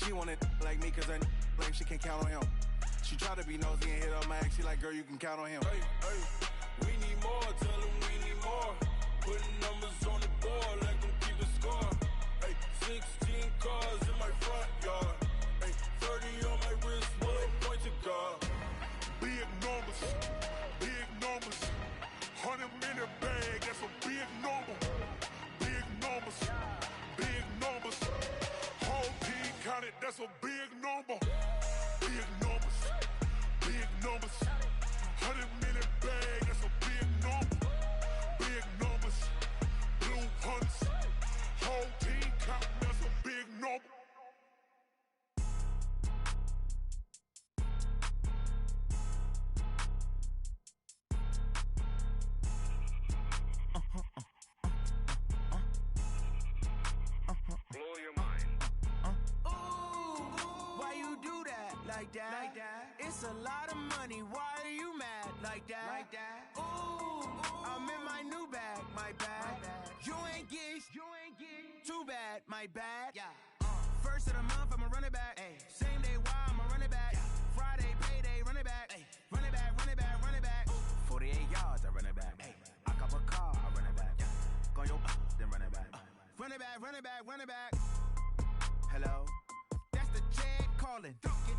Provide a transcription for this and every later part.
She wanted like me cause her like she can't count on him. She try to be nosy and hit up my ex. She like, girl, you can count on him. Hey, hey, we need more, tell them we need more. Putting numbers on the board, let them keep a score. Hey, 16 cars in my front yard. Hey, 30 on my wrist, will point to God. Big numbers, big numbers. 100 minute bag, that's a big number. Big numbers, big numbers. Whole team counted, that's a big number. Big numbers, big numbers. 100 minute bag, that's a big number. Big numbers, blue hunts. Whole team counting, that's a big number. Blow your mind. Why you do that like that? It's a lot of money. Why are you mad like that? Ooh, I'm in my new bag, my bag. You ain't get too bad, my bad. Yeah. First of the month, I'ma run it back. Ay. Same day, why I'ma run it back. Friday, payday, run it back. Ay. Run it back, run it back, run it back. 48 yards, I run it back. Ay. I cop a car, I run it back. Go your then run it back. Run it back, run it back, run it back. Hello, that's the jag calling.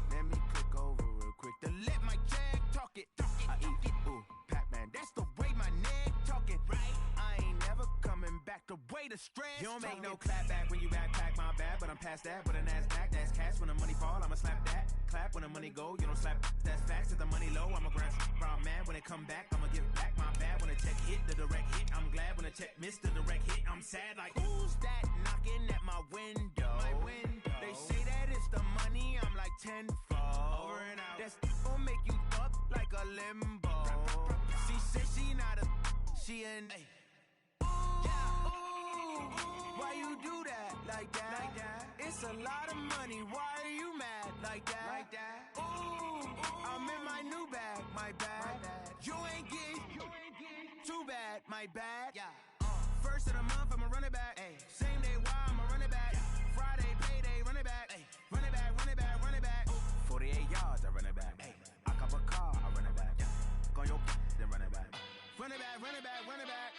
Let me click over real quick to let my jag talk it. I eat it, ooh, Pac-Man. That's the way my neck talking. Right, I ain't never coming back the way the stress. You don't make no clap back when you backpack, my bad. But I'm past that, but a NASDAQ, that's cash. When the money fall, I'ma slap that. Clap when the money go, you don't slap. That's facts. If the money low, I'ma grab brown man. When it come back, I'ma give back my bad. When the check hit, the direct hit. I'm glad when the check missed the direct hit. I'm sad like, who's that knocking at my window? My window. They say that it's the money, I'm like tenfold. Over and out. That's gon' make you up like a limbo. She said she not a, she an. Why you do that like that? It's a lot of money. Why are you mad like that? Ooh, I'm in my new bag, my bag. You ain't get too bad, my bad. Yeah. First of the month, I'ma run it back. Ay. Same day, why I'ma run it back. Friday, payday, run it back. Ay. Run it back, run it back, run it back. 48 yards, I run it back. Ay. I cop a car, I run it back. Go your then run it back. Run it back, run it back, run it back.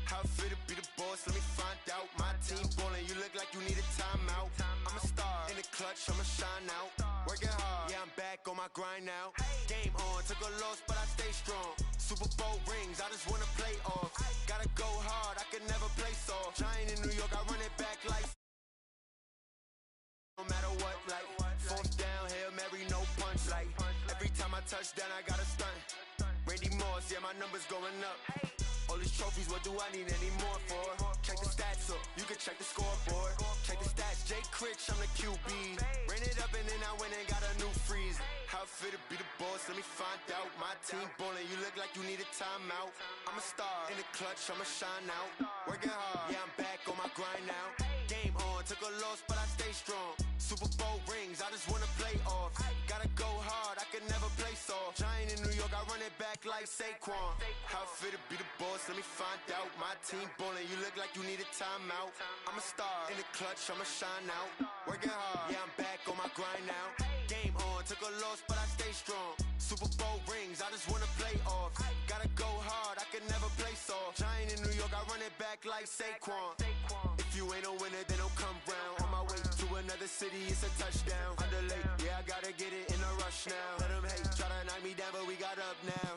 How fit to be the boss? Let me find out. My team ballin', you look like you need a timeout. I'm a star in the clutch, I'ma shine out. Working hard, yeah, I'm back on my grind now. Game on, took a loss, but I stay strong. Super Bowl rings, I just wanna play off. Gotta go hard, I can never play soft. Giant in New York, I run it back like no matter what, like fourth down, Hail Mary, no punch. Like every time I touch down, I gotta stunt. Randy Moss, yeah, my numbers going up. All these trophies, what do I need any more for? Check the stats up, you can check the scoreboard. Check the stats, Jay Critch, I'm the QB. Ran it up and then I went and got a new freeze. How fit to be the boss, let me find out. My team ballin', you look like you need a timeout. I'm a star in the clutch, I'ma shine out. Working hard, yeah, I'm back on my grind now. Game on, took a loss, but I stay strong. Super Bowl rings, I just wanna play off. Gotta go hard, I can never play soft. Giant in New York, I run it back like Saquon. How fit to be the boss, let me find out. My team ballin', you look like you need a timeout. I'm a star in the clutch, I'ma shine out. Working hard, yeah, I'm back on my grind now. Game on, took a loss, but I stay strong. Super Bowl rings, I just wanna play off. Gotta go hard, I can never play soft. Giant in New York, I run it back like Saquon. If you ain't a winner, then don't come round. On my way to another city, it's a touchdown. Underlay, yeah, I gotta get it in a rush now. Let them hate, try to knock me down, but we got up now.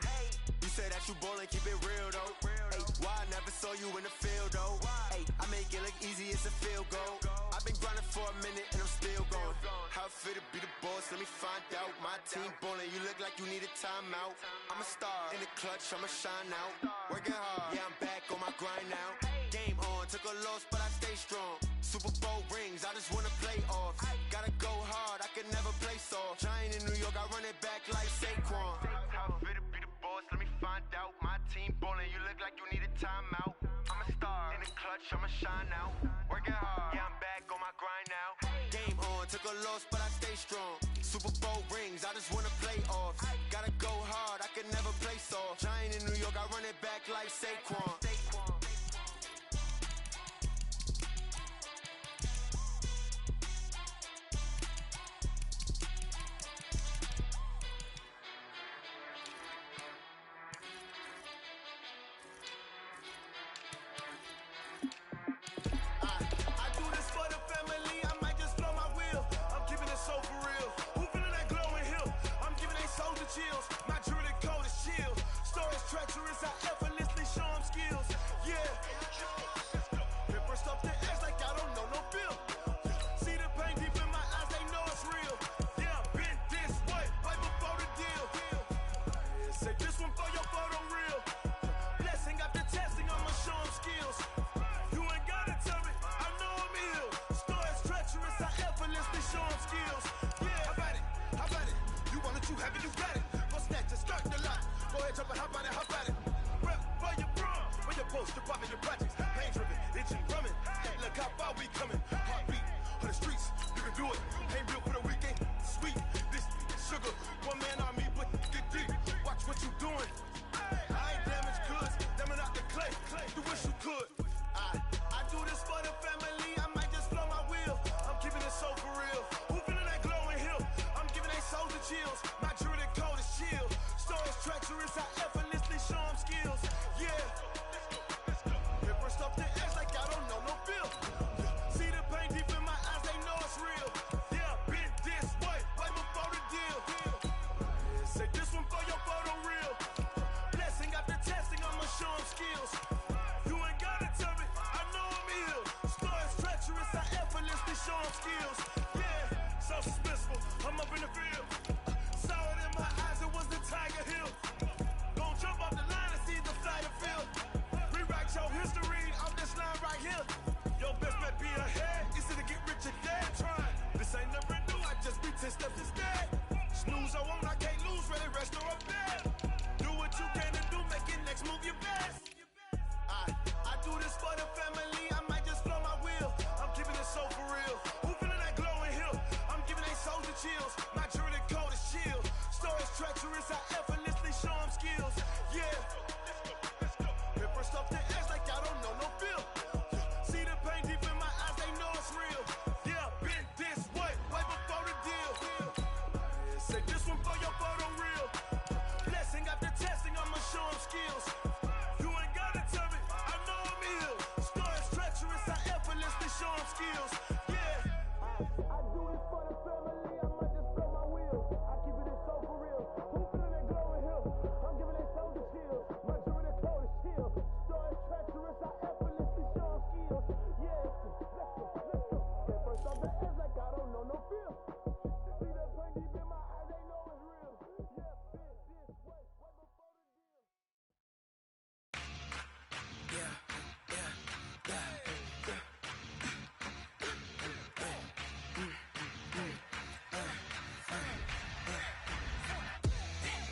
You say that you ballin', keep it real though. Ay, why I never saw you in the field though? Ay, I make it look easy, it's a field goal. I've been grinding for a minute and I'm still going. How fit to be the boss, let me find out. My team ballin', you look like you need a timeout. I'm a star in the clutch, I'ma shine out. Working hard, yeah, I'm back on my grind now. Game on, took a loss, but I stay strong. Super Bowl rings, I just wanna play off. Gotta go hard, I can never play soft. Giant in New York, I run it back like Saquon. How fit to be the boss, let me find out. My team ballin', you look like you need a timeout. I'm a star in the clutch, I'ma shine out. Working hard, yeah, I'm back on my grind now. Game on, took a loss, but I stay strong. Super Bowl rings, I just wanna play off. Gotta go hard, I can never play soft. Giant in New York, I run it back like Saquon. chills. My jewelry cold as chill. Stories treacherous, I effortlessly show them skills. Yeah. Hit first up the edge like I don't know no bill. See the pain deep in my eyes, they know it's real. Yeah, been this way, right before the deal. Say this one for your photo real. Blessing after testing, I'ma show them skills. You ain't gotta tell me, I know I'm ill. Stories treacherous, I effortlessly show them skills. Yeah, how about it? How about it? You want it, you have it, you got it. Go snatch it, start the lot. Go ahead, jump it, how about it, how about it? Rep for your brum, for your post, your pop, and your projects. Pain driven, itching, drumming. Hey, look how far we coming. Heartbeat on the streets, you can do it. Ain't real for the weekend, sweet. This sugar, one man army, but get deep. Watch what you doing. I ain't damaged goods, damn out the clay. You wish you could. I do this for the family. I might just blow my wheel. I'm keeping it so for real. Who feeling that glowing hill? I'm giving they souls the chills. My jewelry cold is chill. Stories treacherous, I effortlessly show them skills. Yeah. Hit first off the edge like I don't know no feel. See the pain deep in my eyes, they know it's real. Yeah, been this way, right before the deal. Say this one for your photo real. Blessing after testing, I'ma show them skills. You ain't gotta tell me, I know I'm ill. Stories treacherous, I effortlessly show them skills. Yeah, so suspenseful, I'm up in the field. Saw it in my eyes, it was the Tiger Hill. Gon' jump off the line and see the flight of field. Rewrite your history off this line right here. Your best bet be ahead, easy to get rich or dead trying. This ain't never new, I just be 10 steps instead. Snooze I won't, I can't lose, ready, rest or up bed. Do what you can and do, make it next move your best. I do this for the family, I might just blow my wheel. I'm keeping it so for real. Who feeling that glowing hill? I'm giving they souls the chills. My jewelry cold is chill. Stories treacherous, I effortlessly show them skills. Yeah. Hit first off the edge like I don't know no feel. See the pain deep in my eyes, they know it's real. Yeah, been this way, right before the deal. Say this one for your photo real. Blessing after testing, I'ma show them skills. You ain't gotta tell me, I know I'm ill. Stories treacherous, I effortlessly show them skills. Yeah. I do this for the family, I might just blow my wheel. I keep it so for real. Who feeling that glowing hill? I'm giving they souls the chills. My jewelry cold is chill. Stories treacherous, I effortlessly show them skills. Yeah, let's go. Get first off the edge like I don't know no feel. See that pain deep in my eyes, they know it's real. Yeah, been this way, right before the deal.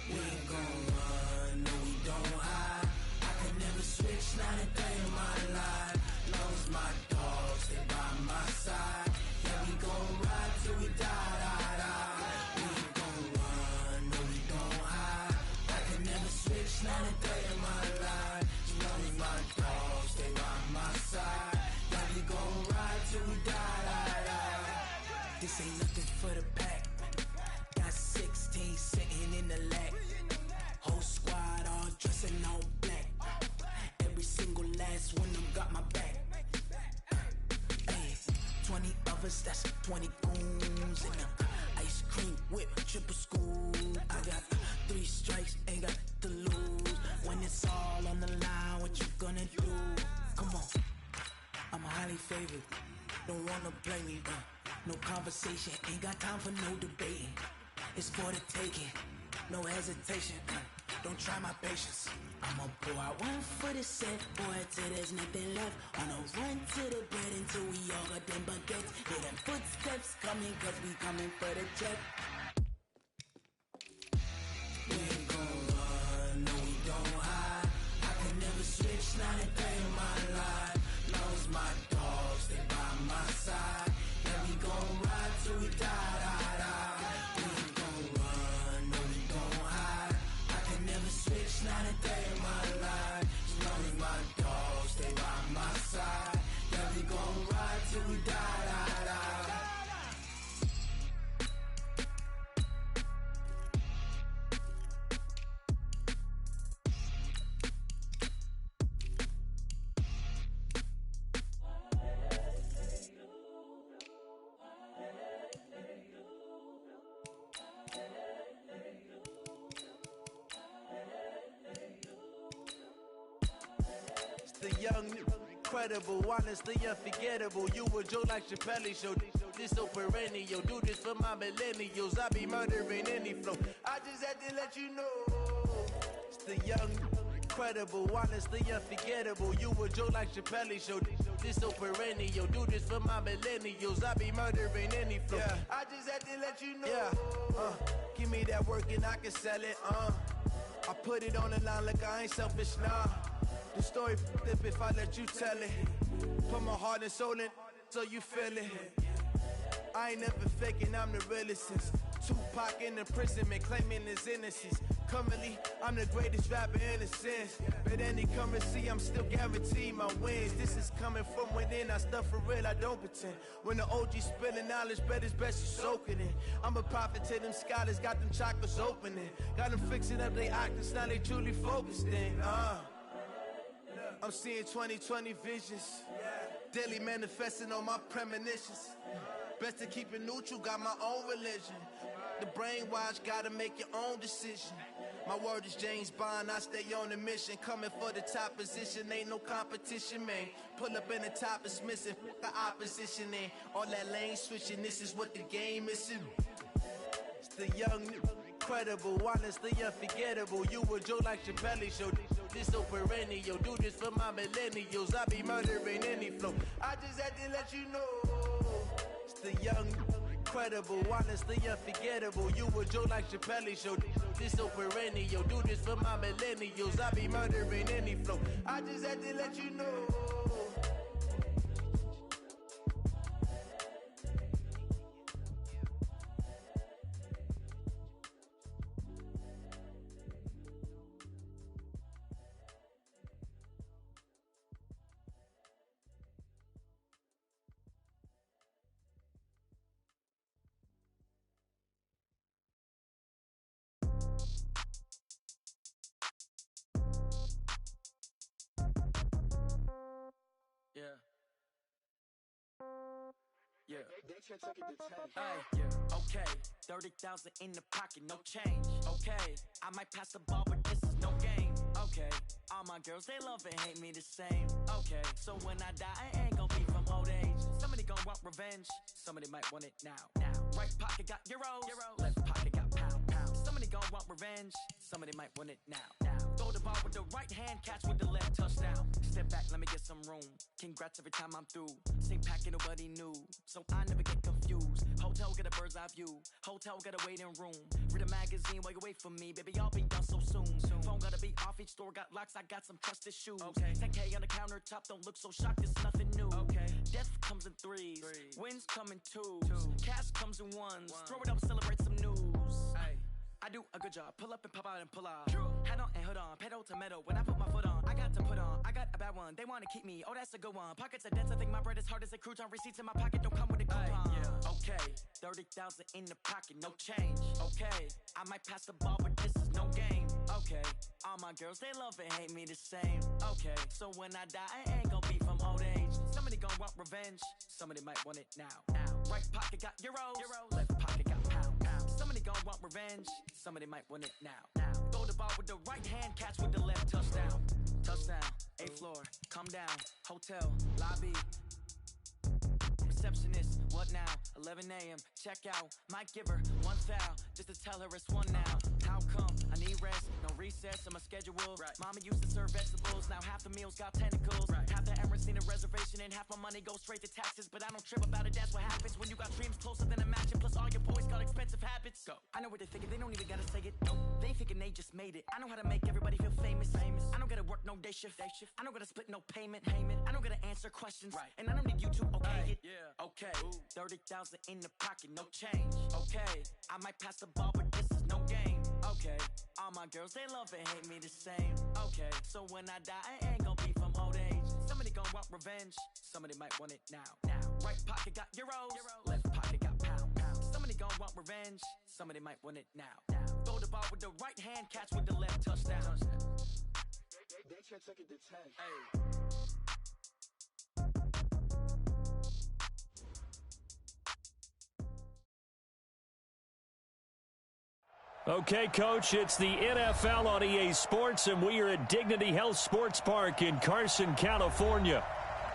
We ain't gon' run, no we don't hide. I could never switch, not a day in my life. Long as my dogs stay by my side. Yeah, we gon' ride till we die, die, die. We ain't gon' run, no we don't hide. I could never switch, not a day in my life. Long as my dogs stay by my side. Yeah, we gon' ride till we die, die, die. This ain't nothing for the pack. Got 16 sitting in the lag. Whole squad all dressing all black. Every single last one of them got my back. Hey, 20 of us, that's 20 goons in them. Ice cream whip, triple scoop. I got 3 strikes, ain't got to lose. When it's all on the line, what you gonna do? Come on, I'm highly favored. Don't wanna play me, no conversation, ain't got time for no debating. It's for the taking, no hesitation. Don't try my patience. I'ma pour out one for the set, boy, till there's nothing left. On a run to the bread until we all got them baguettes. Hear them footsteps coming, cause we coming for the jet. We ain't gon' run, no we don't hide. I can never switch, not a day in my life. Long as my dogs stay by my side. Yeah, we gon' ride till we die, die, die. We ain't gon' run, no we don't hide. I can never switch, not a day in my life. As long as my dogs stay by my side. Yeah, we gon' ride till we die, die, die. young, incredible, honestly unforgettable. You a joke like Chappelle show. This so perennial. Do this for my millennials. I be murdering any flow. I just had to let you know. It's the young, incredible, honestly unforgettable. You a joke like Chappelle show. This so perennial. Do this for my millennials. I be murdering any flow. Yeah. I just had to let you know. Yeah. Give me that work and I can sell it. I put it on the line like I ain't selfish, nah. The story flip if I let you tell it. Put my heart and soul in so you feel it. I ain't never faking, I'm the realest since Tupac in imprisonment, claiming his innocence. Currently, I'm the greatest rapper in a sense. But any currency, I'm still guaranteed my wins. This is coming from within, I stuff for real, I don't pretend. When the OG spilling knowledge, bet it's best you soak it in. I'm a prophet to them scholars, got them chakras opening. Got them fixing up they octaves, now they truly focused in. I'm seeing 2020 visions. Daily manifesting on my premonitions. Best to keep it neutral, got my own religion. The brainwash, gotta make your own decision. My word is James Bond, I stay on the mission. Coming for the top position, ain't no competition, man. Pull up in the top is missing, the opposition in. All that lane switching, this is what the game is. It's the young, incredible, honestly unforgettable. You a joke like Chappelle show. This so perennial. Do this for my millennials. I be murdering any flow. I just had to let you know. It's the young, incredible, honestly unforgettable. You a joke like Chappelle show. This so perennial. Do this for my millennials. I be murdering any flow. I just had to let you know. Yeah. Hey, yeah. Okay, 30,000 in the pocket, no change. Okay, I might pass the ball, but this is no game. Okay, all my girls, they love and hate me the same. Okay, so when I die, I ain't gon' be from old age. Somebody gon' want revenge, somebody might want it now. Right pocket got euros, left pocket got pound. Somebody gon' want revenge, somebody might want it now. Throw the ball with the right hand, catch with the left, touchdown. Step back, let me get some room. Congrats every time I'm through. Same packet, nobody knew, so I never get confused. Hotel get a bird's eye view. Hotel get a waiting room. Read a magazine while you wait for me, baby. I'll be done so soon. Phone gotta be off. Each store got locks. I got some trusted shoes. 10K on the countertop. Don't look so shocked. It's nothing new. Death comes in threes. Wins come in twos. Cash comes in ones. Throw it up, celebrate some news. I do a good job. Pull up and pop out and pull out. Head on and hood on. Pedal to metal. When I put my foot on, I got to put on. I got a bad one. They want to keep me. Oh, that's a good one. Pockets are dense. I think my bread is hard as a crouton. Receipts in my pocket don't come with a coupon. Okay, 30,000 in the pocket, no change. Okay, I might pass the ball, but this is no game. Okay, all my girls, they love and hate me the same. Okay, so when I die, I ain't gon' be from old age. Somebody gon' want revenge. Somebody might want it now. Right pocket got euros. Left pocket got pound. Somebody gon' want revenge. Somebody might want it now. Throw the ball with the right hand, catch with the left, touchdown. Touchdown, 8th floor, come down. Hotel, lobby. Receptionist, what now? 11 a.m., check out. Might give her one foul, just to tell her it's one now. How come? I need rest, no recess in my schedule. Mama used to serve vegetables, now half the meals got tentacles. Half the errands need a reservation and half my money goes straight to taxes. But I don't trip about it, that's what happens when you got dreams closer than a match. And plus all your boys got expensive habits. Go. I know what they're thinking, they don't even gotta say it. They thinking they just made it. I know how to make everybody feel famous. I don't gotta work no day shift. I don't gotta split no payment. I don't gotta answer questions. And I don't need you to okay it. Okay, 30,000 in the pocket, no change. Okay, I might pass the ball, but this is no game. Okay, all my girls, they love and hate me the same. Okay, so when I die, I ain't gon' be from old age. Somebody gon' want revenge, somebody might want it now. Right pocket got euros, left pocket got pound. Somebody gon' want revenge, somebody might want it now. Throw the ball with the right hand, catch with the left, touchdown. They check it to 10. Hey. Okay, Coach, it's the NFL on EA Sports, and we are at Dignity Health Sports Park in Carson, California.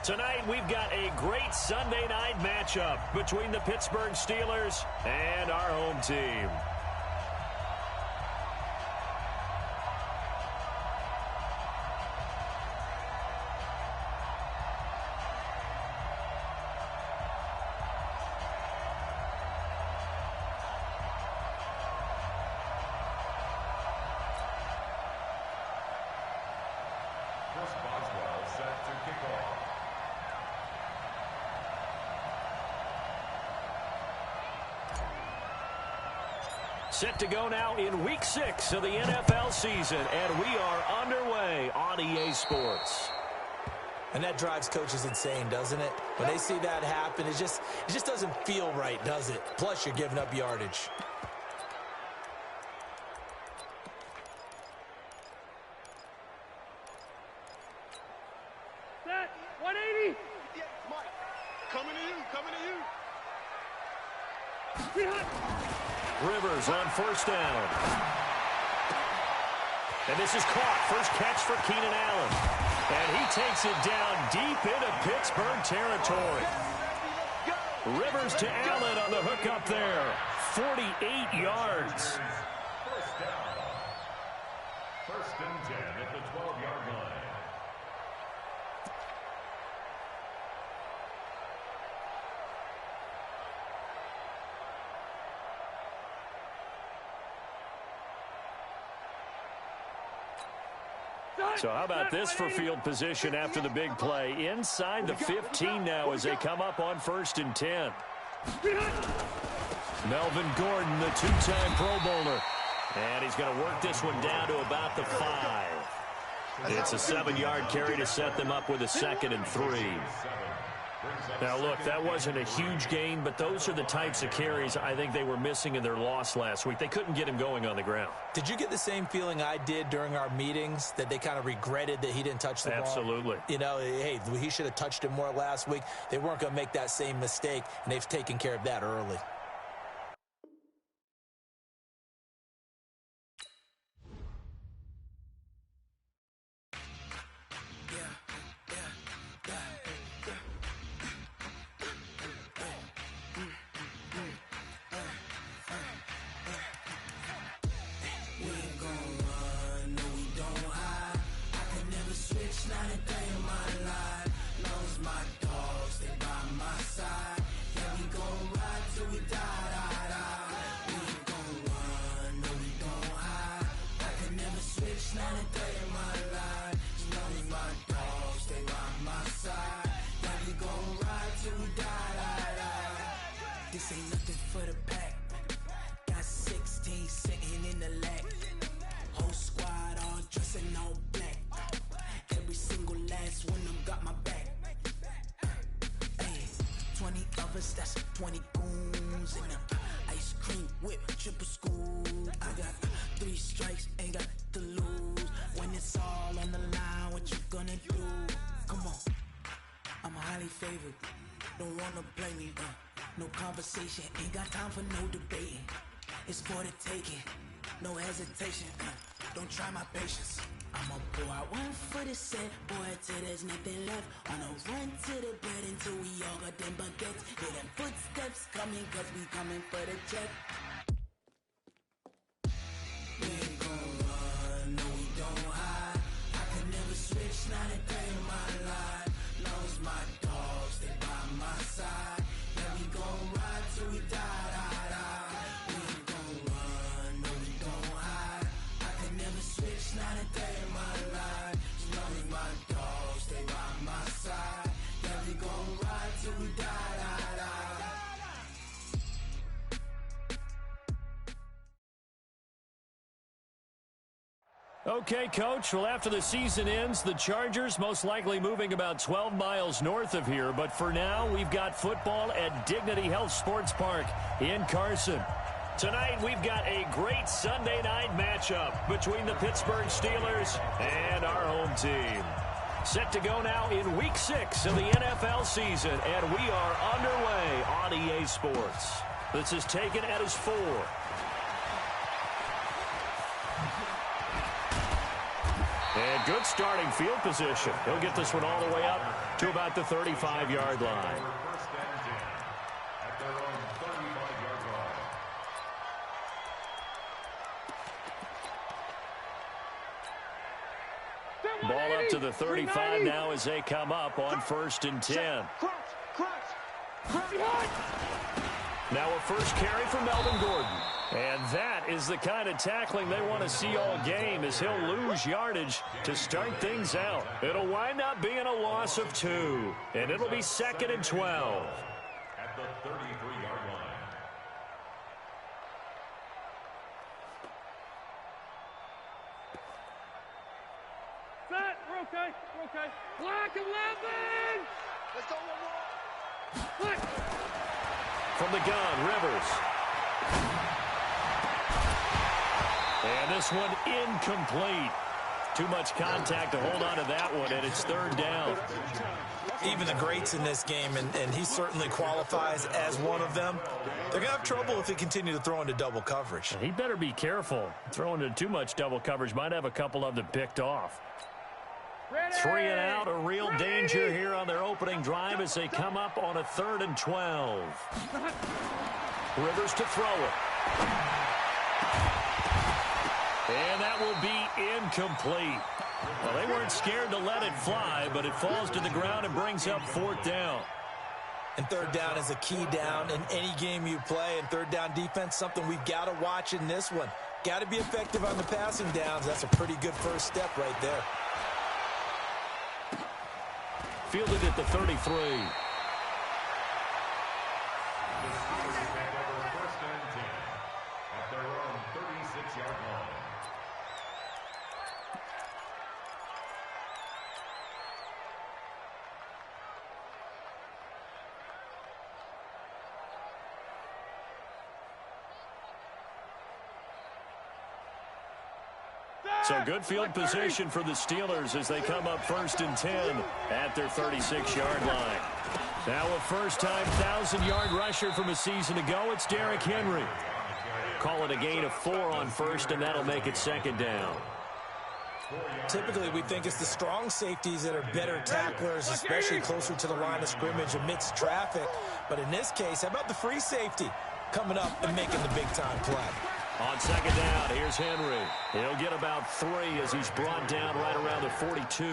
Tonight, we've got a great Sunday night matchup between the Pittsburgh Steelers and our home team. Set to go now in Week 6 of the NFL season, and we are underway on EA Sports. And that drives coaches insane, doesn't it? When they see that happen, it just doesn't feel right, does it? Plus, you're giving up yardage. Set, 180. Yeah, Mike. Coming to you. Rivers on first down. And this is caught. First catch for Keenan Allen. And he takes it down deep into Pittsburgh territory. Rivers to Allen on the hook up there. 48 yards. First down. First and 10 at the 12-yard line. So how about this for field position after the big play? Inside the 15 now as they come up on first and 10. Melvin Gordon, the two-time Pro Bowler. And he's going to work this one down to about the 5. It's a 7-yard carry to set them up with a 2nd and 3. Now, look, that wasn't a huge gain, but those are the types of carries I think they were missing in their loss last week. They couldn't get him going on the ground. Did you get the same feeling I did during our meetings, that they kind of regretted that he didn't touch the ball? Absolutely. You know, hey, he should have touched it more last week. They weren't going to make that same mistake, and they've taken care of that early. This ain't nothing for the pack. Got 16 sitting in the lap. Whole squad all dressed in all black. Every single last one of them got my back. Hey, 20 of us, that's 20 goons in them. Ice cream whip, triple school. I got 3 strikes, ain't got to lose. When it's all on the line, what you gonna do? Come on, I'm highly favored. Don't wanna play me, no conversation, ain't got time for no debating. It's for the taking, no hesitation. Don't try my patience. I'ma pour out one for the set, boy, till there's nothing left. On a run to the bed until we all got them baguettes. Hear them footsteps coming, cause we coming for the check. We ain't gon' run, no we don't hide. I could never switch, not a day in my life. Long as my dogs, they by my side. Yeah, we gon' ride till we die, die, die. We ain't gon' run, no we don't hide. I could never switch, not a day in my life. As long as my dogs, they by my side. Yeah, we gon' ride till we die, die, die. Okay, Coach. Well, after the season ends, the Chargers most likely moving about 12 miles north of here. But for now, we've got football at Dignity Health Sports Park in Carson. Tonight, we've got a great Sunday night matchup between the Pittsburgh Steelers and our home team. Set to go now in Week 6 of the NFL season, and we are underway on EA Sports. This is taken at his 4. And good starting field position. He'll get this one all the way up to about the 35-yard line. First and 10 at their own 35-yard line. Ball up to the 35 now as they come up on 1st and 10. Now a first carry for Melvin Gordon. And that is the kind of tackling they want to see all game, as he'll lose yardage to start things out. It'll wind up being a loss of 2, and it'll be 2nd and 12. At the 33-yard line. Set, we're okay, we're okay. Black 11! Let's go one more. Black. From the gun, Rivers. And this one incomplete. Too much contact to hold on to that one, and it's 3rd down. Even the greats in this game, and he certainly qualifies as one of them, they're going to have trouble if they continue to throw into double coverage. He better be careful. Throwing into too much double coverage might have a couple of them picked off. 3 and out, a real danger here on their opening drive as they come up on a 3rd and 12. Rivers to throw it. And that will be incomplete. Well, they weren't scared to let it fly, but it falls to the ground and brings up 4th down. And 3rd down is a key down in any game you play. And 3rd down defense, something we've got to watch in this one. Got to be effective on the passing downs. That's a pretty good first step right there. Fielded at the 33. First and 10 at their own 36-yard line. So good field position for the Steelers as they come up 1st and 10 at their 36-yard line. Now a first-time 1,000-yard rusher from a season ago, it's Derrick Henry. Call it a gain of 4 on 1st, and that'll make it 2nd down. Typically, we think it's the strong safeties that are better tacklers, especially closer to the line of scrimmage amidst traffic. But in this case, how about the free safety coming up and making the big-time play? On 2nd down, here's Henry. He'll get about 3 as he's brought down right around the 42.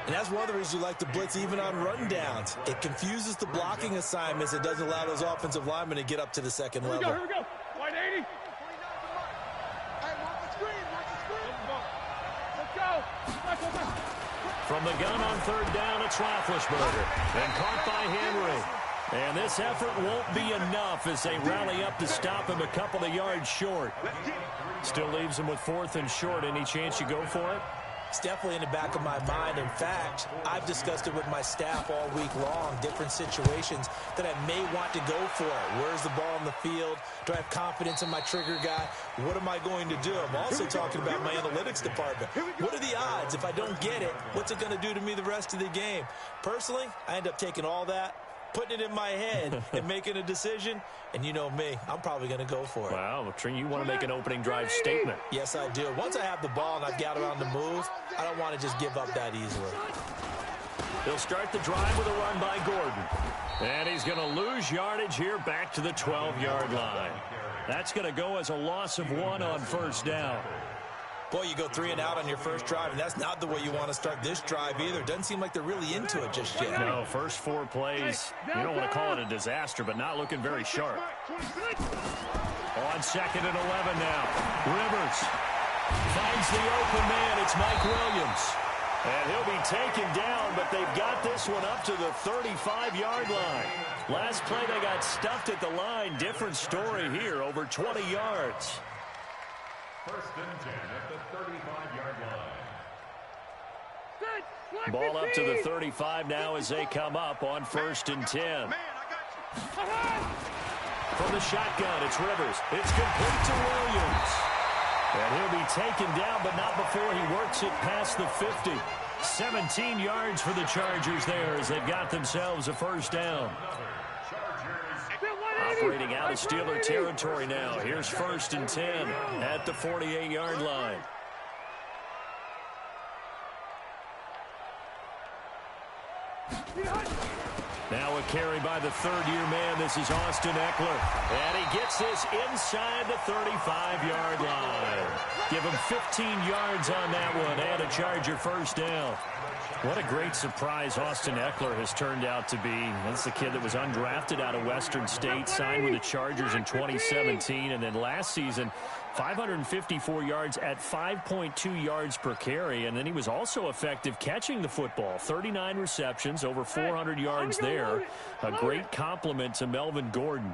And that's one of the reasons you like to blitz even on run downs. It confuses the blocking assignments. It doesn't allow those offensive linemen to get up to the second level. Here we go. White 80. Let's go. From the gun on 3rd down, it's Roethlisberger. And caught by Henry. And this effort won't be enough as they rally up to stop him a couple of yards short. Still leaves him with 4th and short. Any chance you go for it? It's definitely in the back of my mind. In fact, I've discussed it with my staff all week long, different situations that I may want to go for it. Where's the ball on the field? Do I have confidence in my trigger guy? What am I going to do? I'm also talking about my analytics department. What are the odds? If I don't get it, what's it going to do to me the rest of the game? Personally, I end up taking all that, putting it in my head and making a decision, and you know me, I'm probably going to go for it. Wow, you want to make an opening drive statement. Yes, I do. Once I have the ball and I've got it on the move, I don't want to just give up that easily. They'll start the drive with a run by Gordon. And he's going to lose yardage here back to the 12-yard line. That's going to go as a loss of 1 on 1st down. Boy, you go 3 and out on your first drive, and that's not the way you want to start this drive either. Doesn't seem like they're really into it just yet. No, first 4 plays, you don't want to call it a disaster, but not looking very sharp. On 2nd and 11 now. Rivers finds the open man. It's Mike Williams. And he'll be taken down, but they've got this one up to the 35-yard line. Last play, they got stuffed at the line. Different story here, over 20 yards. 1st and 10 at the 35-yard line. Ball up to the 35 now as they come up on 1st and 10. From the shotgun, it's Rivers. It's complete to Williams. And he'll be taken down, but not before he works it past the 50. 17 yards for the Chargers there as they've got themselves a 1st down. Operating out of Steeler territory now. Here's 1st and 10 at the 48-yard line. Now a carry by the third-year man. This is Austin Eckler. And he gets this inside the 35-yard line. Give him 15 yards on that one and a Charger first down. What a great surprise Austin Eckler has turned out to be. That's the kid that was undrafted out of Western State, signed with the Chargers in 2017, and then last season, 554 yards at 5.2 yards per carry, and then he was also effective catching the football. 39 receptions, over 400 yards there. A great compliment to Melvin Gordon.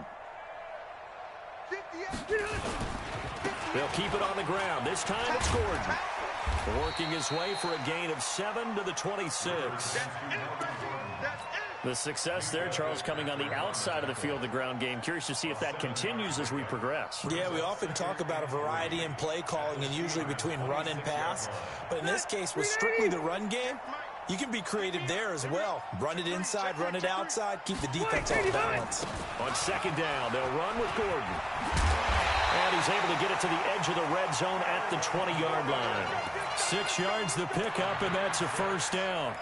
They'll keep it on the ground. This time it's Gordon. Working his way for a gain of 7 to the 26. The success there, Charles, coming on the outside of the field, the ground game. Curious to see if that continues as we progress. Yeah, we often talk about a variety in play calling and usually between run and pass. But in this case, with strictly the run game, you can be creative there as well. Run it inside, run it outside, keep the defense off balance. On second down, they'll run with Gordon. And he's able to get it to the edge of the red zone at the 20-yard line. 6 yards the pickup, and that's a first down.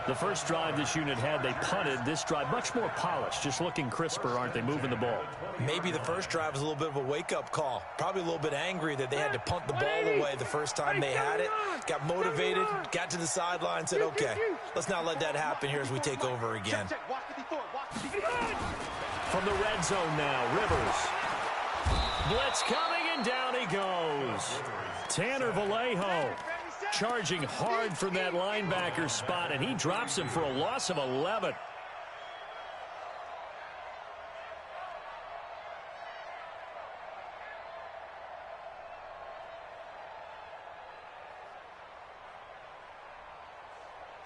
The first drive this unit had, they punted. This drive, much more polished, just looking crisper, aren't they, moving the ball? Maybe the first drive was a little bit of a wake-up call. Probably a little bit angry that they had to punt the ball away the first time they had it. Got motivated, got to the sideline, said, okay, let's not let that happen here as we take over again. From the red zone now, Rivers. Blitz coming, and down he goes. Tanner Vallejo charging hard from that linebacker spot, and he drops him for a loss of 11.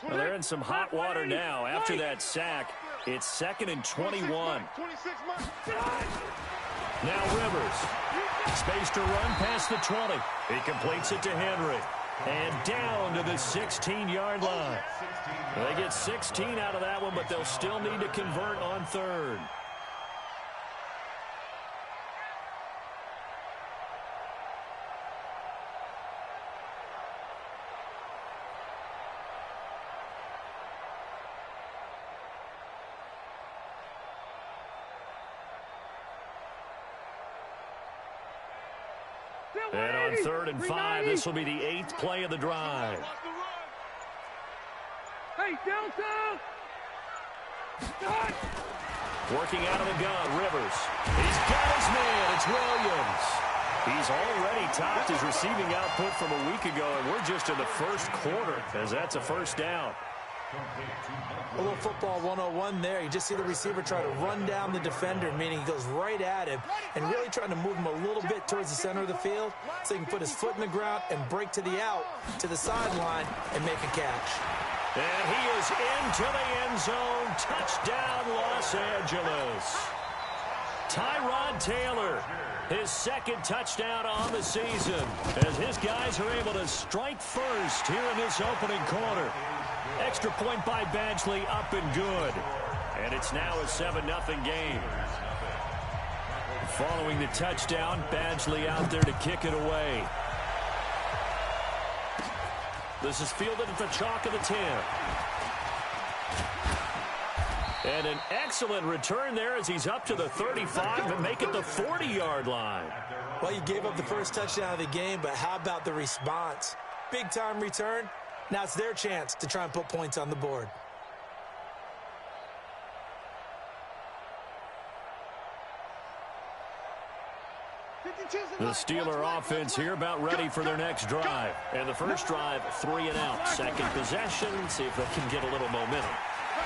Well, they're in some hot water now. After that sack, it's 2nd and 21. Now Rivers. Space to run past the 20. He completes it to Henry. And down to the 16-yard line. They get 16 out of that one, but they'll still need to convert on third. And on 3rd and 5, this will be the 8th play of the drive. Hey, Delta! Working out of the gun, Rivers. He's got his man. It's Williams. He's already topped his receiving output from a week ago, and we're just in the first quarter, as that's a first down. A little football 101 there. You just see the receiver try to run down the defender, meaning he goes right at him and really trying to move him a little bit towards the center of the field so he can put his foot in the ground and break to the out, to the sideline, and make a catch. And he is into the end zone. Touchdown, Los Angeles. Tyrod Taylor, his 2nd touchdown on the season, as his guys are able to strike first here in this opening quarter. Extra point by Badgley, up and good. And it's now a 7-0 game. Following the touchdown, Badgley out there to kick it away. This is fielded at the chalk of the 10. And an excellent return there as he's up to the 35 and make it the 40-yard line. Well, you gave up the first touchdown of the game, but how about the response? Big-time return. Now it's their chance to try and put points on the board. The Steeler offense here about ready for their next drive. And the first drive, 3 and out. Second possession, see if they can get a little momentum.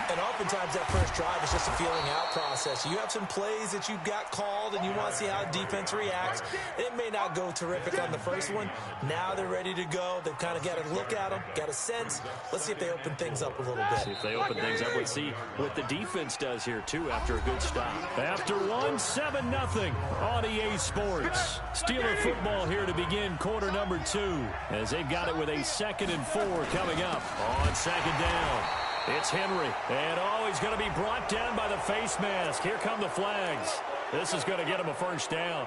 And oftentimes that first drive is just a feeling out process. You have some plays that you've got called and you want to see how the defense reacts. It may not go terrific on the first one. Now they're ready to go. They've kind of got to look at them, got a sense. Let's see if they open things up a little bit. See if they open things up. Let's see what the defense does here, too, after a good stop. After 7-0 on EA Sports. Steeler football here to begin quarter number 2, as they've got it with a 2nd and 4 coming up on 2nd down. It's Henry, and he's going to be brought down by the face mask. Here come the flags. This is going to get him a first down.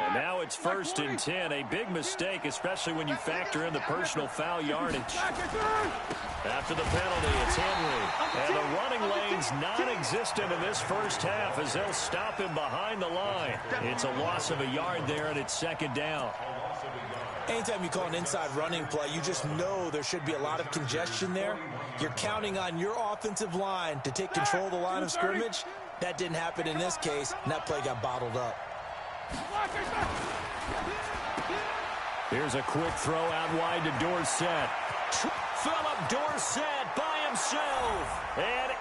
And now now it's 1st and 10. A big mistake, especially when you factor in the personal foul yardage. After the penalty, it's Henry. And the running lane's non-existent in this first half as they'll stop him behind the line. It's a loss of a yard there, and it's 2nd down. Anytime you call an inside running play, you just know there should be a lot of congestion there. You're counting on your offensive line to take control of the line of scrimmage. That didn't happen in this case, and that play got bottled up. Here's a quick throw out wide to Dorsett. Philip Dorsett by himself and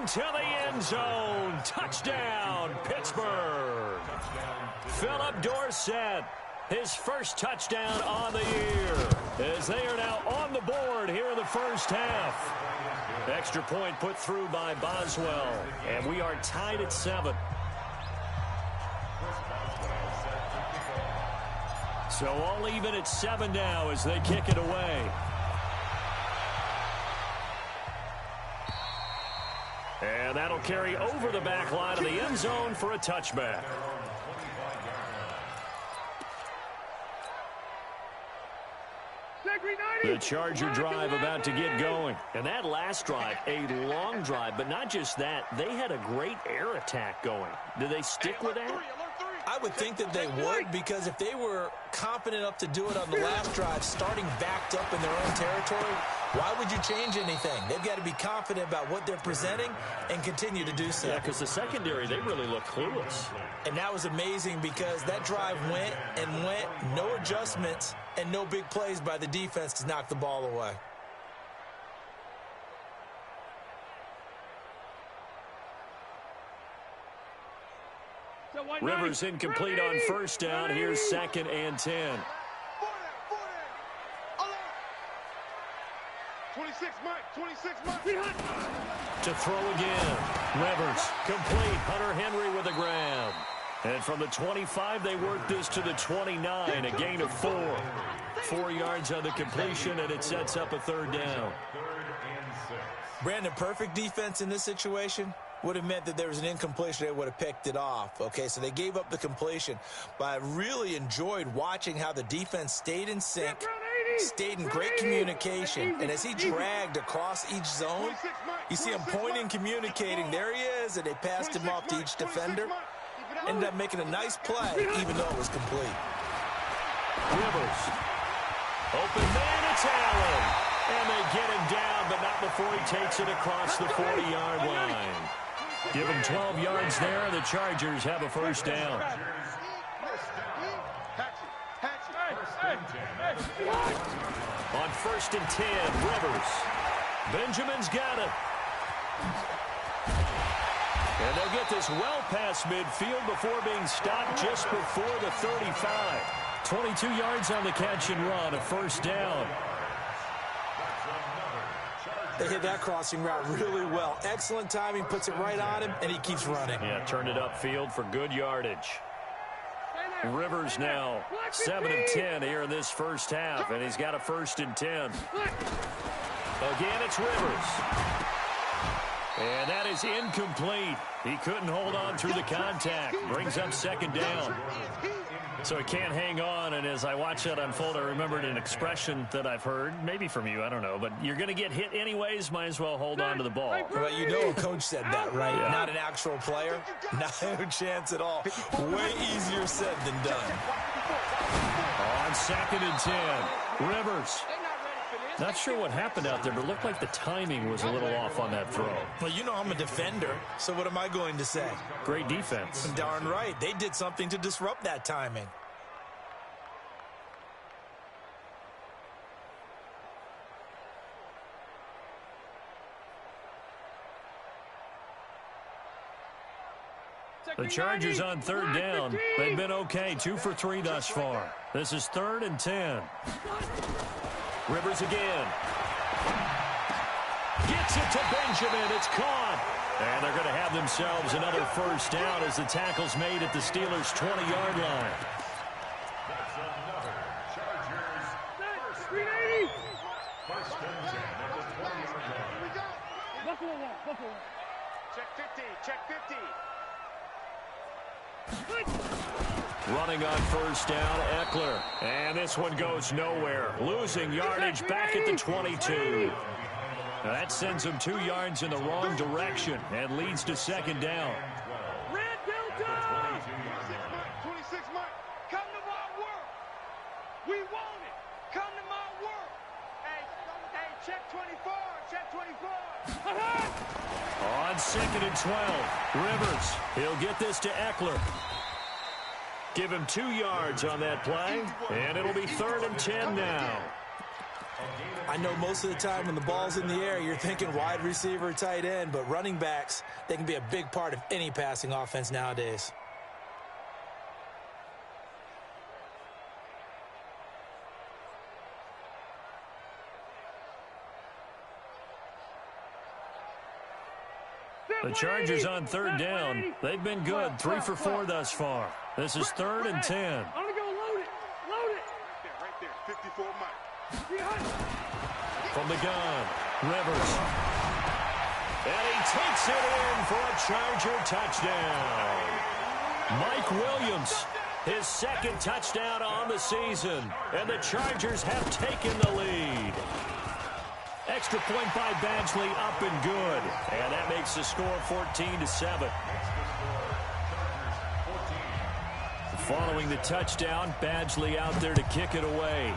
into the end zone. Touchdown, Pittsburgh. Philip Dorsett, his first touchdown on the year, as they are now on the board here in the first half. Extra point put through by Boswell, and we are tied at 7. So all even at 7 now as they kick it away. And that'll carry over the back line of the end zone for a touchback. The Charger drive about to get going. And that last drive, a long drive, but not just that. They had a great air attack going. Do they stick with that? I would think that they would, because if they were confident enough to do it on the last drive, starting backed up in their own territory, why would you change anything? They've got to be confident about what they're presenting and continue to do so. Yeah, because the secondary, they really look clueless. And that was amazing because that drive went and went, no adjustments, and no big plays by the defense to knock the ball away. Rivers incomplete on first down. Here's 2nd and 10. 26, Mike. To throw again. Rivers complete. Hunter Henry with a grab. And from the 25, they work this to the 29. A gain of 4. 4 yards on the completion, and it sets up a 3rd down. Brandon, perfect defense in this situation would have meant that there was an incompletion. They would have picked it off. Okay, so they gave up the completion. But I really enjoyed watching how the defense stayed in sync, stayed in great communication. And as he dragged across each zone, you see him pointing, communicating. There he is, and they passed him off to each defender. Ended up making a nice play, even though it was complete. Rivers. Open man, it's Allen. And they get him down, but not before he takes it across the 40-yard line. Give him 12 yards there, and the Chargers have a 1st down. On 1st and 10, Rivers. Benjamin's got it. And they'll get this well past midfield before being stopped just before the 35. 22 yards on the catch and run, a 1st down. They hit that crossing route really well. Excellent timing, puts it right on him, and he keeps running. Yeah, turned it upfield for good yardage. Rivers now 7 of 10 here in this first half, and he's got a 1st and 10. Again, it's Rivers. And that is incomplete. He couldn't hold on through the contact. Brings up 2nd down. So he can't hang on, and as I watch that unfold, I remembered an expression that I've heard, maybe from you, I don't know, but you're going to get hit anyways, might as well hold on to the ball. Well, you know a coach said that, right? Yeah. Not an actual player. No chance at all. Way easier said than done. On 2nd and 10, Rivers. Not sure what happened out there, but it looked like the timing was a little off on that throw. Well, you know I'm a defender, so what am I going to say? Great defense. Darn right. They did something to disrupt that timing. The Chargers on 3rd down. They've been okay, 2 for 3 thus far. This is 3rd and 10. Rivers again. Gets it to Benjamin. It's caught. And they're going to have themselves another 1st down as the tackle's made at the Steelers' 20-yard line. That's another Chargers 1st and 10 at the 20-yard line. Buffalo. Check 50. Running on first down, Eckler. And this one goes nowhere. Losing yardage back at the 22. Now that sends him 2 yards in the wrong direction and leads to second down. Red Delta! 26 Mike. Come to my work. We want it. Come to my work. Hey, check 24. Check 24. On 2nd and 12. Rivers. He'll get this to Eckler. Give him 2 yards on that play, and it'll be 3rd and 10 now. I know most of the time when the ball's in the air, you're thinking wide receiver, tight end, but running backs, they can be a big part of any passing offense nowadays. The Chargers on 3rd down. They've been good, 3 for 4 thus far. This is 3rd and 10. I'm going to go load it. Load it. Right there. 54 Mike. From the gun, Rivers. And he takes it in for a Charger touchdown. Mike Williams, his 2nd touchdown on the season. And the Chargers have taken the lead. Extra point by Badgley, up and good. And that makes the score 14-7. Following the touchdown, Badgley out there to kick it away.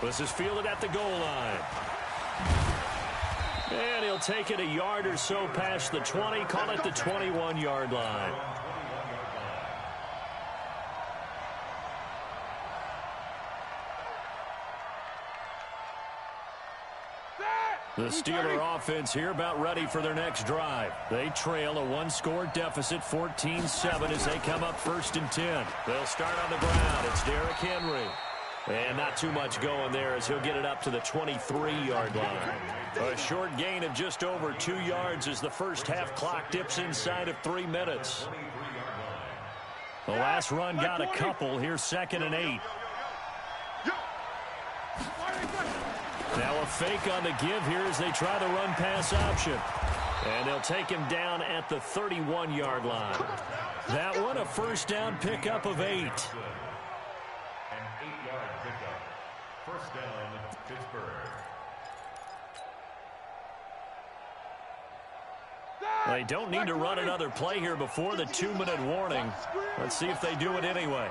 This is fielded at the goal line. And he'll take it a yard or so past the 20, call it the 21-yard line. The Steeler offense here about ready for their next drive. They trail a 1-score deficit, 14-7 as they come up 1st and 10. They'll start on the ground. It's Derrick Henry. And not too much going there as he'll get it up to the 23-yard line. A short gain of just over 2 yards as the first half clock dips inside of 3 minutes. The last run got a couple. Here's 2nd and 8. Now a fake on the give here as they try the run-pass option. And they'll take him down at the 31-yard line. That one a first down pickup of 8. An 8-yard pickup. First down, Pittsburgh. They don't need to run another play here before the 2-minute warning. Let's see if they do it anyway.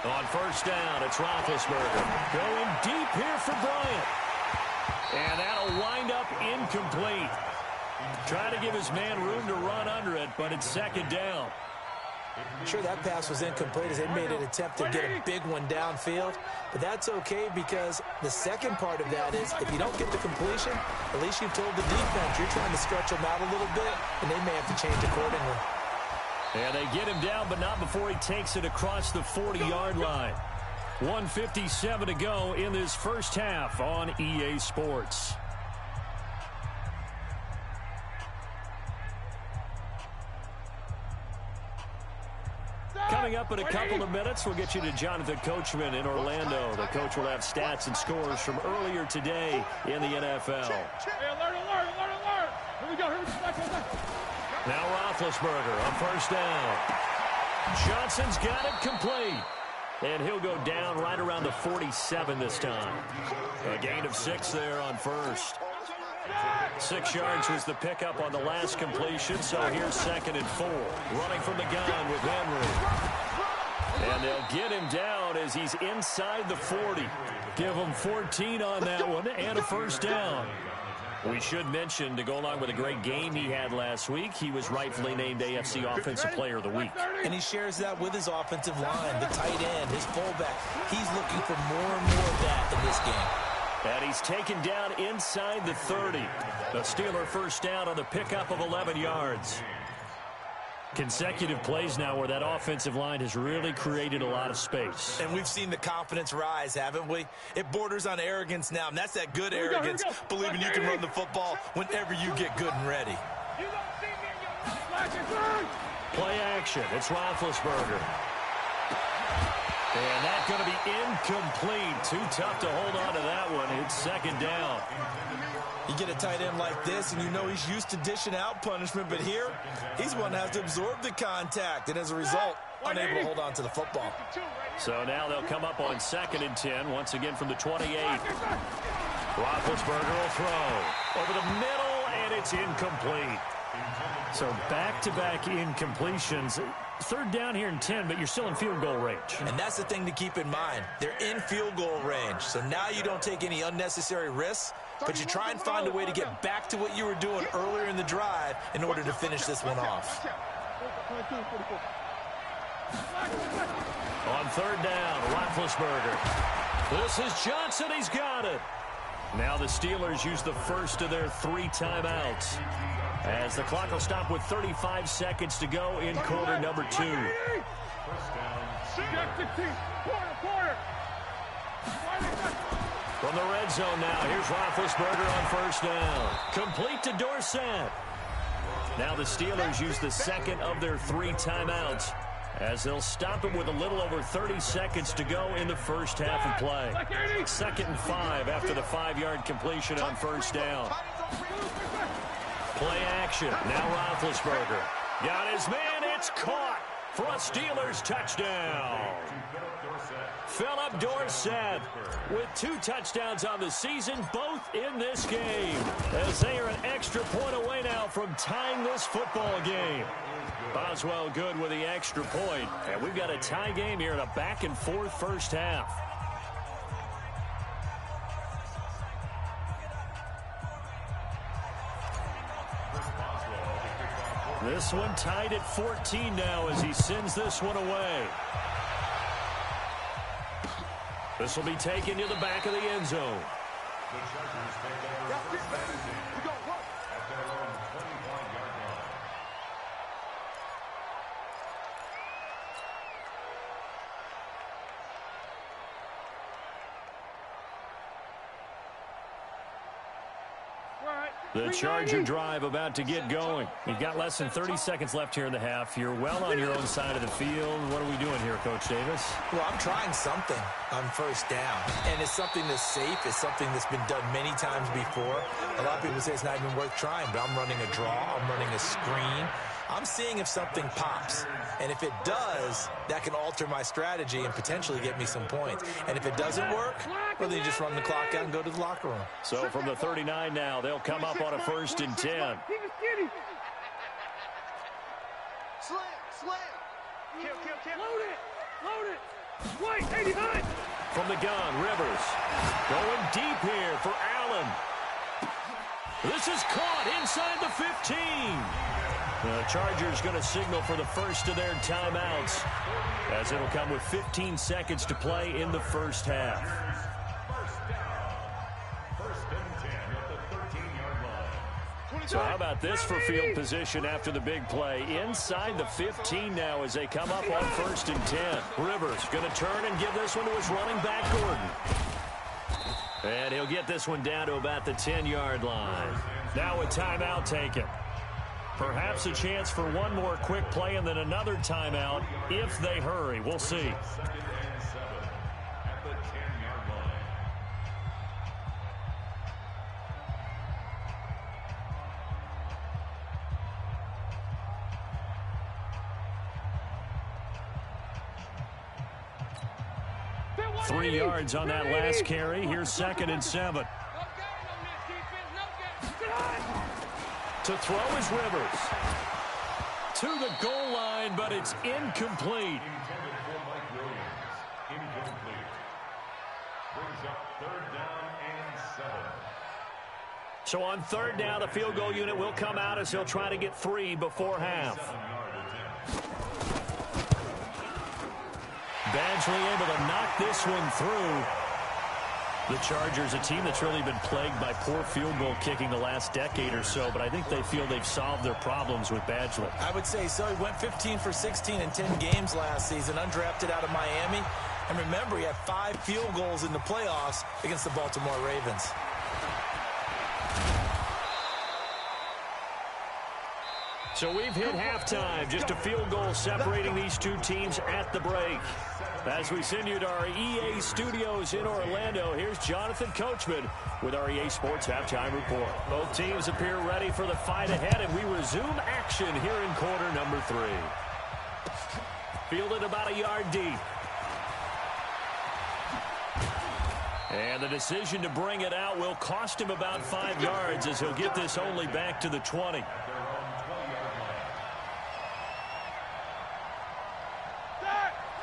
On first down, it's Roethlisberger. Going deep here for Bryant. And that'll wind up incomplete. Trying to give his man room to run under it, but it's 2nd down. I'm sure that pass was incomplete as they made an attempt to get a big one downfield. But that's okay because the second part of that is if you don't get the completion, at least you've told the defense you're trying to stretch them out a little bit, and they may have to change accordingly. And they get him down, but not before he takes it across the 40-yard line. 1:57 to go in this first half on EA Sports. Coming up in a couple of minutes, we'll get you to Jonathan Coachman in Orlando. The coach will have stats and scores from earlier today in the NFL. Hey, alert. Here we go. Now Roethlisberger on first down. Johnson's got it complete. And he'll go down right around the 47 this time. A gain of 6 there on first. 6 yards was the pickup on the last completion, so here's 2nd and 4. Running from the gun with Henry. And they'll get him down as he's inside the 40. Give him 14 on that one and a first down. We should mention, to go along with a great game he had last week, he was rightfully named AFC Offensive Player of the Week. And he shares that with his offensive line, the tight end, his fullback. He's looking for more and more of that in this game. And he's taken down inside the 30. The Steeler first down on the pickup of 11 yards. Consecutive plays now where that offensive line has really created a lot of space. And we've seen the confidence rise, haven't we? It borders on arrogance now, and that's that good arrogance, believing you can run the football whenever you get good and ready. Play action. It's Roethlisberger. And that's going to be incomplete. Too tough to hold on to that one. It's second down. You get a tight end like this, and you know he's used to dishing out punishment, but here, he's one that has to absorb the contact, and as a result, unable to hold on to the football. So now they'll come up on 2nd and 10, once again from the 28. Roethlisberger will throw over the middle, and it's incomplete. So back-to-back incompletions. 3rd down here and 10, but you're still in field goal range. And that's the thing to keep in mind. They're in field goal range, so now you don't take any unnecessary risks, but you try and find a way to get back to what you were doing earlier in the drive in order to finish this one off. On 3rd down, Roethlisberger. This is Johnson. He's got it. Now the Steelers use the first of their 3 timeouts, as the clock will stop with 35 seconds to go in quarter number 2. From the red zone now, here's Roethlisberger on 1st down. Complete to Dorsett. Now the Steelers use the second of their 3 timeouts, as they'll stop it with a little over 30 seconds to go in the first half of play. 2nd and 5 after the 5-yard completion on 1st down. Play action. Now Roethlisberger. Got his man. It's caught for a Steelers touchdown. Philip Dorsett with 2 touchdowns on the season, both in this game, as they are an extra point away now from tying this football game. Boswell good with the extra point, and we've got a tie game here in a back-and-forth first half. This one tied at 14 now as he sends this one away. This will be taken to the back of the end zone. The Chargers take over first down at their own 25-yard line. The Charger drive about to get going. You've got less than 30 seconds left here in the half. You're well on your own side of the field. What are we doing here, Coach Davis? Well, I'm trying something on 1st down, and it's something that's safe. It's something that's been done many times before. A lot of people say it's not even worth trying, but I'm running a draw. I'm running a screen. I'm seeing if something pops, and if it does, that can alter my strategy and potentially get me some points. And if it doesn't work, well, then you just run the clock out and go to the locker room. So from the 39 now, they'll come up on a 1st and 10. Slam. Kill. Load it. White, 89. From the gun, Rivers. Going deep here for Allen. This is caught inside the 15. The Chargers going to signal for the first of their timeouts, as it'll come with 15 seconds to play in the first half. First and 10 at the 13-yard line. So how about this for field position after the big play? Inside the 15 now as they come up on 1st and 10. Rivers going to turn and give this one to his running back, Gordon. And he'll get this one down to about the 10-yard line. Now a timeout taken. Perhaps a chance for one more quick play and then another timeout if they hurry. We'll see. 2nd and 7 at the 10-yard line. Three yards on that last carry. Here's 2nd and 7. To throw is Rivers. To the goal line, but it's incomplete. Intended for Mike Williams. Incomplete. Brings up 3rd down and 7. So on 3rd down, the field goal unit will come out as he'll try to get 3 before half. 7-yard attempt. Badgley able to knock this one through. The Chargers, a team that's really been plagued by poor field goal kicking the last decade or so, but I think they feel they've solved their problems with Badgley. I would say so. He went 15 for 16 in 10 games last season, undrafted out of Miami. And remember, he had 5 field goals in the playoffs against the Baltimore Ravens. So we've hit halftime, just a field goal separating these two teams at the break. As we send you to our EA studios in Orlando, here's Jonathan Coachman with our EA Sports Halftime Report. Both teams appear ready for the fight ahead, and we resume action here in quarter number 3. Fielded about a yard deep. And the decision to bring it out will cost him about 5 yards as he'll get this only back to the 20.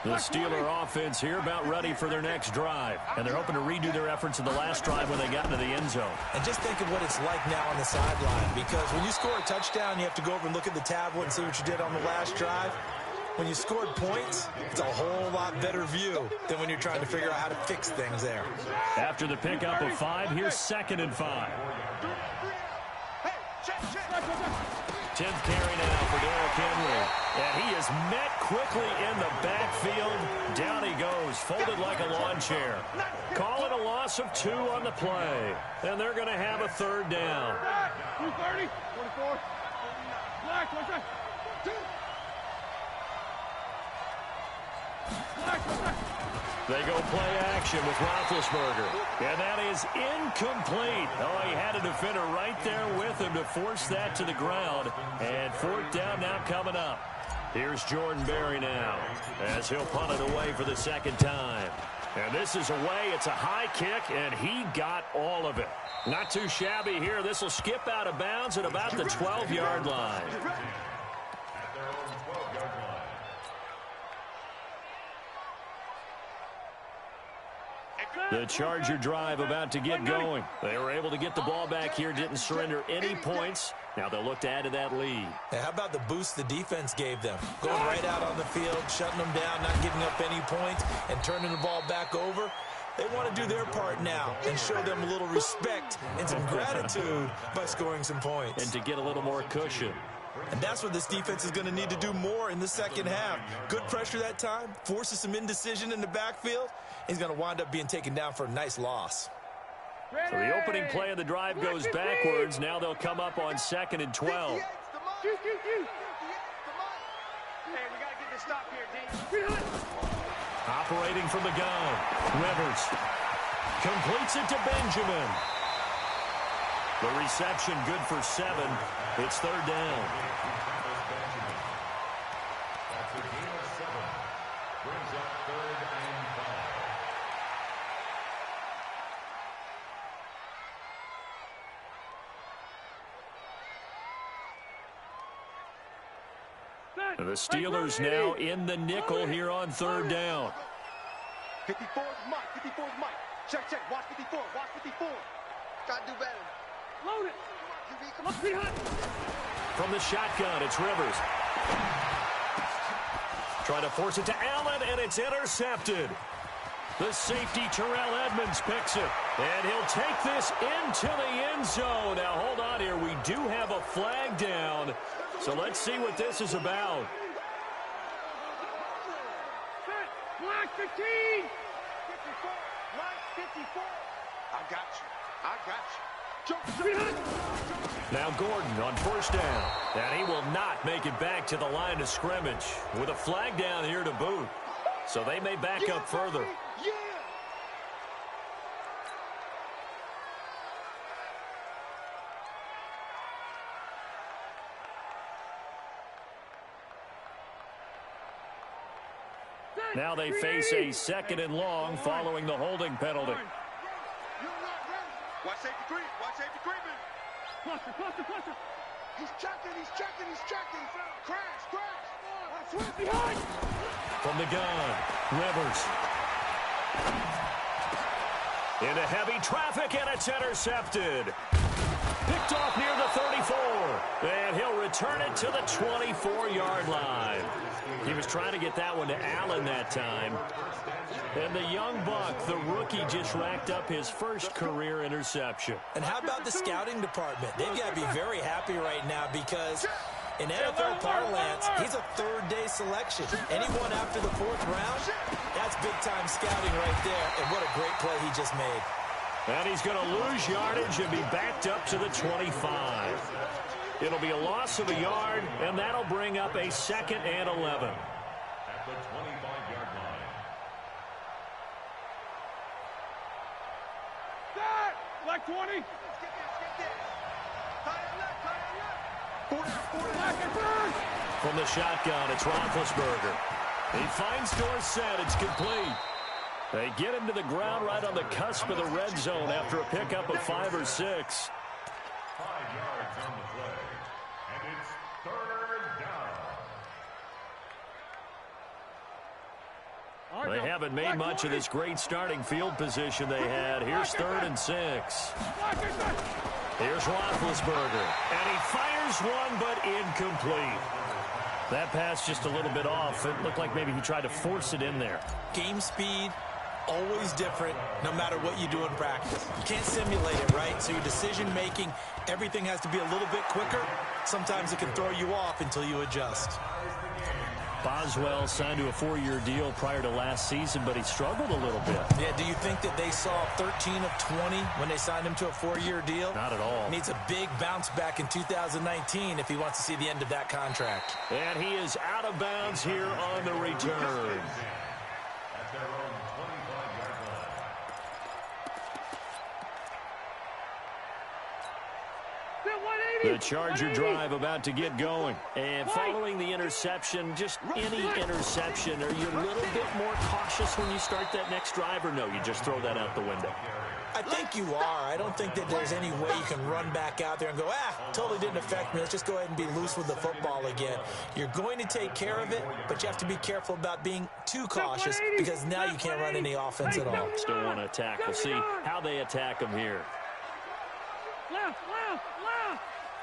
The Steeler offense here about ready for their next drive. And they're hoping to redo their efforts in the last drive when they got into the end zone. And just think of what it's like now on the sideline. Because when you score a touchdown, you have to go over and look at the tablet and see what you did on the last drive. When you scored points, it's a whole lot better view than when you're trying to figure out how to fix things there. After the pickup of 5, here's 2nd and 5. 10th carry now for Derrick Henry. And he is met quickly in the backfield. Down he goes, folded like a lawn chair. Call it a loss of 2 on the play. And they're going to have a 3rd down. 230, 24. Black, what's that? They go play action with Roethlisberger. And that is incomplete. Oh, he had a defender right there with him to force that to the ground. And 4th down now coming up. Here's Jordan Berry now as he'll punt it away for the 2nd time. And this is away. It's a high kick, and he got all of it. Not too shabby here. This will skip out of bounds at about the 12-yard line. The Charger drive about to get going. They were able to get the ball back here, didn't surrender any points. Now they'll look to add to that lead. How about the boost the defense gave them? Going right out on the field, shutting them down, not giving up any points, and turning the ball back over. They want to do their part now and show them a little respect and some gratitude by scoring some points. And to get a little more cushion. And that's what this defense is going to need to do more in the second half. Good pressure that time, forces some indecision in the backfield. He's going to wind up being taken down for a nice loss. So the opening play of the drive goes backwards. Now they'll come up on 2nd and 12. Hey, we got to get this stop here, D. Operating from the gun. Rivers completes it to Benjamin. The reception good for 7. It's 3rd down. That's a gain of 7. Brings up 3rd and 5. And the Steelers now in the nickel here on 3rd down. 54 is Mike. 54 is Mike. Check, check. Watch 54. Watch 54. Got to do better. Load it. Come on, behind. From the shotgun, it's Rivers. Trying to force it to Allen, and it's intercepted. The safety, Terrell Edmonds, picks it. And he'll take this into the end zone. Now, hold on here. We do have a flag down. So let's see what this is about. Black 15. 54. Black 54. I got you. I got you. Now Gordon on 1st down. And he will not make it back to the line of scrimmage with a flag down here to boot. So they may back up further. Now they face a 2nd and long following the holding penalty. Watch safety creep. Watch safety creeping. Cluster. He's checking. Crash. Switch behind. From the gun, Rivers. Into heavy traffic, and it's intercepted. Picked off near the 34. And he'll return it to the 24-yard line. He was trying to get that one to Allen that time. And the young buck, the rookie, just racked up his first career interception. And how about the scouting department? They've got to be very happy right now because in NFL parlance, he's a 3rd-day selection. Anyone after the 4th round, that's big-time scouting right there. And what a great play he just made. And he's going to lose yardage and be backed up to the 25. It'll be a loss of a yard, and that'll bring up a 2nd and 11. At the 25-yard line. Like 20. From the shotgun, it's Roethlisberger. He finds Dorsett. It's complete. They get him to the ground right on the cusp of the red zone after a pickup of 5 or 6. 5 yards on the play. And it's 3rd down. They haven't made much of this great starting field position they had. Here's 3rd and 6. Here's Roethlisberger. And he fires one, but incomplete. That pass just a little bit off. It looked like maybe he tried to force it in there. Game speed, always different, no matter what you do in practice. You can't simulate it, right? So your decision-making, everything has to be a little bit quicker. Sometimes it can throw you off until you adjust. Boswell signed to a 4-year deal prior to last season, but he struggled a little bit. Yeah, do you think that they saw 13 of 20 when they signed him to a 4-year deal? Not at all. Needs a big bounce back in 2019 if he wants to see the end of that contract. And he is out of bounds here on the return. At their own 25-yard line. The Charger drive about to get going. And following the interception, just any interception, are you a little bit more cautious when you start that next drive, or no, you just throw that out the window? I think you are. I don't think that there's any way you can run back out there and go, totally didn't affect me. Let's just go ahead and be loose with the football again. You're going to take care of it, but you have to be careful about being too cautious because now you can't run any offense at all. Still want to attack. We'll see how they attack him here. Left.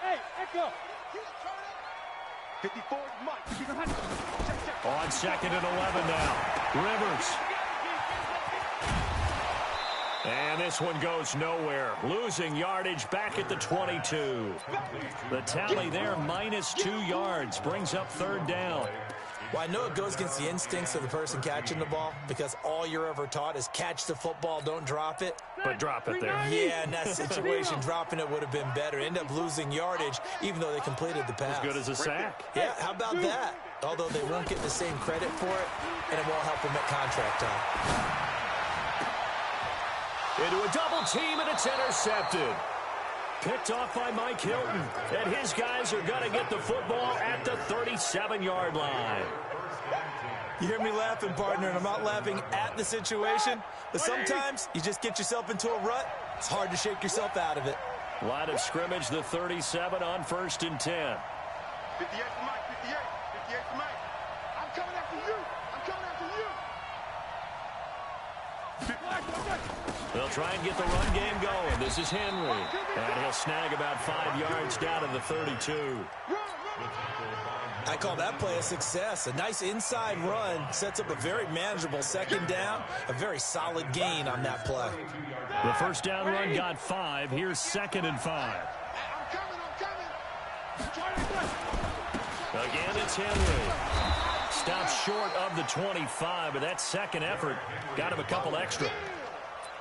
Hey, echo. 54 Mike. On 2nd and 11 now. Rivers. And this one goes nowhere. Losing yardage back at the 22. The tally there, -2 yards. Brings up 3rd down. Well, I know it goes against the instincts of the person catching the ball because all you're ever taught is catch the football, don't drop it. But drop it there. Yeah, in that situation, dropping it would have been better. End up losing yardage, even though they completed the pass. As good as a sack. Yeah, how about that? Although they won't get the same credit for it, and it won't help them at contract time. Into a double team, and it's intercepted. Picked off by Mike Hilton. And his guys are going to get the football at the 37-yard line. You hear me laughing, partner, and I'm not laughing at the situation. But sometimes you just get yourself into a rut. It's hard to shake yourself out of it. Line of scrimmage, the 37 on 1st and 10. 58 for Mike, 58 for Mike. I'm coming after you. They'll try and get the run game going. This is Henry. And he'll snag about 5 yards down to the 32. I call that play a success. A nice inside run sets up a very manageable 2nd down. A very solid gain on that play. The 1st down run got 5. Here's 2nd and 5. Again, it's Henry. Stops short of the 25, but that second effort got him a couple extra.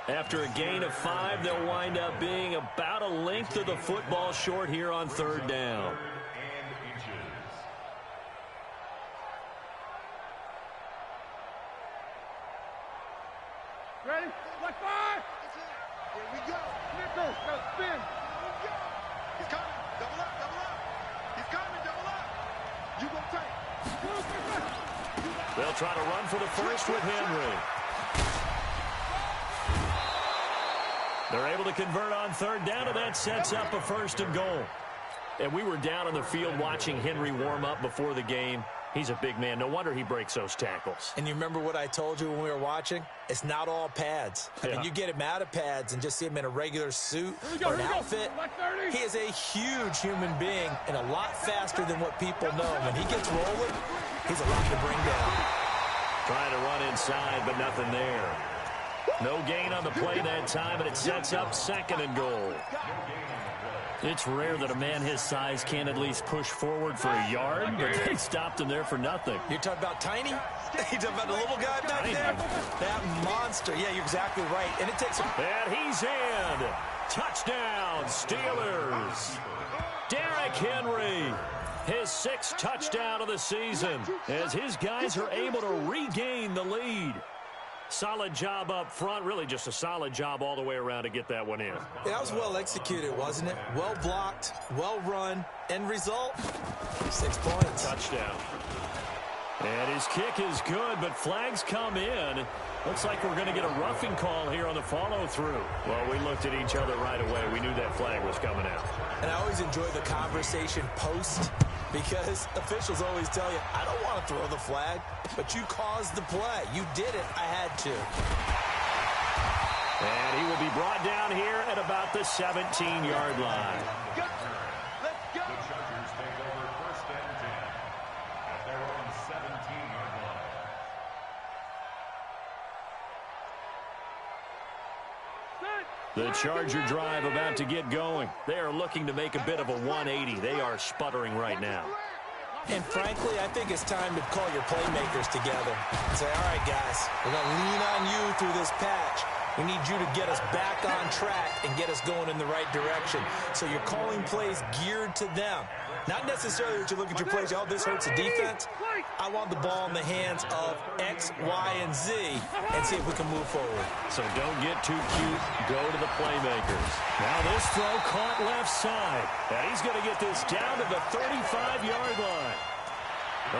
After a gain of 5, they'll wind up being about a length of the football short here on 3rd down. Ready? Left 5. Here we go. Nichols, go spin. He's coming. Double up. He's coming. Double up. You go take. They'll try to run for the first with Henry. They're able to convert on 3rd down, and that sets up a 1st and goal. And we were down on the field watching Henry warm up before the game. He's a big man. No wonder he breaks those tackles. And you remember what I told you when we were watching? It's not all pads. I mean, you get him out of pads and just see him in a regular suit or an outfit. He is a huge human being and a lot faster than what people know. When he gets rolling, he's a lot to bring down. Trying to run inside, but nothing there. No gain on the play that time, and it sets up 2nd and goal. It's rare that a man his size can't at least push forward for a yard, but they stopped him there for nothing. You're talking about tiny? You're talking about the little guy back there? That monster. Yeah, you're exactly right. And it takes him. And he's in. Touchdown, Steelers. Derrick Henry, his 6th touchdown of the season, as his guys are able to regain the lead. Solid job up front, really just a solid job all the way around to get that one in. Yeah, that was well executed, wasn't it? Well blocked, well run. End result, 6 points. Touchdown. And his kick is good, but flags come in. Looks like we're going to get a roughing call here on the follow-through. Well, we looked at each other right away. We knew that flag was coming out. And I always enjoy the conversation post, because officials always tell you, I don't want to throw the flag, but you caused the play. You did it. I had to. And he will be brought down here at about the 17-yard line. Let's go. The Chargers take over 1st and 10 at their own 17-yard line. The Charger drive about to get going. They are looking to make a bit of a 180. They are sputtering right now. And frankly, I think it's time to call your playmakers together and say, all right, guys, we're going to lean on you through this patch. We need you to get us back on track and get us going in the right direction. So you're calling plays geared to them. Not necessarily that you look at your plays, oh, this hurts the defense. I want the ball in the hands of X, Y, and Z and see if we can move forward. So don't get too cute. Go to the playmakers. Now this throw caught left side. And he's going to get this down to the 35-yard line.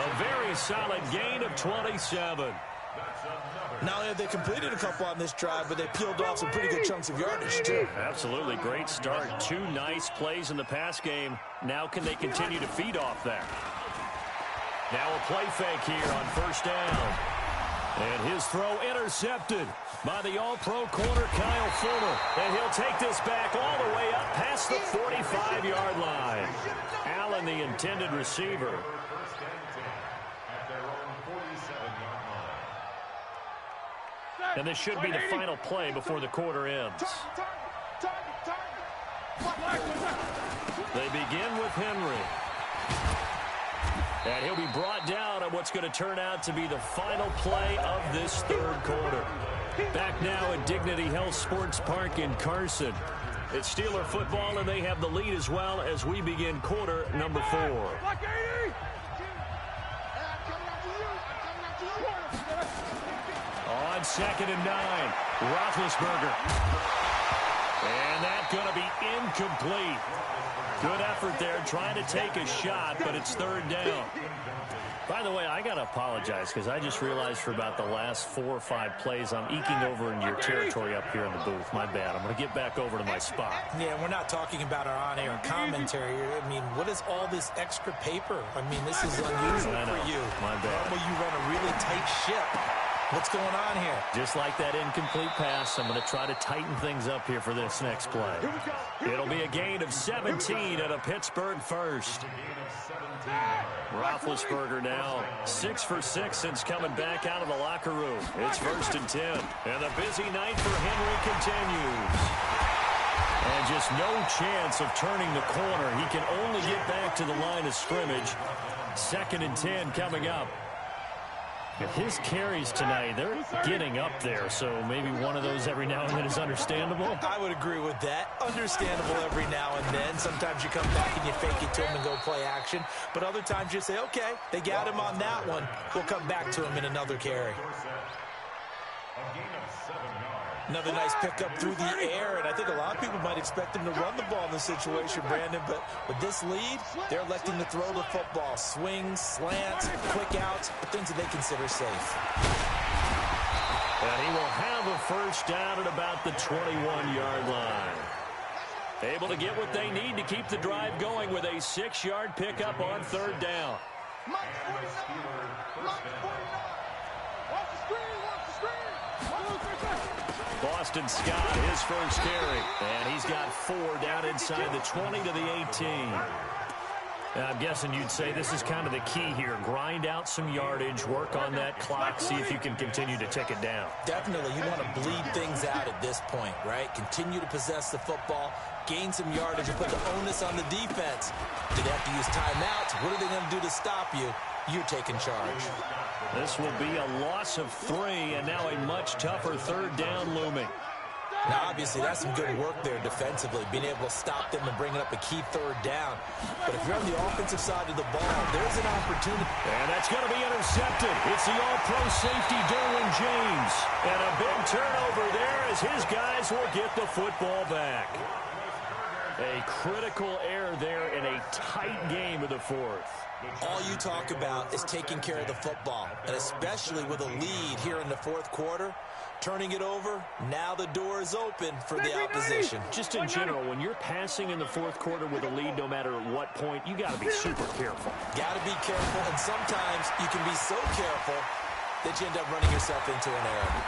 A very solid gain of 27. Not only have they completed a couple on this drive, but they peeled off some pretty good chunks of yardage, too. Absolutely. Great start. 2 nice plays in the pass game. Now can they continue to feed off that? Now a play fake here on 1st down. And his throw intercepted by the all-pro corner, Kyle Fuller. And he'll take this back all the way up past the 45-yard line. Allen, the intended receiver. And this should be the final play before the quarter ends. They begin with Henry. And he'll be brought down on what's going to turn out to be the final play of this 3rd quarter. Back now at Dignity Health Sports Park in Carson. It's Steeler football, and they have the lead as well as we begin quarter number 4. On 2nd and 9, Roethlisberger. And that's going to be incomplete. Good effort there, trying to take a shot, but it's 3rd down. By the way, I got to apologize because I just realized for about the last 4 or 5 plays, I'm eking over in your territory up here in the booth. My bad. I'm going to get back over to my spot. Yeah, we're not talking about our on-air commentary. I mean, what is all this extra paper? I mean, this is unusual for you. My bad. Normally you run a really tight ship. What's going on here? Just like that incomplete pass, I'm going to try to tighten things up here for this next play. It'll be a gain of 17 at a Pittsburgh first. Roethlisberger now 6 for 6 since coming back out of the locker room. It's 1st and 10. And the busy night for Henry continues. And just no chance of turning the corner. He can only get back to the line of scrimmage. 2nd and 10 coming up. His carries tonight, they're getting up there, so maybe one of those every now and then is understandable. I would agree with that. Understandable every now and then. Sometimes you come back and you fake it to him and go play action. But other times you say, okay, they got him on that one. We'll come back to him in another carry. Another nice pickup through the air, and I think a lot of people might expect him to run the ball in this situation, Brandon, but with this lead, they're electing to throw the football. Swings, slants, quick outs, things that they consider safe. And he will have a 1st down at about the 21-yard line. Able to get what they need to keep the drive going with a 6-yard pickup on 3rd down. Boston Scott, his first carry. And he's got 4 down inside the 20 to the 18. I'm guessing you'd say this is kind of the key here. Grind out some yardage, work on that clock, see if you can continue to tick it down. Definitely. You want to bleed things out at this point, right? Continue to possess the football, gain some yardage, and put the onus on the defense. Do they have to use timeouts? What are they going to do to stop you? You're taking charge. This will be a loss of 3, and now a much tougher 3rd down looming. Now, obviously, that's some good work there defensively, being able to stop them and bring up a key third down. But if you're on the offensive side of the ball, there's an opportunity. And that's going to be intercepted. It's the all-pro safety, Derwin James. And a big turnover there as his guys will get the football back. A critical error there in a tight game of the fourth. All you talk about is taking care of the football, and especially with a lead here in the fourth quarter, turning it over, now the door is open for the opposition. Just in general, when you're passing in the fourth quarter with a lead, no matter what point, you got to be super careful. Got to be careful, and sometimes you can be so careful that you end up running yourself into an error.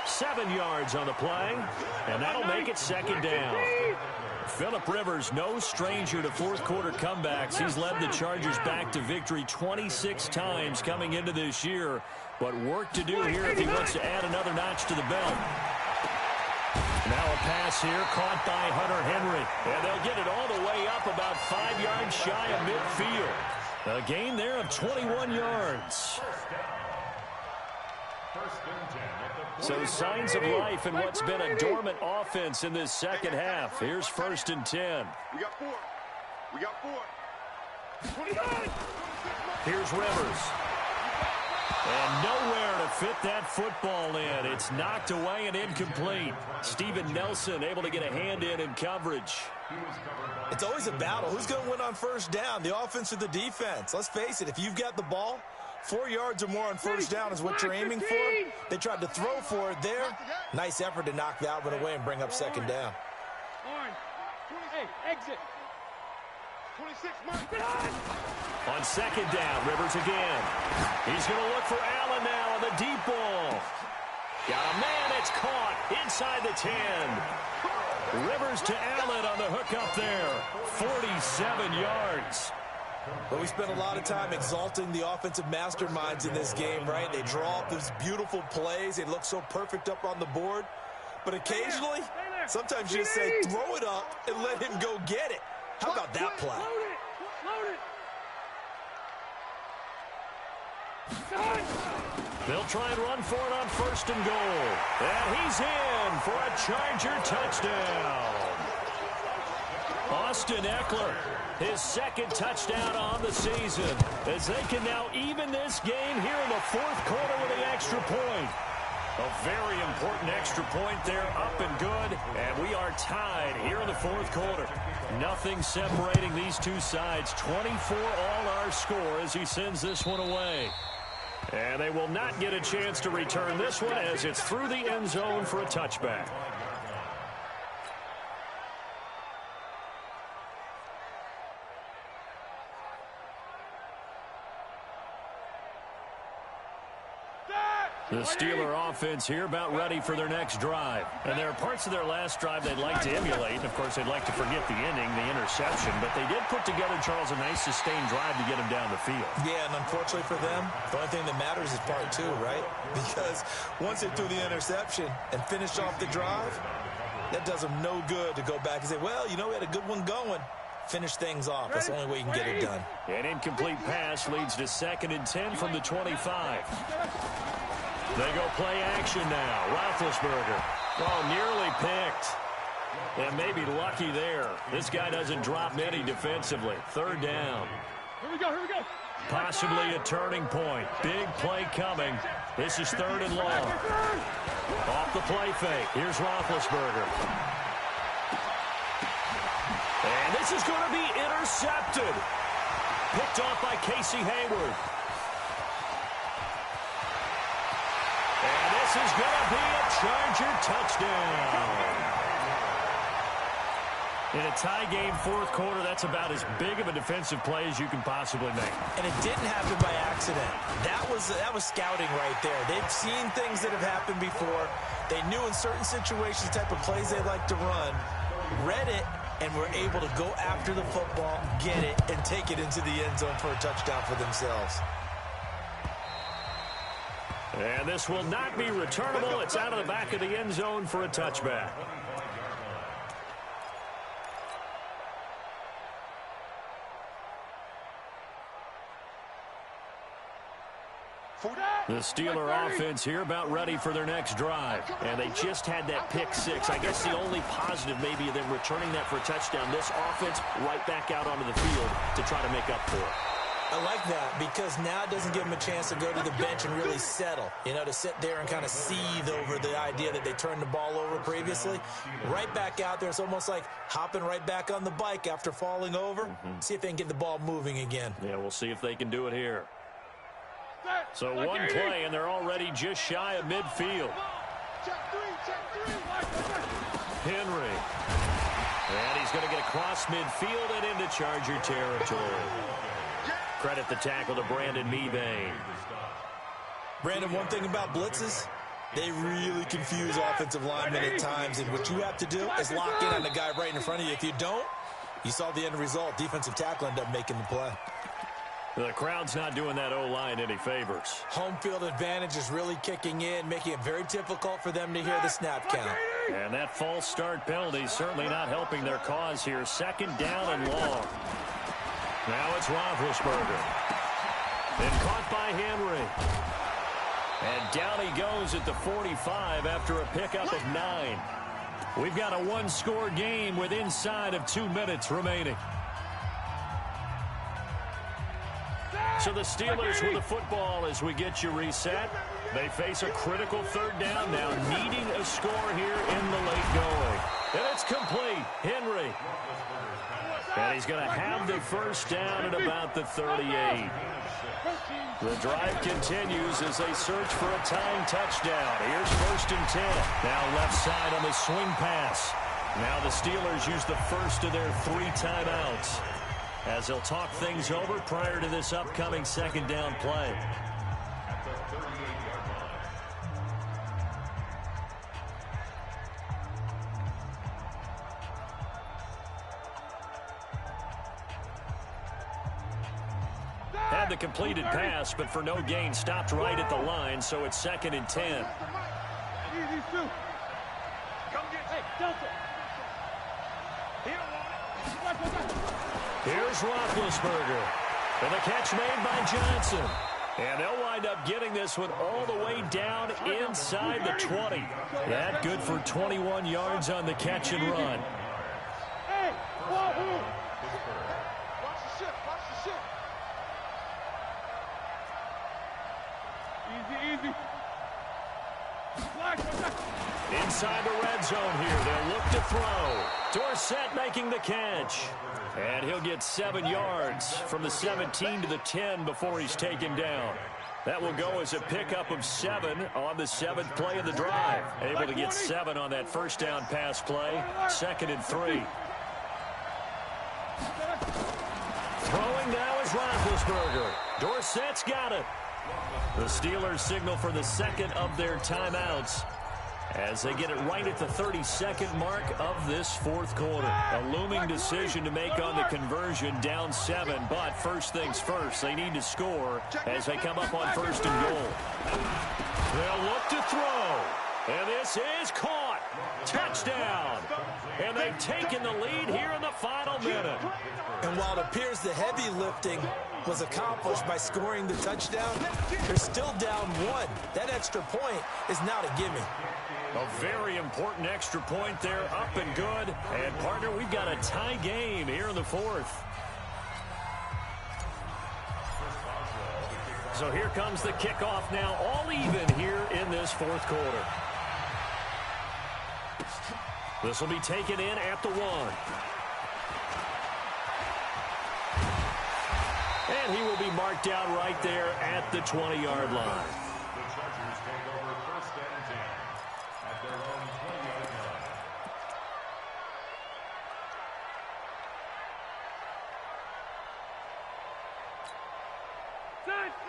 7 yards on the play, and that'll make it second down. Phillip Rivers, no stranger to fourth-quarter comebacks. He's led the Chargers back to victory 26 times coming into this year. But work to do here if he wants to add another notch to the belt. Now a pass here caught by Hunter Henry. And they'll get it all the way up about 5 yards shy of midfield. A gain there of 21 yards. So signs of life in what's been a dormant offense in this second half. Here's 1st and 10. We got 4. We got 4. Here's Rivers. And nowhere to fit that football in. It's knocked away and incomplete. Steven Nelson able to get a hand in coverage. It's always a battle. Who's going to win on first down, the offense or the defense? Let's face it, if you've got the ball, 4 yards or more on first down is what you're aiming for. They tried to throw for it there. Nice effort to knock that one away and bring up second down. Hey, exit. 26, on second down, Rivers again. He's going to look for Allen now on the deep ball. Got a man, it's caught inside the 10. Rivers to Allen on the hook up there. 47 yards. But we spent a lot of time exalting the offensive masterminds in this game, right? They draw up these beautiful plays. They look so perfect up on the board. But occasionally, sometimes you just say, throw it up and let him go get it. How about that play? They'll try and run for it on 1st and goal. And he's in for a Charger touchdown. Austin Eckler, his 2nd touchdown on the season, as they can now even this game here in the fourth quarter with an extra point. A very important extra point there, up and good, and we are tied here in the fourth quarter. Nothing separating these two sides. 24 all our score as he sends this one away. And they will not get a chance to return this one as it's through the end zone for a touchback. The Steeler offense here about ready for their next drive. And there are parts of their last drive they'd like to emulate. And, of course, they'd like to forget the inning, the interception. But they did put together, Charles, a nice sustained drive to get them down the field. Yeah, and unfortunately for them, the only thing that matters is part 2, right? Because once they threw the interception and finished off the drive, that does them no good to go back and say, well, you know, we had a good one going. Finish things off. That's the only way you can get it done. An incomplete pass leads to 2nd and 10 from the 25. They go play action now. Roethlisberger. Oh, nearly picked. And maybe lucky there. This guy doesn't drop many defensively. 3rd down. Here we go. Possibly a turning point. Big play coming. This is 3rd and long. Off the play fake. Here's Roethlisberger. And this is going to be intercepted. Picked off by Casey Hayward. And this is going to be a Charger touchdown. In a tie game fourth quarter, that's about as big of a defensive play as you can possibly make. And it didn't happen by accident. That was scouting right there. They've seen things that have happened before. They knew in certain situations the type of plays they like to run, read it, and were able to go after the football, get it, and take it into the end zone for a touchdown for themselves. And this will not be returnable. It's out of the back of the end zone for a touchback. The Steeler offense here about ready for their next drive. And they just had that pick six. I guess the only positive maybe of them returning that for a touchdown. This offense right back out onto the field to try to make up for it. I like that because now it doesn't give them a chance to go to the bench and really settle. You know, to sit there and kind of seethe over the idea that they turned the ball over previously. Right back out there. It's almost like hopping right back on the bike after falling over. See if they can get the ball moving again. Yeah, we'll see if they can do it here. So one play, and they're already just shy of midfield. Henry. And he's going to get across midfield and into Charger territory. Credit the tackle to Brandon Mebane. Brandon, one thing about blitzes, they really confuse offensive linemen at times, and what you have to do is lock in on the guy right in front of you. If you don't, you saw the end result. Defensive tackle ended up making the play. The crowd's not doing that O-line any favors. Home field advantage is really kicking in, making it very difficult for them to hear the snap count. And that false start penalty certainly not helping their cause here. Second down and long. Now it's Roethlisberger. Then caught by Henry. And down he goes at the 45 after a pickup of 9. We've got a one-score game with inside of 2 minutes remaining. So the Steelers with the football as we get you reset. They face a critical third down now, needing a score here in the late going. And it's complete. Henry. And he's going to have the first down at about the 38. The drive continues as they search for a tying touchdown. Here's 1st and 10. Now left side on the swing pass. Now the Steelers use the first of their 3 timeouts as they'll talk things over prior to this upcoming second down play. Had the completed pass, but for no gain, stopped right at the line, so it's 2nd and 10. Here's Roethlisberger. And the catch made by Johnson. And they'll wind up getting this one all the way down inside the 20. That good for 21 yards on the catch and run. Inside the red zone here. They'll look to throw. Dorsett making the catch. And he'll get 7 yards from the 17 to the 10 before he's taken down. That will go as a pickup of 7 on the 7th play of the drive. Able to get 7 on that first down pass play. 2nd and 3. Throwing now is Roethlisberger. Dorsett's got it. The Steelers signal for the second of their timeouts as they get it right at the 32nd mark of this 4th quarter. A looming decision to make on the conversion, down 7, but first things first, they need to score as they come up on 1st and goal. They'll look to throw, and this is caught. Touchdown. And they've taken the lead here in the final minute. And while it appears the heavy lifting was accomplished by scoring the touchdown, they're still down 1. That extra point is not a gimme. A very important extra point there, up and good. And, partner, we've got a tie game here in the 4th. So here comes the kickoff now, all even here in this 4th quarter. This will be taken in at the 1. And he will be marked down right there at the 20-yard line. The Chargers take over 1st and 10 at their own 20-yard line.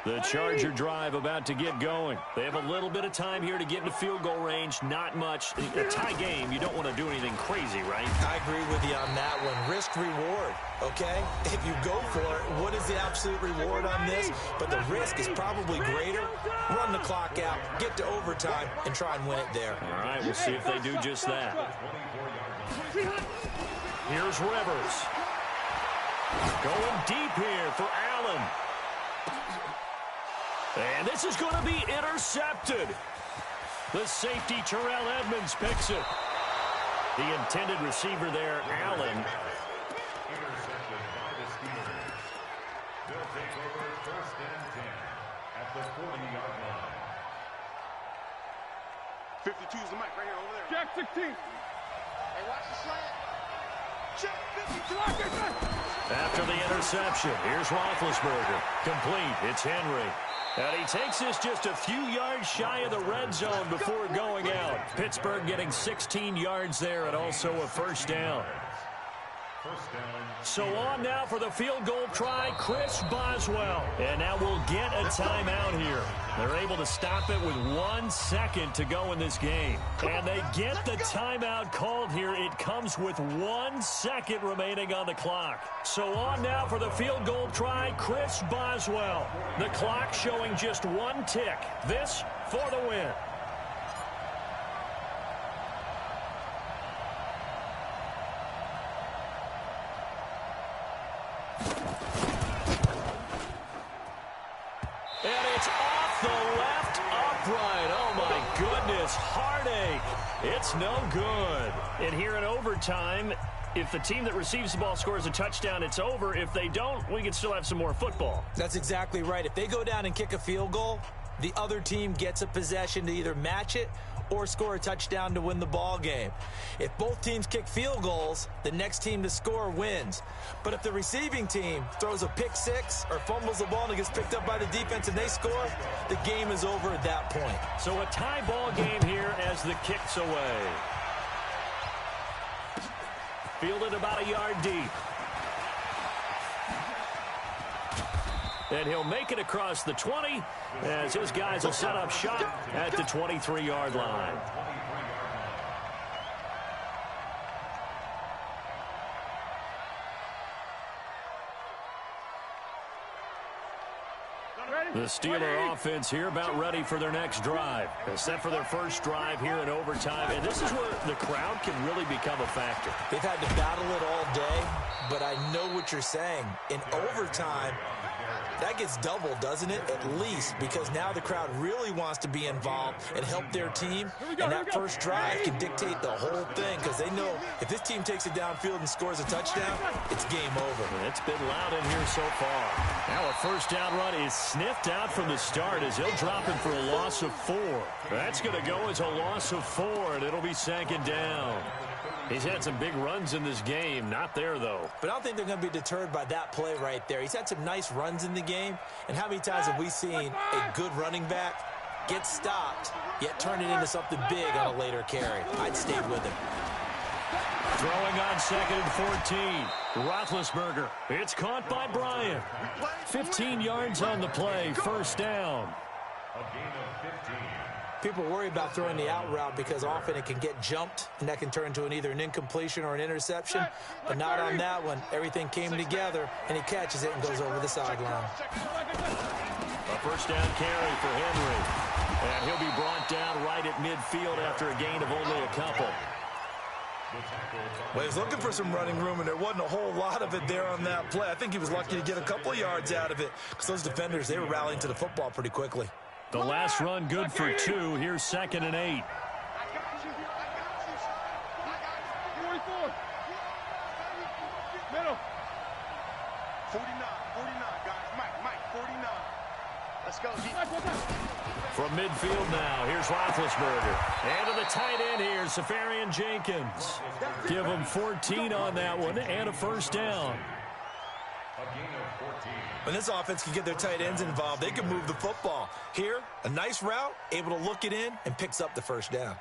The Charger drive about to get going. They have a little bit of time here to get into field goal range. Not much. A tie game, you don't want to do anything crazy, right? I agree with you on that one. Risk reward, okay? If you go for it, what is the absolute reward on this? But the risk is probably greater. Run the clock out, get to overtime, and try and win it there. All right, we'll see if they do just that. Here's Rivers. Going deep here for Allen. And this is going to be intercepted. The safety, Terrell Edmonds, picks it. The intended receiver there, Allen. Intercepted by the Steelers. They'll take over 1st and 10 at the 40-yard line. 52 is the mic right here over there. Jack 16. Hey, watch the slant. Check 52. After the interception, here's Roethlisberger. Complete. It's Henry. And he takes this just a few yards shy of the red zone before going out. Pittsburgh getting 16 yards there and also a first down. So on now for the field goal try, Chris Boswell. And now we'll get a timeout here. They're able to stop it with 1 second to go in this game. And they get the timeout called here. It comes with 1 second remaining on the clock. So on now for the field goal try, Chris Boswell. The clock showing just 1 tick. This for the win. And it's off the left upright. Oh, my goodness. Heartache. It's no good. And here in overtime, if the team that receives the ball scores a touchdown, it's over. If they don't, we can still have some more football. That's exactly right. If they go down and kick a field goal, the other team gets a possession to either match it or score a touchdown to win the ball game. If both teams kick field goals, the next team to score wins. But if the receiving team throws a pick six or fumbles the ball and it gets picked up by the defense and they score, the game is over at that point. So a tie ball game here as the kick's away. Fielded about a yard deep. And he'll make it across the 20 as his guys will set up shop at the 23-yard line. The Steeler offense here about ready for their next drive. They're set for their first drive here in overtime, and this is where the crowd can really become a factor. They've had to battle it all day, but I know what you're saying. In overtime, that gets doubled, doesn't it? At least, because now the crowd really wants to be involved and help their team, and that first drive can dictate the whole thing because they know if this team takes it downfield and scores a touchdown, it's game over. It's been loud in here so far. Now a first down run is sniffed out from the start as he'll drop him for a loss of 4. That's going to go as a loss of 4, and it'll be 2nd down. He's had some big runs in this game. Not there, though. But I don't think they're going to be deterred by that play right there. He's had some nice runs in the game. And how many times have we seen a good running back get stopped, yet turn it into something big on a later carry? I'd stay with him. Throwing on 2nd and 14. Roethlisberger. It's caught by Bryant. 15 yards on the play. First down. A gain of 15. People worry about throwing the out route because often it can get jumped, and that can turn into either an incompletion or an interception. But not on that one. Everything came together, and he catches it and goes over the sideline. A first down carry for Henry. And he'll be brought down right at midfield after a gain of only a couple. Well, he was looking for some running room, and there wasn't a whole lot of it there on that play. I think he was lucky to get a couple of yards out of it because those defenders, they were rallying to the football pretty quickly. The last run good for 2. Here's 2nd and 8. I got you. 44. Middle. 49, guys. Mike, 49. Let's go, G. From midfield now, here's Roethlisberger. And to the tight end here, Safarian Jenkins. Give him 14 on that one and a first down. A gain of 14. When this offense can get their tight ends involved, they can move the football. Here, a nice route, able to look it in, and picks up the first down.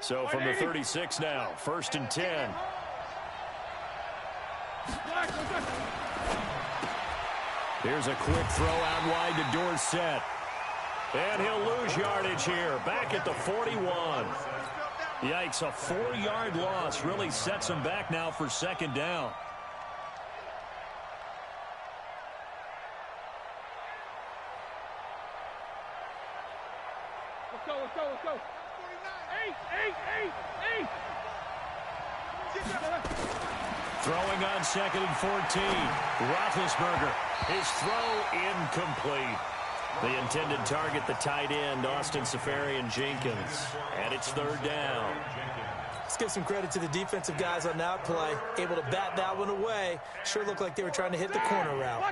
So from the 36 now, 1st and 10. Here's a quick throw out wide to Dorsett. And he'll lose yardage here, back at the 41. Yikes, a 4-yard loss really sets him back now for 2nd down. Let's go. 8. Throwing on 2nd and 14. Roethlisberger. His throw incomplete. The intended target, the tight end, Austin Seferian-Jenkins. And it's 3rd down. Let's give some credit to the defensive guys on that play. Able to bat that one away. Sure looked like they were trying to hit the corner route.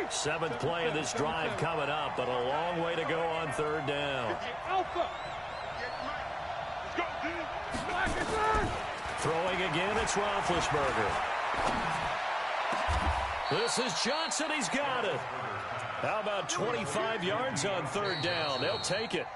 7th play of this drive coming up, but a long way to go on 3rd down. Throwing again, it's Roethlisberger. This is Johnson. He's got it. How about 25 yards on 3rd down? They'll take it.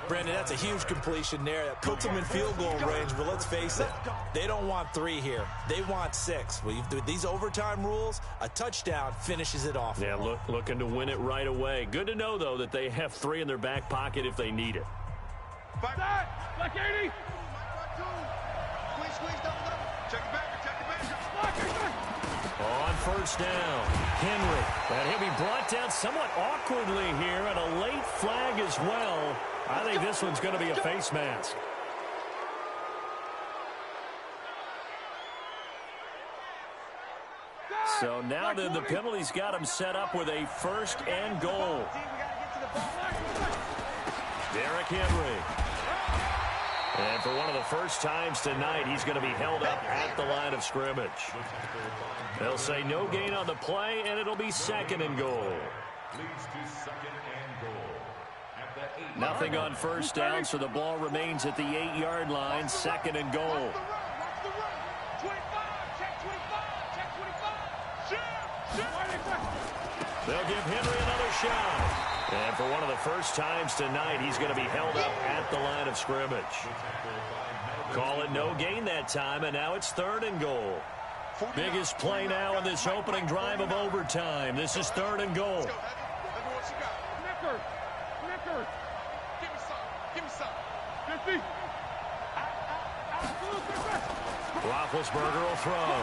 Brandon, that's a huge completion there. That puts them in field goal range, but let's face it, they don't want 3 here. They want 6. With these overtime rules, a touchdown finishes it off. Yeah, looking to win it right away. Good to know, though, that they have 3 in their back pocket if they need it. Back 80. Squeeze, double. Check it back. On 1st down, Henry. And he'll be brought down somewhat awkwardly here, and a late flag as well. I think this one's going to be a face mask. So now then the penalty's got him set up with a 1st and goal. Derrick Henry. And for one of the first times tonight, he's going to be held up at the line of scrimmage. They'll say no gain on the play, and it'll be 2nd and goal. Nothing on 1st down, so the ball remains at the 8-yard line, 2nd and goal. They'll give Henry another shot. And for one of the first times tonight, he's going to be held up at the line of scrimmage. Call it no gain that time, and now it's 3rd and goal. Biggest play now in this opening drive of overtime. This is 3rd and goal. Roethlisberger will throw.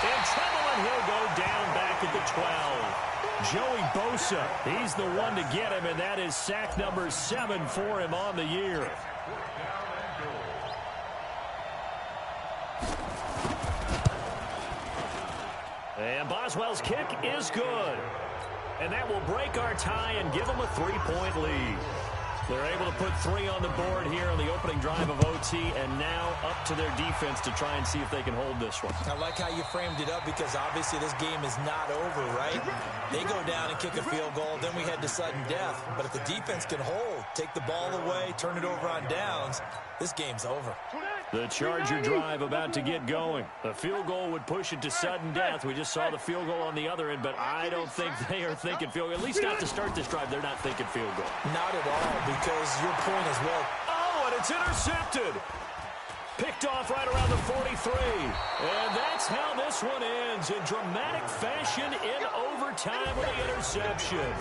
In trouble, and he'll go down back at the 12. Joey Bosa, he's the one to get him, and that is sack number 7 for him on the year. And Boswell's kick is good. And that will break our tie and give them a 3-point lead. They're able to put 3 on the board here on the opening drive of OT, and now up to their defense to try and see if they can hold this one. I like how you framed it up, because obviously this game is not over, right? They go down and kick a field goal, then we head to sudden death. But if the defense can hold, take the ball away, turn it over on downs, this game's over. The Charger drive about to get going. A field goal would push it to sudden death. We just saw the field goal on the other end, but I don't think they are thinking field goal. At least not to start this drive. They're not thinking field goal. Not at all, because your point as well. Oh, and it's intercepted. Picked off right around the 43. And that's how this one ends, in dramatic fashion in overtime with the interception.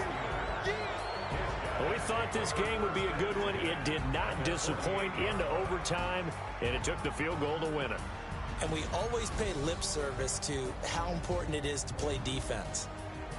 We thought this game would be a good one. It did not disappoint into overtime, and it took the field goal to win it. And we always pay lip service to how important it is to play defense.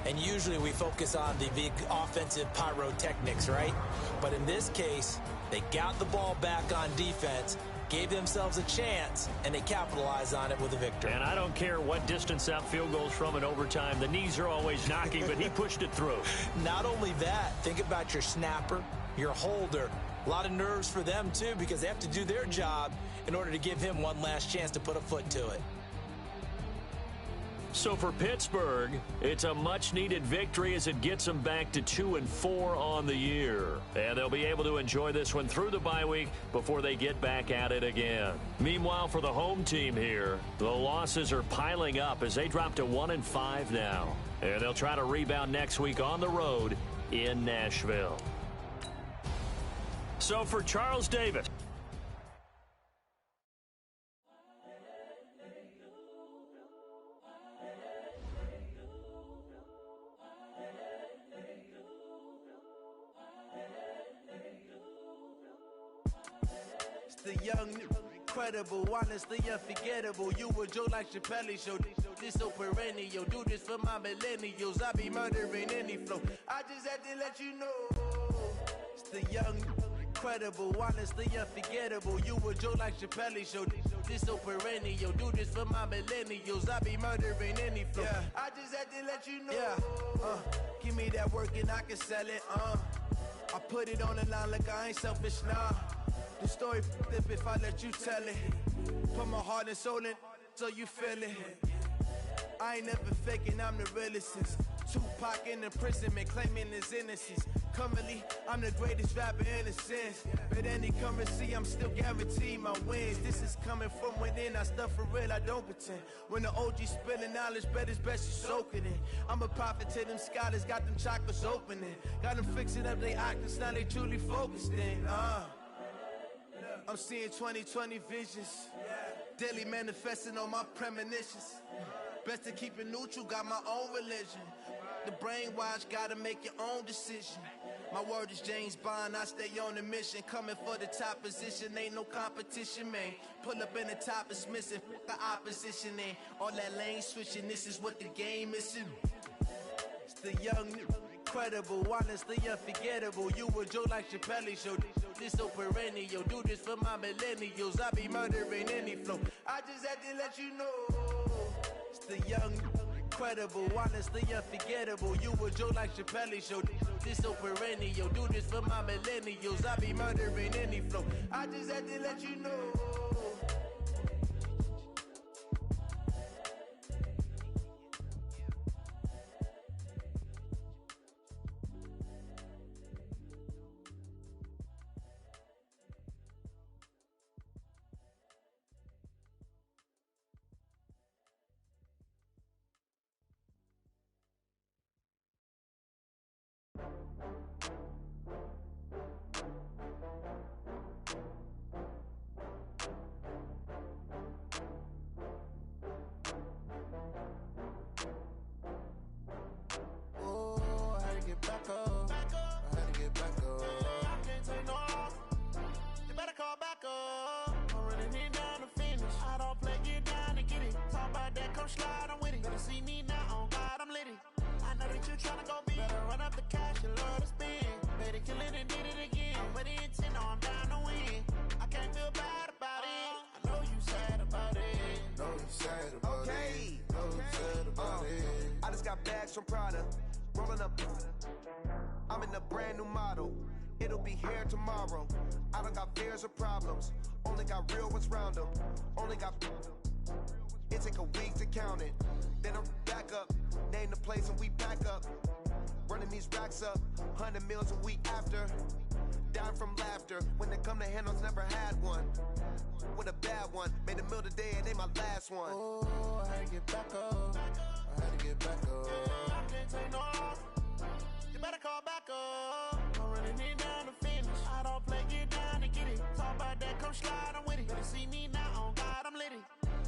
And usually we focus on the big offensive pyrotechnics, right? But in this case, they got the ball back on defense, gave themselves a chance, and they capitalized on it with a victory. And I don't care what distance that field goes from in overtime. The knees are always knocking, but he pushed it through. Not only that, think about your snapper, your holder. A lot of nerves for them, too, because they have to do their job in order to give him one last chance to put a foot to it. So for Pittsburgh, it's a much-needed victory as it gets them back to 2-4 on the year. And they'll be able to enjoy this one through the bye week before they get back at it again. Meanwhile, for the home team here, the losses are piling up as they drop to 1-5 now. And they'll try to rebound next week on the road in Nashville. So for Charles Davis. The young, incredible, honestly unforgettable. You a joke like Chappelle Show. This so perennial. Do this for my millennials. I be murdering any flow. I just had to let you know. It's the young, incredible, honestly unforgettable. You a joke like Chappelle Show. This so perennial. Do this for my millennials. I be murdering any flow. Yeah. I just had to let you know. Yeah. Give me that work and I can sell it. I put it on the line like I ain't selfish, nah. The story flip if I let you tell it. Put my heart and soul in so you feel it. I ain't never faking, I'm the realest since Tupac in imprisonment, claiming his innocence. Currently, I'm the greatest rapper in a sense. But any currency, I'm still guaranteed my wins. This is coming from within, I stuff for real, I don't pretend. When the OG spilling knowledge, bet it's best you soak it in. I'm a prophet to them scholars, got them chakras opening. Got them fixing up their octaves, now they truly focused in. I'm seeing 2020 visions. Daily manifesting on my premonitions. Best to keep it neutral, got my own religion. The brainwash, gotta make your own decision. My word is James Bond, I stay on a mission. Coming for the top position, ain't no competition, man. Pull up in the top is missing, the opposition ain't. All that lane switching, this is what the game is. It's the young, incredible, honestly unforgettable. You a joke like Chappelle Show. This so perennial. Do this for my millennials. I be murdering any flow. I just had to let you know. It's the young, incredible, honestly unforgettable. You a joke like Chappelle Show. This so perennial. Do this for my millennials. I be murdering any flow. I just had to let you know. Slide, I'm with it. Better see me now, on God, I'm litty. I know that you tryna go big. Better run up the cash, you love to spend. Better kill it and did it again. I'm with the intent, no, I'm down to win. I can't feel bad about it. I know you sad about it. Know you sad about it. Know you sad about it. I just got bags from Prada. Rolling up. I'm in a brand new model. It'll be here tomorrow. I don't got fears or problems. Only got real ones round them. Only got. It take a week to count it. Then I'm back up. Name the place and we back up. Running these racks up. 100 meals a week after. Down from laughter. When they come to handles, never had one. With a bad one. Made a meal today and ain't my last one. Oh, I had to get back up. I had to get back up. I can't take no off. You better call back up. I'm running it down to finish. I don't play, get down and get it. Talk about that, come slide, I'm with it. Better see me now, on God, I'm litty.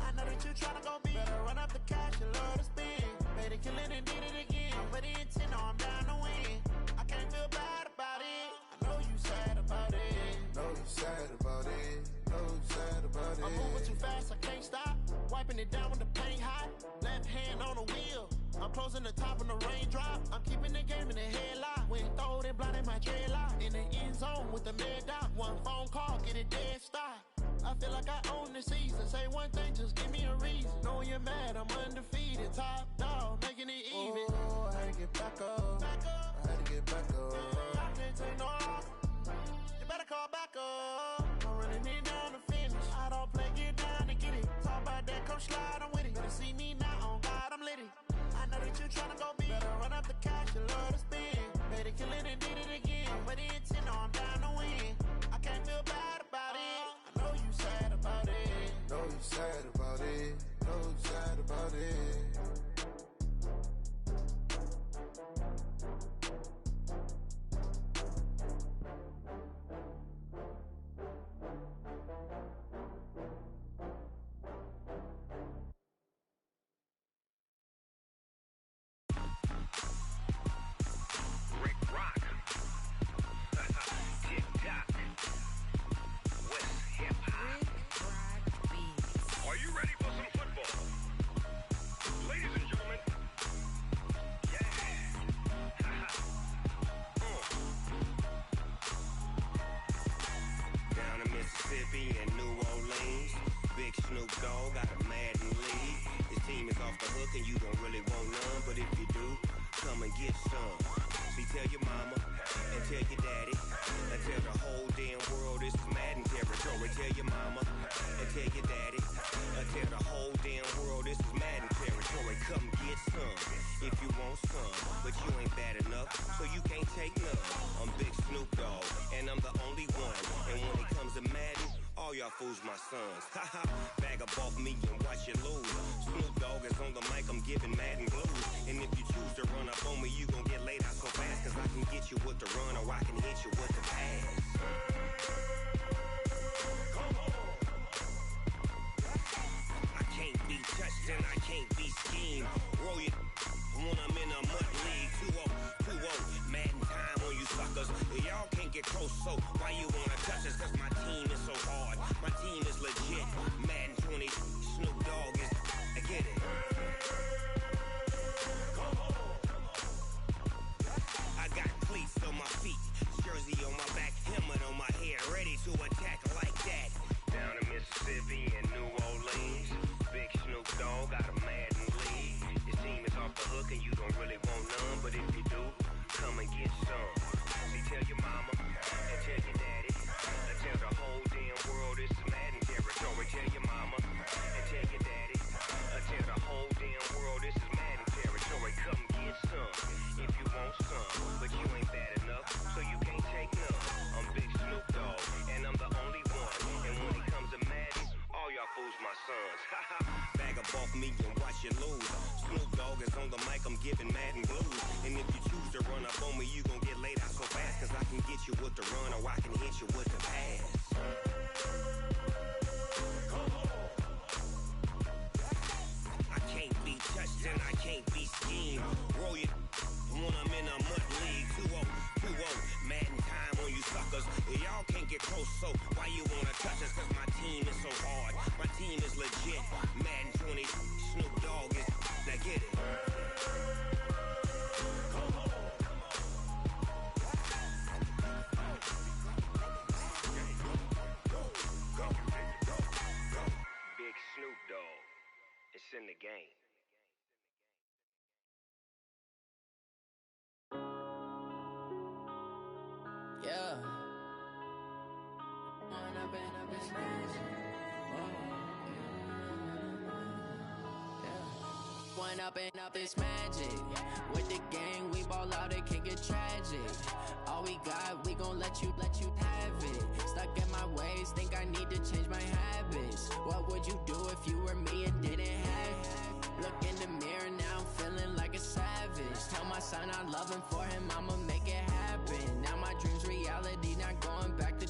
I know that you tryna go big. Better run up the cash, you love to spend. Better kill it and did it again. But the intent, no, I'm down to win. I can't feel bad about it. I know you sad about it. Know you sad about it. Know you sad about it. I'm moving too fast, I can't stop. Wiping it down with the paint hot. Left hand on the wheel. I'm closing the top when the raindrop. I'm keeping the game in the headlock. When throwed and blinded my dreadlock. In the end zone with the mad dot. One phone call, get it dead stop. I feel like I own the season. Say one thing, just give me a reason. Knowing you're mad, I'm undefeated. Top dog, making it even. Oh, I had to get back up. I had to get back up. I can't take no off. You better call back up. I'm running it down to finish. I don't play, get down and get it. Talk about that, come slide, I'm with it. Better see me now, on God, I'm litty. I know that you tryna go big. Better run up the cash, you love to spend. Better kill it and did it again. But the intent, no, I'm down to win. I can't feel bad about it. I know you sad about it. Know you sad about it. Know you sad about it. and you don't really want none, but if you do, come and get some. See, tell your mama and tell your daddy and tell the whole damn world this is Madden territory. Tell your mama and tell your daddy and tell the whole damn world this is Madden territory. Come get some if you want some, but you ain't bad enough, so you can't take none. I'm Big Snoop Dogg, and I'm the only one. And when it comes to Madden, all y'all fools my sons. Haha, bag up off me and watch you lose. Snoop Dogg is on the mic, I'm giving Madden blues. And if you choose to run up on me, you gon' get laid out so fast, cause I can get you with the run or I can hit you with the pass. I can't be touched and I can't be schemed. Roll you when I'm in a mud league. 2-0, 2-0, Madden time on you suckers. Y'all can't get close, so why you wanna touch us? Cause my team is so hard, my team is legit. Madden 20, Snoop Dogg is, I get it. I got cleats on my feet, jersey on my back, helmet on my head, ready to attack like that. Down in Mississippi and New Orleans, Big Snoop Dogg got a Madden league. His team is off the hook and you don't really want none, but if you do, come and get some. See, tell your mama and tell your daddy and tell the whole damn world this is Madden territory. Tell your mama and tell your daddy and tell the whole damn world this is Madden territory. Come get some if you want some, but you ain't bad enough, so you can't take none. I'm Big Snoop Dogg, and I'm the only one. And when it comes to Madden, all y'all fools my sons. Haha, bag up off me and watch you lose. Snoop Dogg is on the mic, I'm giving Madden blues. And if you choose to run up on me, you gon' get laid out so fast, cause I can get you with the run or I can hit you with the pass. I can't be touched and I can't be schemed. Roll you when I'm in a mud league. 2-0, 2-0, Madden time on you suckers. Y'all can't get close, so why you wanna touch us? Cause my team is so hard, my team is legit. Madden 20, Snoop Dogg is, now get it. Big Snoop Dogg, it's in the game. Yeah. One up and up this magic. With the gang, we ball out, it can get tragic. All we got, we gon' let you have it. Stuck in my ways, think I need to change my habits. What would you do if you were me and didn't have it? Look in the mirror now, I'm feeling like a savage. Tell my son I love him, for him I'ma make it happen. Now my dream's reality, not going back to.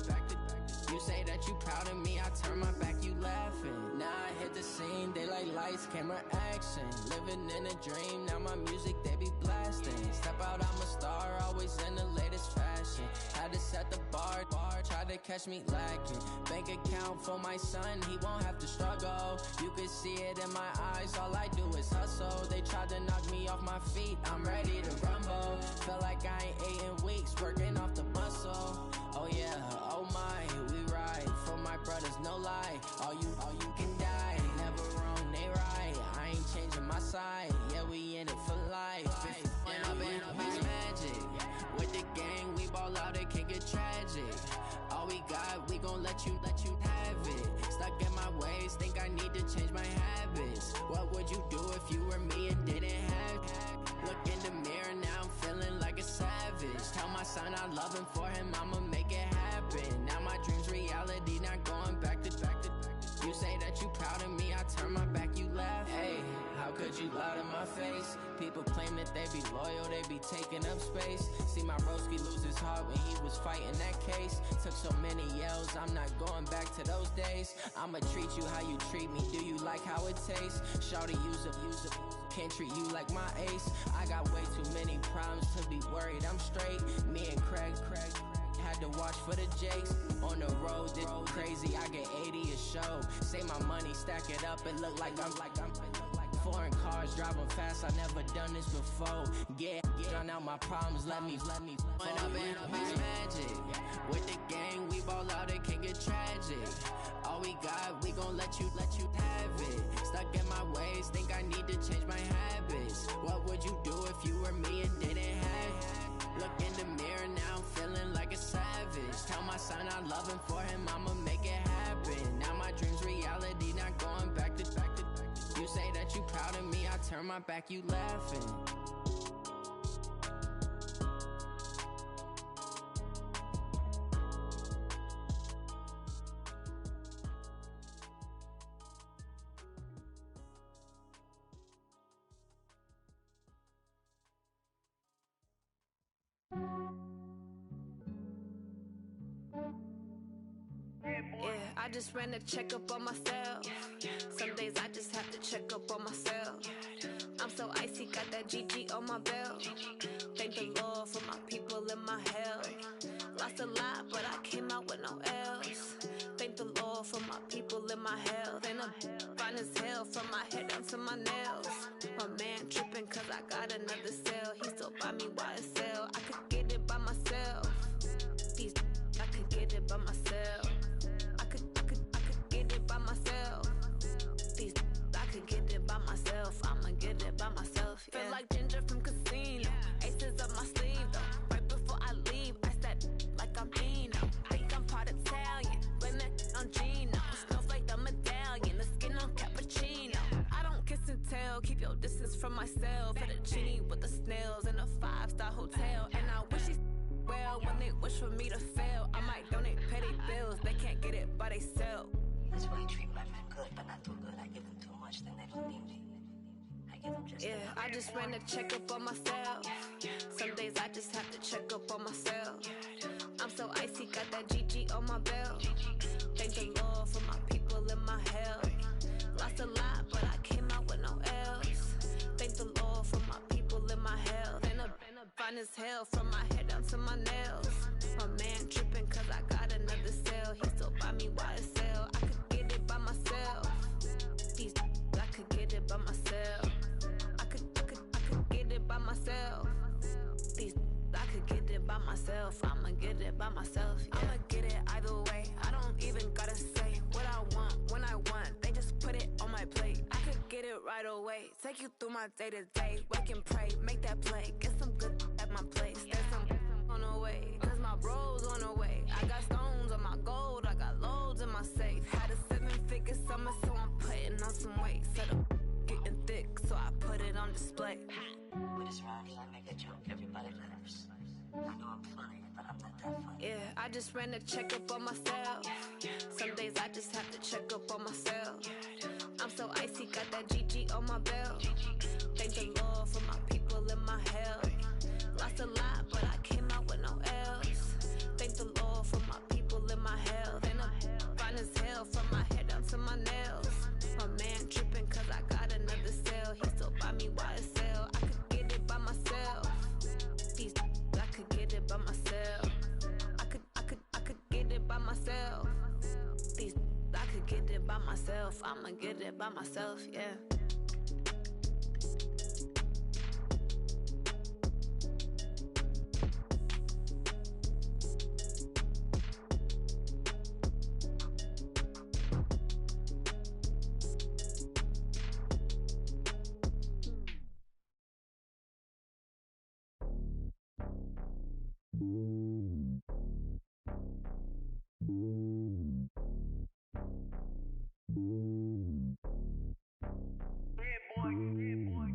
You say that you proud of me, I turn my back, you laughing. Now I hit the scene, they like lights, camera, action. Living in a dream, now my music, they be blasting. Step out, I'm a star, always in the latest fashion. Had to set the bar, try to catch me lacking. Bank account for my son, he won't have to struggle. You can see it in my eyes, all I do is hustle. They tried to knock me off my feet, I'm ready to rumble. Felt like I ain't ate in weeks, working off the muscle. Oh yeah, oh my, we ride for my brothers, no lie. All you can die, never wrong, they right. I ain't changing my side, yeah, we in it for life. And up is magic. With the gang, we ball out, it can get tragic. All we got, we gon' let you have it. Stuck in my ways, think I need to change my habits. What would you do if you were me and didn't have it? Look in the mirror, now I'm feeling like a savage. Tell my son I love him, for him I'ma make it happen. Now my dream's reality, not going back to. You say that you proud of me, I turn my back, you laugh. Hey, how could you lie to my face? People claim that they be loyal, they be taking up space. See my broski lose his heart when he was fighting that case. Took so many yells, I'm not going back to those days. I'ma treat you how you treat me, do you like how it tastes? Shawty, use up, can't treat you like my ace. I got way too many problems to be worried, I'm straight. Me and Craig had to watch for the Jakes. On the road, this crazy, I get 80 a show. Say my money, stack it up, it look like I'm foreign cars, driving fast, I never done this before. Get on out my problems, let me When I been up is magic. With the gang, we ball out, it can get tragic. All we got, we gon' let you have it. Stuck in my ways, think I need to change my habits. What would you do if you were me and didn't have it? Look in the mirror, now I'm feeling like a savage. Tell my son I love him, for him I'ma make it happen. Now my dream's reality, not going back to. You say that you proud of me, I turn my back, you laughing. I just ran a checkup on myself. Some days I just have to check up on myself. I'm so icy, got that GG on my belt. Thank the Lord for my people in my health. Lost a lot, but I came out with no else. Thank the Lord for my people in my health. And I'm fine as hell from my head down to my nails. My man tripping cause I got another cell. He still buy me YSL. I could get it by myself. These I could get it by myself. I could get it by myself. These I could get it by myself. I'ma get it by myself. Yeah. Feel like Ginger from Casino. Aces up my sleeve though. Right before I leave, I start like I'm Dino. Think I'm part Italian. Blame that on Gino. Snowflake the medallion. The skin on cappuccino. I don't kiss and tell. Keep your distance from myself. Fettuccine with the snails in a 5-star hotel. And I wish he's well when they wish for me to fail. I might donate petty bills. They can't get it by themselves. That's why I treat my men good, but not too good. I give them too much, then they don't need me. I give them just enough. I just ran a checkup on myself. Some days I just have to check up on myself. I'm so icy, got that GG on my belt. Thank the Lord for my people in my health. Lost a lot, but I came out with no else. Thank the Lord for my people in my health. And I'm fine as hell from my head down to my nails. My man tripping cause I got another cell. He still buy me YSL. I could get it by myself. These I could get it by myself. I could get it by myself. These I could get it by myself. I'ma get it by myself. Yeah. I'ma get it either way. I don't even gotta say what I want when I want. They just put it on my plate. I could get it right away. Take you through my day to day. Wake and pray, make that play. Get some good at my place. There's some on the way, cause my bro's on the way. I got stones on my gold. I got loads in my safe. Had a 7-figure summer, so I'm putting on some weight. Set up getting thick, so I put it on display. With this round, I make a joke, everybody laughs. I know I'm funny, but I'm not that funny. Yeah, I just ran a checkup on myself. Some days I just have to check up on myself. I'm so icy, got that GG on my belt. Thank the Lord for my people in my health. Lost a lot, but I came out with no else. Thank the Lord for my people in my health. And I'm fine as hell from my head down to my nails. My man tripping cause I got another cell. He still buy me YSL. I could get it by myself. These I could get it by myself. I could get it by myself. These I could get it by myself. I'ma get it by myself, yeah.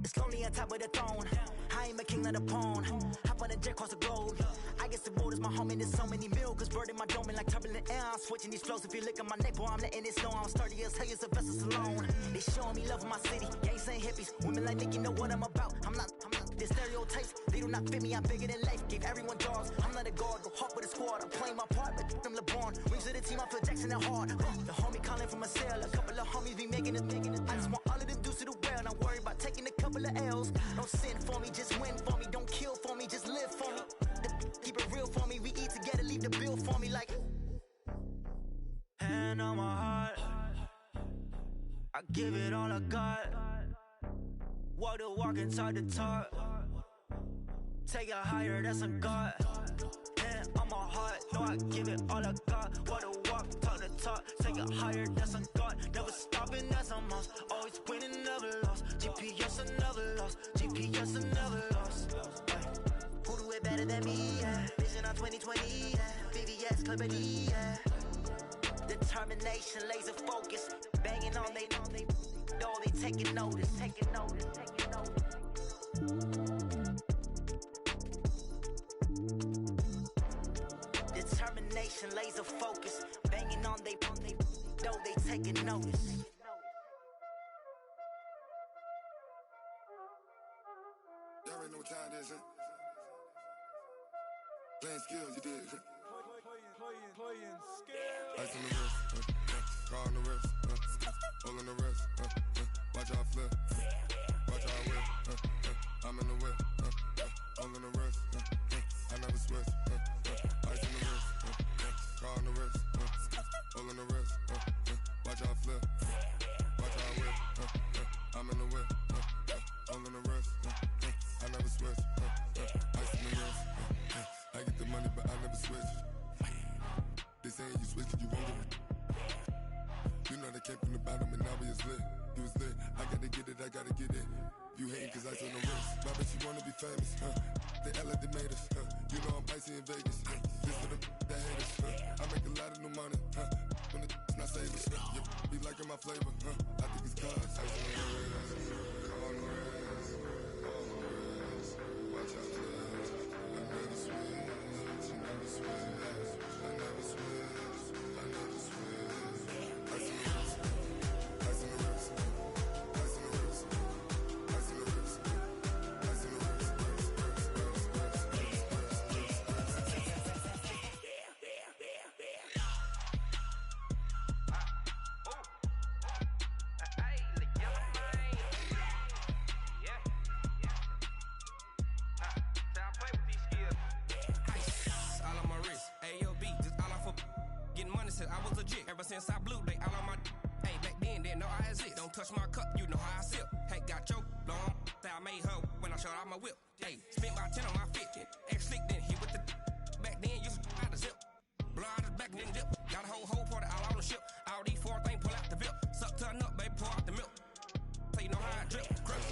It's lonely on top of the throne. I ain't a king of the pawn. Hop on a jet across the globe. I guess the world is my home and there's so many miracles burning my dome like turbulent air. I'm switching these flows. If you look at my neck, boy, I'm letting it snow. I'm sturdy as hell, as a vessel alone. They showing me love in my city. Gangs ain't hippies. Women like Nicky know what I'm about. I'm not the stereotypes. They do not fit me. I'm bigger than life. Gave everyone dogs. I'm not a guard. Go hard with a squad. I'm playing my part, but them LeBron. Wings of the team. I feel Jackson and hard. The homie calling from a cell. A couple of homies be making it. I just want all of them dudes to the well. Not worry about taking a couple of L's. Don't sin for me, just win for me. Don't kill for me, just live for me. Keep it real for me. We eat together, leave the bill for me like. Hand on my heart, I give it all I got. Walk the walk and talk the talk. Take it higher, that's a God. Hand on my heart, know I give it all I got. Walk the walk, talk the talk. Take it higher, that's a God. Never stopping, that's a must. Always winning, never lost. GPS, I never lost. GPS, I never lost. Who do it better than me? Yeah. Vision on 2020. Yeah. VVS, Clippity. Yeah. Determination, laser focus. Banging on they door, they taking notice. Taking notice. Taking notice. Determination, laser focus. Banging on they door, they taking notice. Y'all already know what time it is, huh? Playing skills, you did. Playing skills. Ice on the wrist, car on the wrist, hole in the wrist, watch out flip, watch out whip, I'm in the whip, hole in the wrist, I never switch, ice on the wrist, car on the wrist, hole in the wrist, watch out flip, watch out whip, I'm in the whip, hole in the wrist, I never switch, ice on the wrist, I get the money but I never switch. They saying you switch, you won't get it. You know they came from the bottom and now we is lit. You was lit, I gotta get it, I gotta get it. You hating cause I on the wrist. My bitch, you wanna be famous, They Ella, they made us, You know I'm icy in Vegas, This for the that hate us, I make a lot of new money, When the not savers, You be liking my flavor, I think it's cause ice on the wrist, on the wrist, on the wrist. Watch out, flash. I never switch, I never switch. I never switch, I never switch. Ice in the wrist, ice in the wrist, ice in the wrist, ice in the wrist, ice in the wrist, I was legit ever since I blew they all on my hey back then didn't know I exist. Don't touch my cup, you know how I sip. Hey, got your long that I made her when I showed out my whip. Hey, spent about 10 on my fit. Ex slick then hit with the back then used to out the zip. Blow out his back and then dip. Got a whole party all on the ship. All these four things pull out the VIP. Suck to a nut, baby, pour out the milk. So you know how I drip. Crush.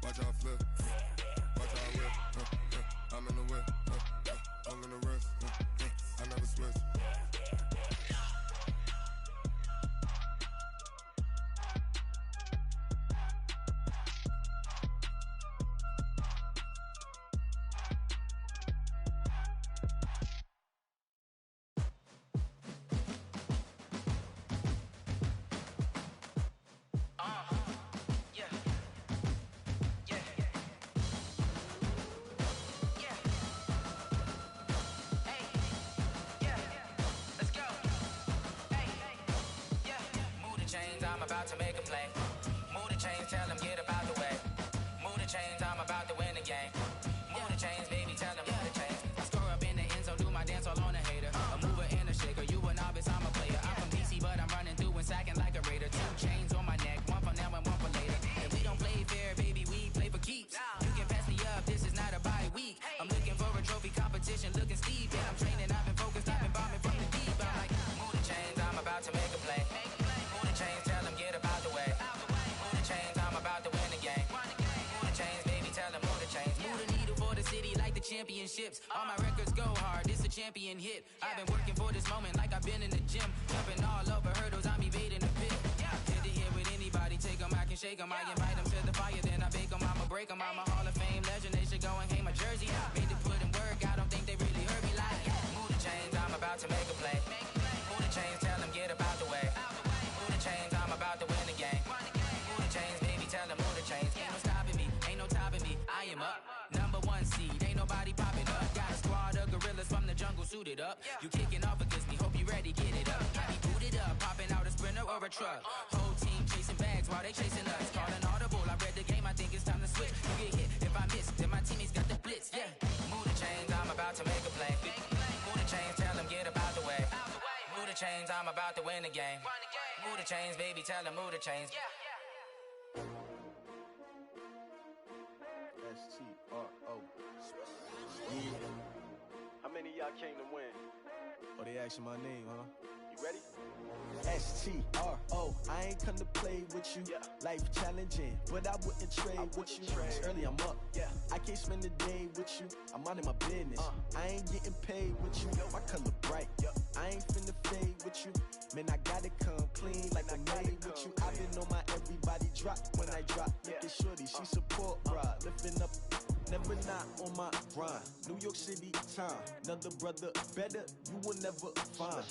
watch out, flash. I never switch, I never switch. I'm about to make a play. Move the chains, tell them get up out the way. Move the chains, I'm about to win the game. Move the chains, baby, tell them move the chains. I score up in the end zone, do my dance all on a hater. A mover and a shaker, you a novice, I'm a player. I'm from DC, but I'm running through and sacking like a raider. 2 chains on my neck, one for now and one for later. And we don't play fair, baby, we play for keeps. You can pass me up, this is not a bye week. I'm looking for a trophy competition, looking steep. And I'm training, I've been focused, I've been bombing from the deep. I'm like, move the chains, I'm about to make a play. Move the chains, tell them get up out the way. Move the chains, I'm about to win the game. Move the chains, baby, tell them move the chains. Move the needle for the city like the championships. All my records go hard, this a champion hit. I've been working for this moment like I've been in the gym. Jumping all over hurdles, I'm evading the pit. Hit the hit with anybody, take them, I can shake them. I invite them to the fire, then I bake them, I'ma break them. I'm a Hall of Fame legend, they should go and hang my jersey. Made to put in work, I don't think they really heard me like, move the chains, I'm about to make a play. Move the chains, tell them get about the way. Move the chains, I'm about to win the game. Move the chains, baby, tell them move the chains. Ain't no stopping me, ain't no topping me. I am up, #1 seed, ain't nobody popping up. Got a squad of gorillas from the jungle suited up. You kicking off against me, hope you ready, get it up. I be booted up, popping out a sprinter or a truck. Whole team chasing bags while they chasing us. Calling audible, I read the game, I think it's time to switch. You get hit, if I miss, then my teammates got the blitz, yeah. Move the chains, I'm about to make a play. Move the chains, tell them get about the way. Move the chains, I'm about to win the game. Move the chains, baby, tell them move the chains. S-T-R-O. How many of y'all came to win? Oh, they asking my name, huh? You ready? S-T-R-O. I ain't come to play with you. Life challenging, but I wouldn't trade with you. It's early, I'm up. I can't spend the day with you. I'm out of my business. I ain't getting paid with you. My color bright. I ain't finna fade with you. Man, I gotta come clean like I made with you. I've been on my everybody drop when I drop. Look at shorty, she support ride. Lifting up, never not on my grind. New York City time, another brother better, you will never find.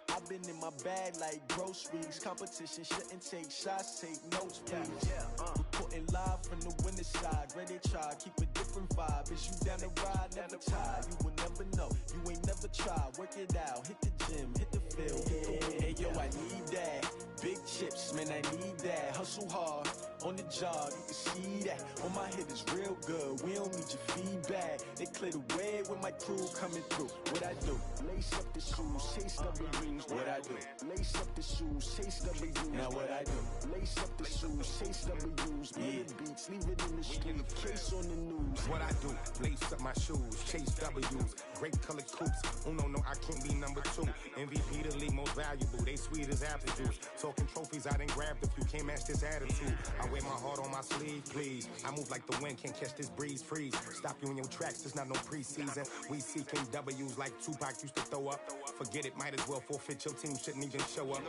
I've been in my bag like groceries. Competition shouldn't take shots, take notes, please. Reporting live from the winner side. Ready to try, keep a different vibe. Is you down the ride, never tired. You will never know, you ain't never tried. Work it out, hit the gym, hit the field. Hey yo, I need that. Big chips, man, I need that. Hustle hard, on the job, you can see that. On my head is real good, we don't need your feedback. They clear the way with my crew coming through. What I do? Lace up the shoes, chase W's. What I do? Lace up the shoes, chase W's. Now what I do? Lace up the shoes, chase W's. Beat beats, leave it in the street, case on the news. What I do? Lace up my shoes, chase W's. Great colored coops. Oh no, I can't be #2. MVP the league most valuable. They sweet as apple juice. Talking trophies, I done grabbed a few. Can't match this attitude. I wear my heart on my sleeve, please. I move like the wind, can't catch this breeze. Freeze. Stop you in your tracks. It's not no preseason. We seeking W's like Tupac used to throw up. Forget it, might as well forfeit. Your team shouldn't even show up.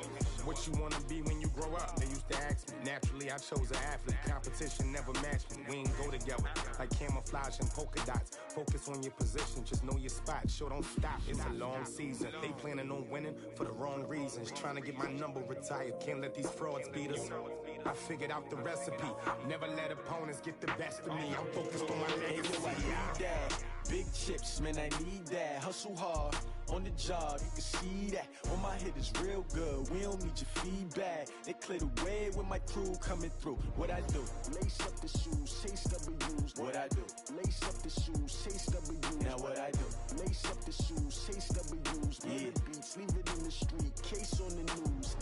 What you wanna be when you grow up? They used to ask me. Naturally, I chose an athlete. Competition never matched me. We ain't go together like camouflage and polka dots. Focus on your position, just know your spot. Sure, don't stop. It's a long season. They planning on winning for the wrong reasons. Trying to get my number retired. Can't let these frauds beat us. I figured out the recipe. Never let opponents get the best of me. I'm focused on my legacy. I need that. Big chips, man, I need that. Hustle hard, on the job, you can see that. On my head is real good, we don't need your feedback. They clear the way with my crew coming through. What I do? Lace up the shoes, chase W's. What I do? Lace up the shoes, chase W's. Now what I do? Lace up the shoes, chase W's. Beat beats, leave it in the street, case on the news.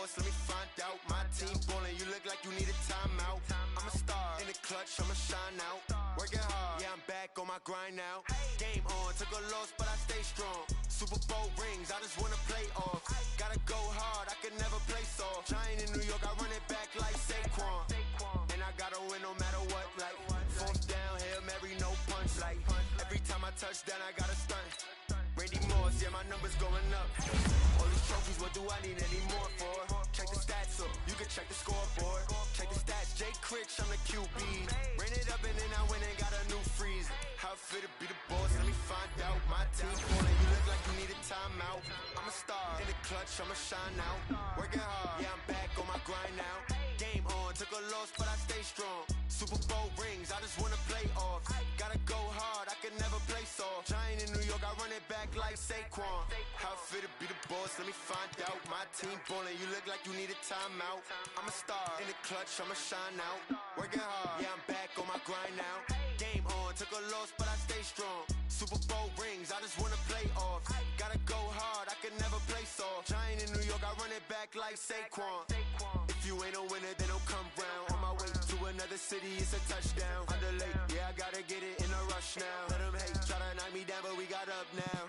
Let me find out. My team ballin', you look like you need a timeout. I'm a star in the clutch, I'ma shine out. Working hard, yeah, I'm back on my grind now. Game on, took a loss, but I stay strong. Super Bowl rings, I just wanna play off. Gotta go hard, I can never play soft. Giant in New York, I run it back like Saquon. And I gotta win no matter what, like fourth down, Hail Mary, no punch. Like every time I touch down, I gotta stunt. Randy Moss, yeah, my numbers going up. All these trophies, what do I need any more for? Check the stats up, you can check the scoreboard. Check the stats, Jay Critch, I'm the QB. Ran it up and then I went and got a new freeze. How fit to be the boss, let me find out. My team ballin', you look like you need a timeout. I'm a star in the clutch, I'ma shine out. Working hard, yeah, I'm back on my grind now. Game on, took a loss, but I stay strong. Super Bowl rings, I just wanna play off. Gotta go hard, I can never play soft. Giant in New York, I run it back like Saquon. How fit to be the boss, let me find out. My team ballin', you look like you need a timeout. I'm a star in the clutch, I'ma shine out. Working hard, yeah, I'm back on my grind now. Game on, took a loss, but I stay strong. Super Bowl rings, I just wanna play off. Gotta go hard, I can never play soft. Giant in New York, I run it back like Saquon. If you ain't a winner, then don't come round. On my way to another city, it's a touchdown. Underlay, yeah, I gotta get it in a rush now. Let them hate, try to knock me down, but we got up now.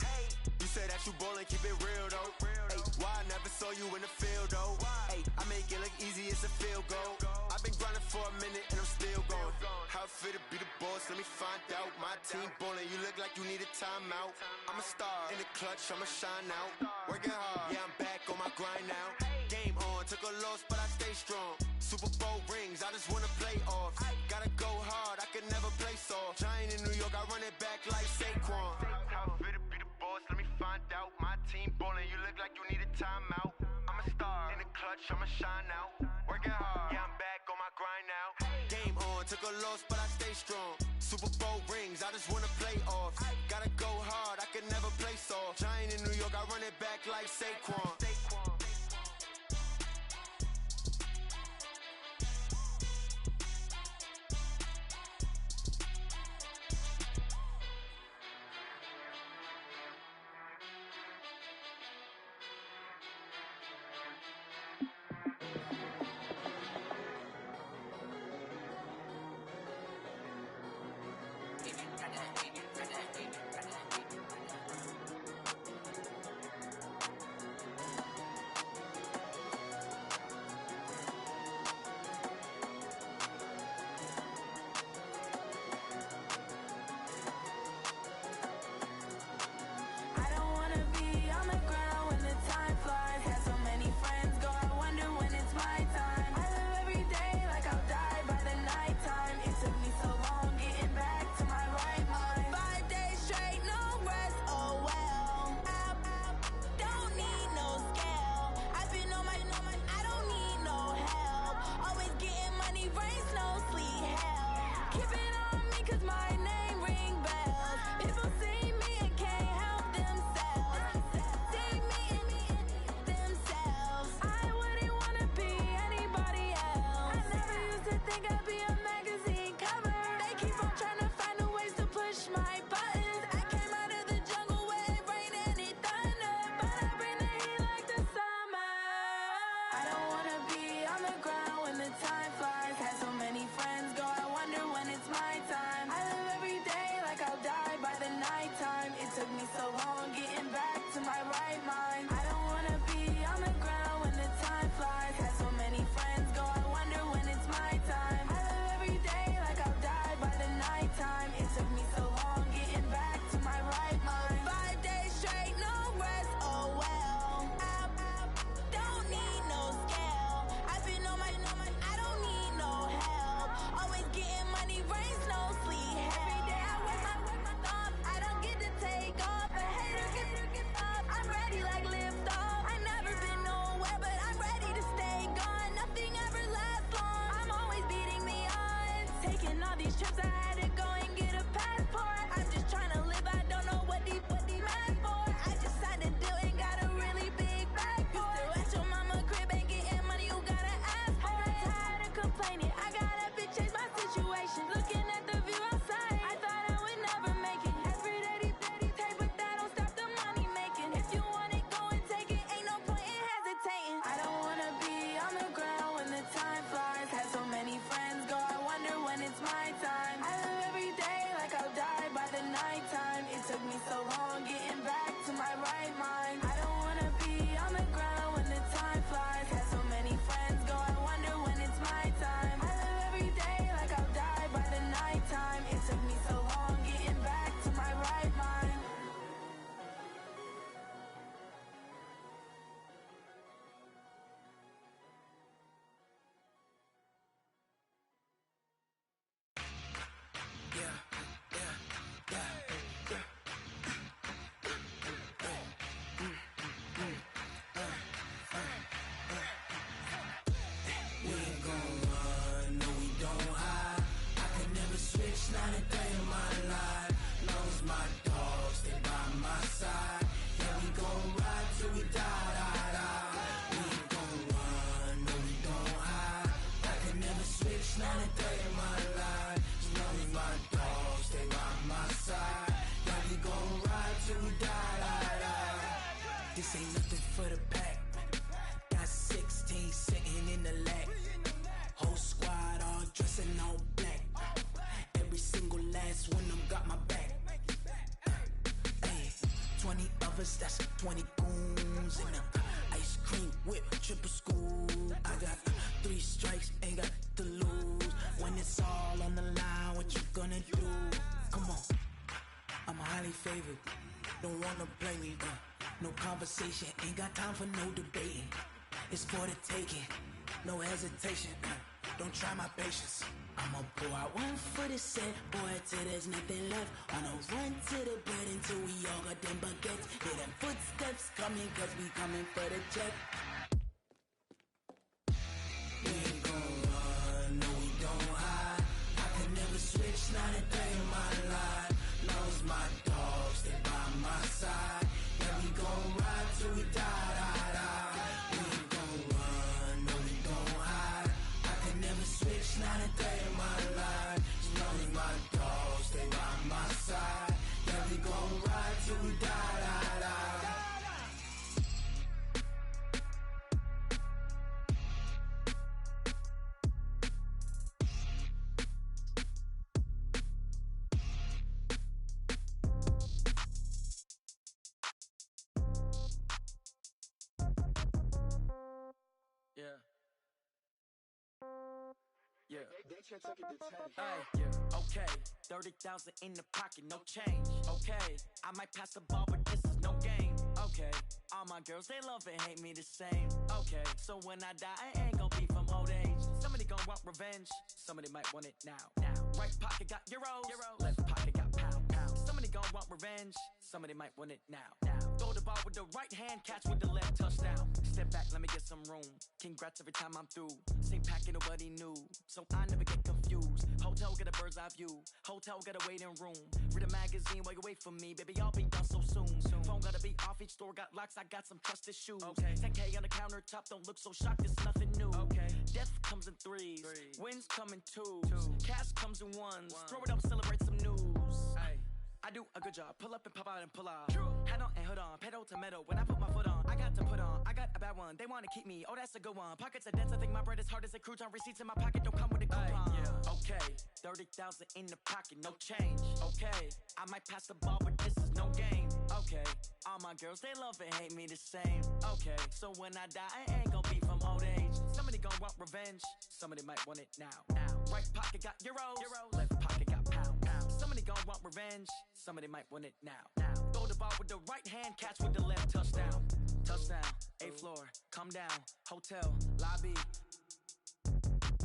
You said that you ballin', keep it real though. Ay, why I never saw you in the field though? Ay, I make it look easy as a field goal. I've been grinding for a minute and I'm still going. How it feel to be the boss? Let me find out. My team ballin', you look like you need a timeout. I'm a star in the clutch, I'ma shine out. Working hard, yeah, I'm back on my grind now. Game on, took a loss, but I stay strong. Super Bowl rings, I just wanna play off. Gotta go hard, I can never play soft. Giant in New York, I run it back like Saquon. How it feel to be the boss? Let me find out. My team ballin', you look like you need a timeout. I'm a star in the clutch, I'ma shine out. Working hard, yeah, I'm back on my grind now. Game on, took a loss, but I stay strong. Super Bowl rings, I just wanna play off. Gotta go hard, I can never play soft. Giant in New York, I run it back like Saquon. choppers, that's 20 goons in them. Ice cream whip, triple scoop. I got 3 strikes, ain't got to lose. When it's all on the line, what you gonna do? Come on, I'm highly favored. Don't wanna play me, no conversation, ain't got time for no debating. It's for the taking, no hesitation. Don't try my patience. I'ma pour out one for the set, boy, till there's nothing left. I'ma run to the bed until we all got them baguettes. Hear them footsteps coming, cause we coming for the check. We ain't gon' run, no we don't hide. I can never switch, not a day in my life. Love's my dogs, they by my side. Yeah, we gon' ride till we die, die, die. We ain't gon' run, no we don't hide. I can never switch, not a day in my life. As long as my dogs, they by my side. Yeah, we gon' ride till we die, die, die. Yeah. They can't take it to 10. Ay, yeah, okay. 30,000 in the pocket, no change. Okay, I might pass the ball, but this is no game. Okay, all my girls, they love and hate me the same. Okay, so when I die, I ain't gon' be from old age. Somebody gon' want revenge, somebody might want it now. Right pocket got euros, left pocket got pound. Somebody gon' want revenge, somebody might want it now. Throw the ball with the right hand, catch with the left, touchdown. Step back, let me get some room. Congrats every time I'm through. Same packet, nobody knew, so I never get confused. Hotel get a bird's eye view, hotel got a waiting room. Read a magazine while you wait for me, baby, I'll be done so soon. Phone gotta be off, each store got locks, I got some trusted shoes. 10K on the countertop, don't look so shocked, it's nothing new. Death comes in threes, wins come in twos. Cash comes in ones, throw it up, celebrate some news. I do a good job, pull up and pop out and pull off. Hat on and hood on, pedal to metal, when I put my foot on, I got to put on, I got a bad one, they wanna keep me, oh that's a good one. Pockets are dense, I think my bread is hard as a crouton, receipts in my pocket don't come with a coupon. Okay, 30,000 in the pocket, no change. Okay, I might pass the ball, but this is no game. Okay, all my girls, they love and hate me the same. Okay, so when I die, I ain't gon' be from old age. Somebody gon' want revenge, somebody might want it now. Right pocket got euros, left pocket got pound. Somebody gon' want revenge, somebody might want it now. Throw the ball with the right hand, catch with the left, touchdown. Touchdown, 8th floor, come down, hotel, lobby.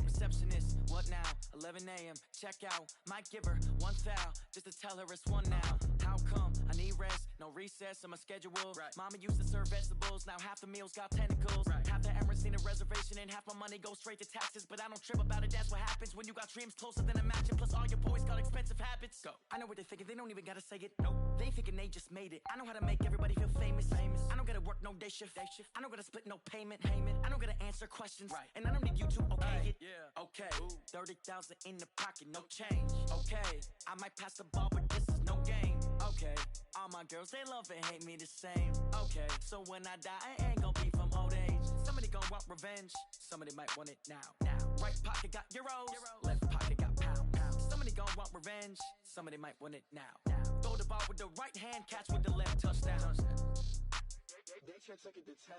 Receptionist, what now? 11 a.m., check out. Might give her one foul, just to tell her it's one now. How come? I need rest, no recess in my schedule. Mama used to serve vegetables, now half the meals got tentacles. Half the Emirates need a reservation and half my money goes straight to taxes. But I don't trip about it, that's what happens when you got dreams closer than a mansion. Plus all your boys got expensive habits. Go. I know what they're thinking, they don't even gotta say it. Nope. They thinking they just made it. I know how to make everybody feel famous. I don't gotta work no day shift. I don't gotta split no payment. I don't gotta answer questions. And I don't need you to okay it. Okay, 30,000 in the pocket, no change. Okay, I might pass the ball, but this is no game. Okay, all my girls, they love and hate me the same. Okay, so when I die, I ain't gon' be from old age. Somebody gon' want revenge, somebody might want it now. Right pocket got euros, left pocket got pound. Somebody gon' want revenge, somebody might want it now. Throw the ball with the right hand, catch with the left, touchdown. They can't take it to 10.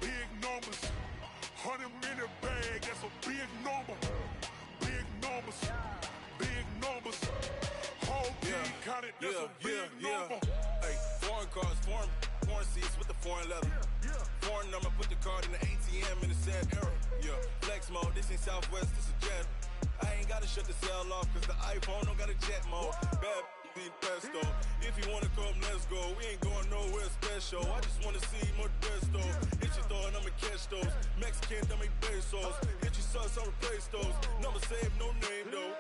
Big numbers, 100 minute bag, that's a big number. Big numbers, big numbers. Whole team counted, that's a big number. Hey, foreign cars, foreign seats with the foreign leather. Foreign number, put the card in the ATM in the sad era. Flex mode, this ain't Southwest, this is Jet. I ain't gotta shut the cell off, cause the iPhone don't got a jet mode. Bad pesto. If you wanna come, let's go. We ain't going nowhere special. I just wanna see Modesto. Hit your thought, I'ma catch those. Mexican, I make pesos. Hit your sus, I'll replace those. Number save, no name though.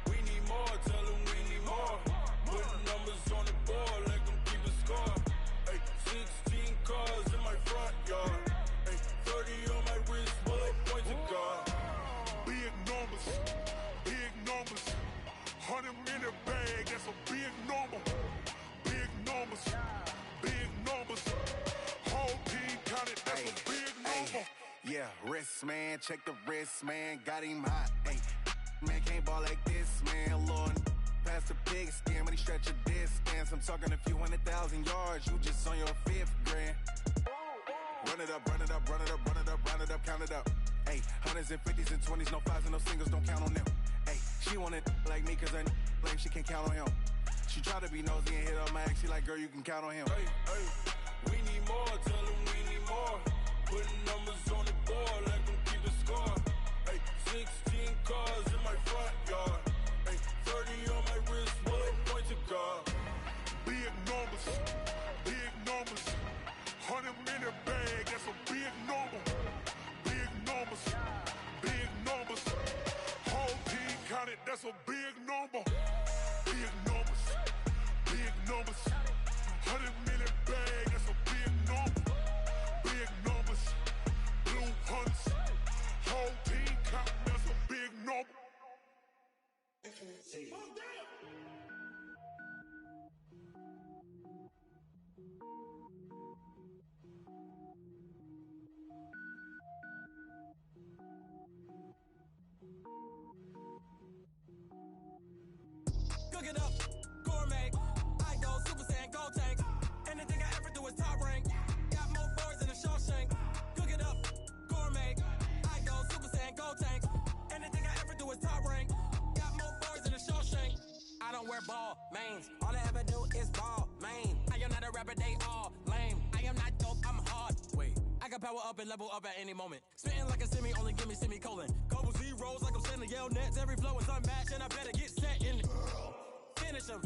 We need more, tell them we need more. Putting check the wrist, man, got him hot. Ay, man, can't ball like this, man, Lord. Past the pig skin when he stretch a distance. I'm talking a few 100,000 yards, you just on your 5th grand. Run it up, run it up, run it up, run it up, run it up, count it up. Ay, hundreds and 50s and 20s, no 5s and no singles, don't count on them. Ay, she want it like me cause her blame, she can't count on him. She try to be nosy and hit up my ex, she like, girl, you can count on him. Hey, hey, we need more, tell them we need more. Putting numbers on the board, let them keep the score. Hey, 16 cars in my front yard. Hey, 30 on my wrist, one point to guard. Big numbers, 100-minute bag, that's a big number. Big numbers, whole team counted, that's a big number. Big numbers, 100-minute bag, that's a big number. Big numbers, blue hunts, whole team counting, that's a big number. Cook it up, gourmet. I go Super Saiyan, go tank. Anything I ever do is top rank. Got more boards than a Shawshank. Cook it up, gourmet. I go Super Saiyan, go tank. Anything I ever do is top rank. Got more boards than a Shawshank. I don't wear ball mains. All I ever do is ball main. I am not a rapper, they all lame. I am not dope, I'm hard. Wait, I can power up and level up at any moment. Spitting like a semi, only give me semicolon. Couple zeros like I'm sending yell nets. Every flow is unmatched and I better get set in. Finish them.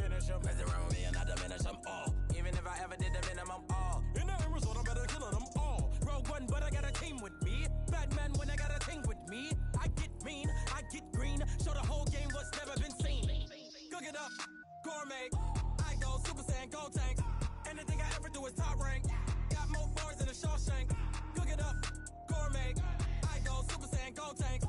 Mess around with me and I diminish them all. Even if I ever did the minimum all. In the end result, I'm better killing them all. Rogue One, but I got a team with me. Batman when I got a team with me. I get mean, I get green. Show the whole game what's never been seen. Cook it up, gourmet. I go Super Saiyan, go tank. Anything I ever do is top rank. Got more boards than a Shawshank. Cook it up, gourmet. I go Super Saiyan, go tank.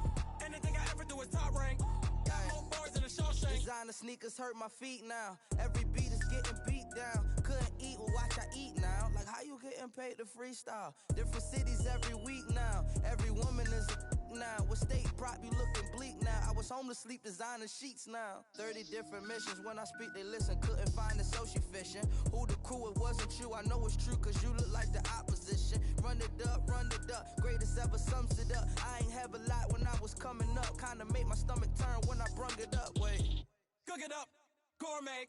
Anything I ever do is top rank. Got more boards than a Shawshank. Designer sneakers hurt my feet now. Every beat is getting beat down. Couldn't eat, well watch I eat now. Like how you getting paid to freestyle? Different cities every week now. Every woman is a now. With state prop you looking bleak now. I was home to sleep designer sheets now. 30 different missions. When I speak they listen. Couldn't find the social fishing. Who the crew, it wasn't you. I know it's true cause you look like the opposition. Run it up. Greatest ever sums it up. I ain't have a lot when I was coming up. Kinda made my stomach turn when I brung it up. Wait. Cook it up, gourmet.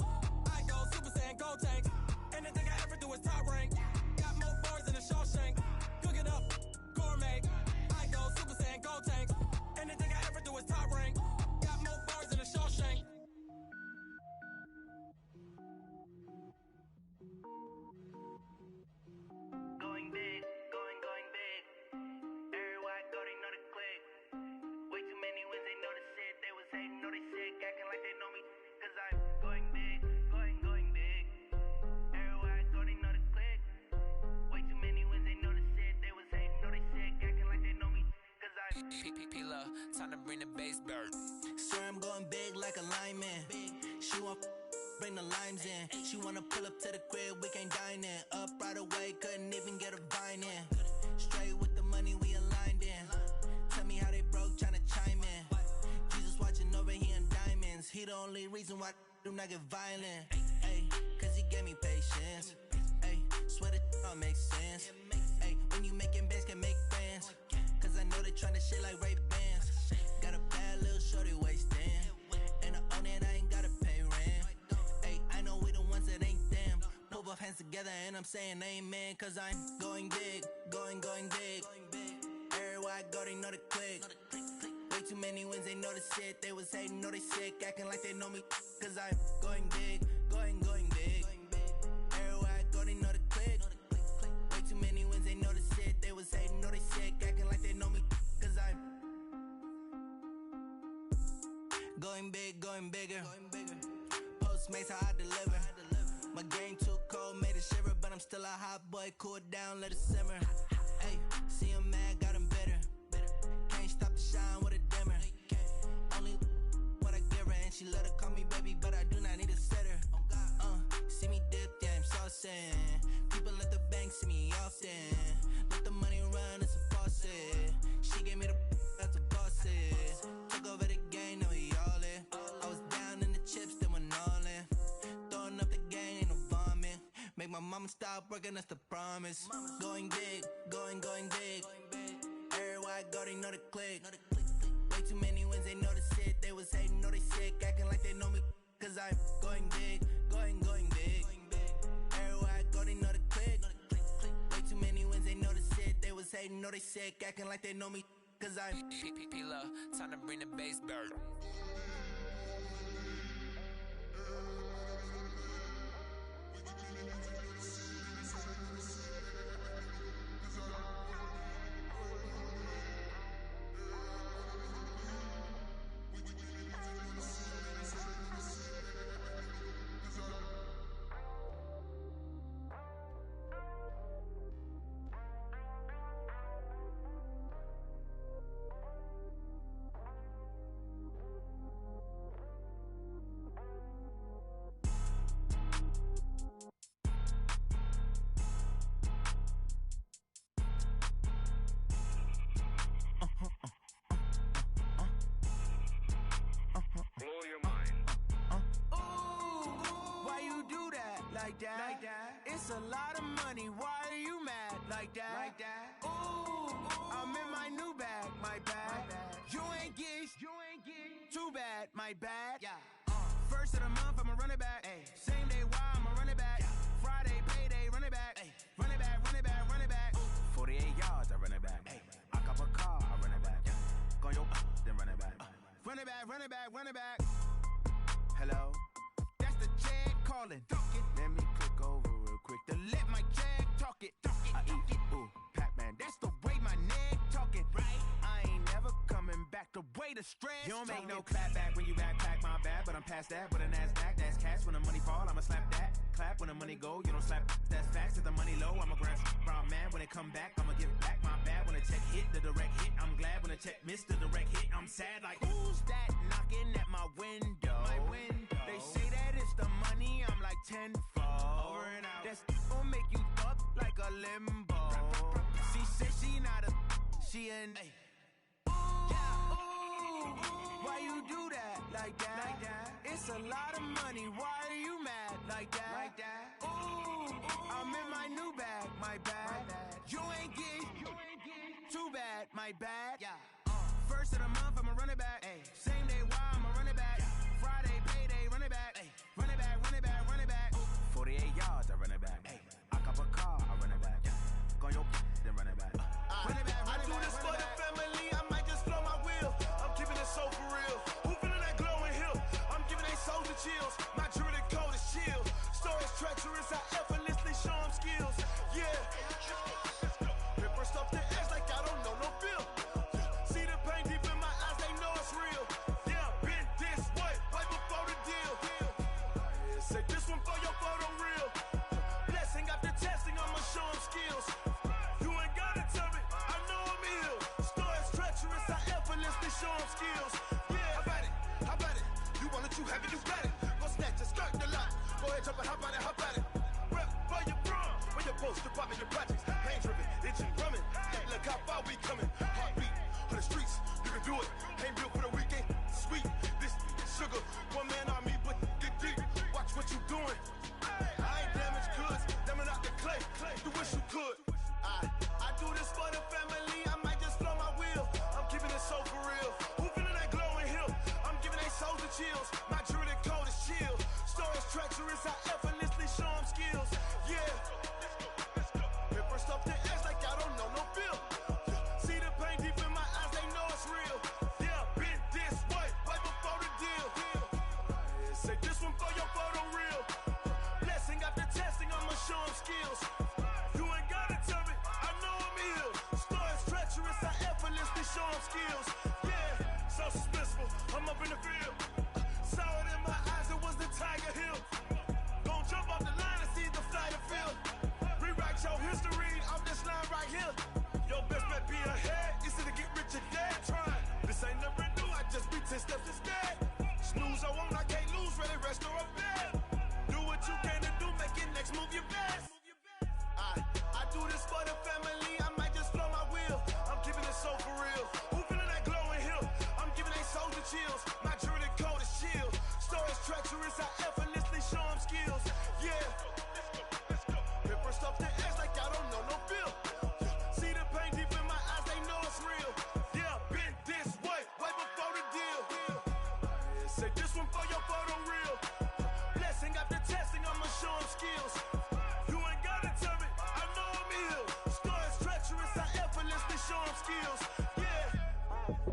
I go Super Saiyan, go tank. Anything I ever do is top rank. Got more boards than a Shawshank. Cook it up, gourmet. I go Super Saiyan, go tank. Anything I ever do is top rank. Got more boards than a Shawshank. Going big, going big. Everywhere I go, they know the click. Way too many wins, they know the shit. They was hating, know they sick, acting like they know me. Cause I'm going big, going big. Everywhere I go, they know the click. Way too many wins, they know the shit. They was hating, know they sick, acting like they know me. Cause I'm P-P-P-Love, time to bring the bass back. Swear I'm going big like a lineman. She want bring the limes in. She wanna pull up to the crib, we can't dine in. Up right away, couldn't even get a vine in. Straight with the money, we aligned in. Tell me how they broke, tryna chime in. Jesus watching over here in diamonds. He the only reason why I do not get violent. Ay, cause he gave me patience. Ay, swear that all makes sense. Ay, when you making bands, can make friends. Cause I know they tryna shit like Ray-Bans. Got a bad little shorty wasting. And I own it, I ain't gotta pay rent. Ay, I know we the ones that ain't them. Pull both hands together and I'm saying amen. Cause I'm going big, going big. Everywhere I go, they know the click. Way too many wins, they know the shit. They was hating, know they sick, acting like they know me. Cause I'm going big, going big. Everywhere I go, they know the click. Way too many wins, they know the shit. They was hating, know they sick, acting like they know me. Cause I'm going big, going bigger. Postmates, how I deliver. My game too cold, made it shiver. But I'm still a hot boy, cool it down, let it simmer. Hey, see him mad, got him bitter. Can't stop the shine with a dimmer. Only what I give her, and she let her call me baby, but I do not need a sitter. See me dip, yeah, I'm saucing. People at the bank see me often. Let the money run, it's a faucet. She gave me the mama stop working, that's the promise. Going big, going big. Everywhere I go, they know the click. Way too many wins, they know the shit. They was hating, know they sick, acting like they know me. Cause I'm going big, going big. Everywhere I go, they know the click. Way too many wins, they know the shit. They was hating, know they sick, acting like they know me. Cause I'm P-P-P-Love, time to bring the bass bird. Blow your mind. Ooh, why you do that like that? It's a lot of money. Why are you mad like that? Ooh, I'm in my new bag, my bad. You ain't get too bad, my bad. First of the month, I'ma run it back. Same day, why I'ma run it back. Friday, payday, run it back. Run it back, run it back, run it back. 48 yards, I run it back. I cop a car, I run it back. Go your then run it back. Run it back, run it back, run it back. Hello? That's the Jag calling. Let me click over real quick to let my Jag talk it. I eat, ooh, Pac-Man. That's the way my neck talking. Right? I ain't never coming back. The way the stress. You don't make no clap back when you backpack, my bad. But I'm past that with a NASDAQ. That's cash. When the money fall, I'ma slap that. Clap when the money go, you don't slap. That's facts. If the money low, I'ma grab brown man. When it come back, I'ma give back my bad. When the check hit, the direct hit. I'm glad when the check missed the direct hit. I'm sad like, who's that knocking at my window? They say that it's the money, I'm like tenfold. Over and out. That's gon' make you up like a limbo. She said she not a, she an. Ooh, why you do that like that? It's a lot of money, why are you mad like that? Ooh, I'm in my new bag, my bad. You ain't get too bad, my bad. First of the month, I'ma run it back. Same day, why I'ma run it back. Friday, payday, run it back. Run it back, run it back, run it back. 48 yards, I run it back. I cop a car, I run it back. Go your then run it back. Run it back, I do this for the family, I might just blow my wheel. I'm keeping it so for real. Who feeling that glowing hill? I'm giving they souls the chills. My jewelry code is chill. Stories treacherous, I effortlessly show them skills. Yeah. Paper stuff the edge like I don't know no feel. See the pain deep in my eyes, they know it's real. Yeah, been this way, right before the deal. Say this one for your photo reel. Blessing after testing, I'ma show them skills. You ain't gotta tell me, I know I'm ill. Stories treacherous, I effortlessly show them skills. Yeah, how about it? How about it? You want it, you have it, you got it. Go snatch it, skirt the lot. Go ahead, jump it, how about it? How about it? Rep for your bro, when your post, your poppin', your projects. Pain driven, itching, drumming. Look how far we coming. Heartbeat on the streets, you can do it. Ain't built for the weekend. Sweet, this sugar. One man army, but get deep. Watch what you doing. I ain't damaged goods, damn it out the clay. You wish you could. I do this for the family. I might just blow my wheel. I'm keeping it so for real. Who feeling that glowing hill? I'm giving they souls the chills. My jewelry code is chill. Stories treacherous, I effortlessly show them skills. Yeah. Paper stuff the edge like I don't know no feel. See the pain deep in my eyes, they know it's real. Yeah, been this way, right before the deal. Say this one for your photo reel. Blessing after testing, I'ma show them skills. You ain't gotta tell me, I know I'm ill. Stories treacherous, I effortlessly show them skills. Yeah, so suspenseful, I'm up in the field. Saw it in my eyes, it was the Tiger Hill. Gon' jump off the line and see the flight of field. Rewrite your history off this line right here. Your best bet be ahead, easy to get rich or dead trying. This ain't never new, I just be 10 steps instead. Snooze I won't, I can't lose, ready, rest or a bed. Do what you can to do, make your next move your best. I do this for the family, I might just blow my wheel. I'm keeping it so for real. Who feeling that glowing hill? I'm giving they souls the chills. My jewelry code is chill. Stories treacherous, I effortlessly show them skills. Yeah. Say this one for your photo reel. Blessing after testing, I'ma show him skills. You ain't gotta tell me, I know I'm ill. Stories treacherous, I effortlessly show him skills. Yeah.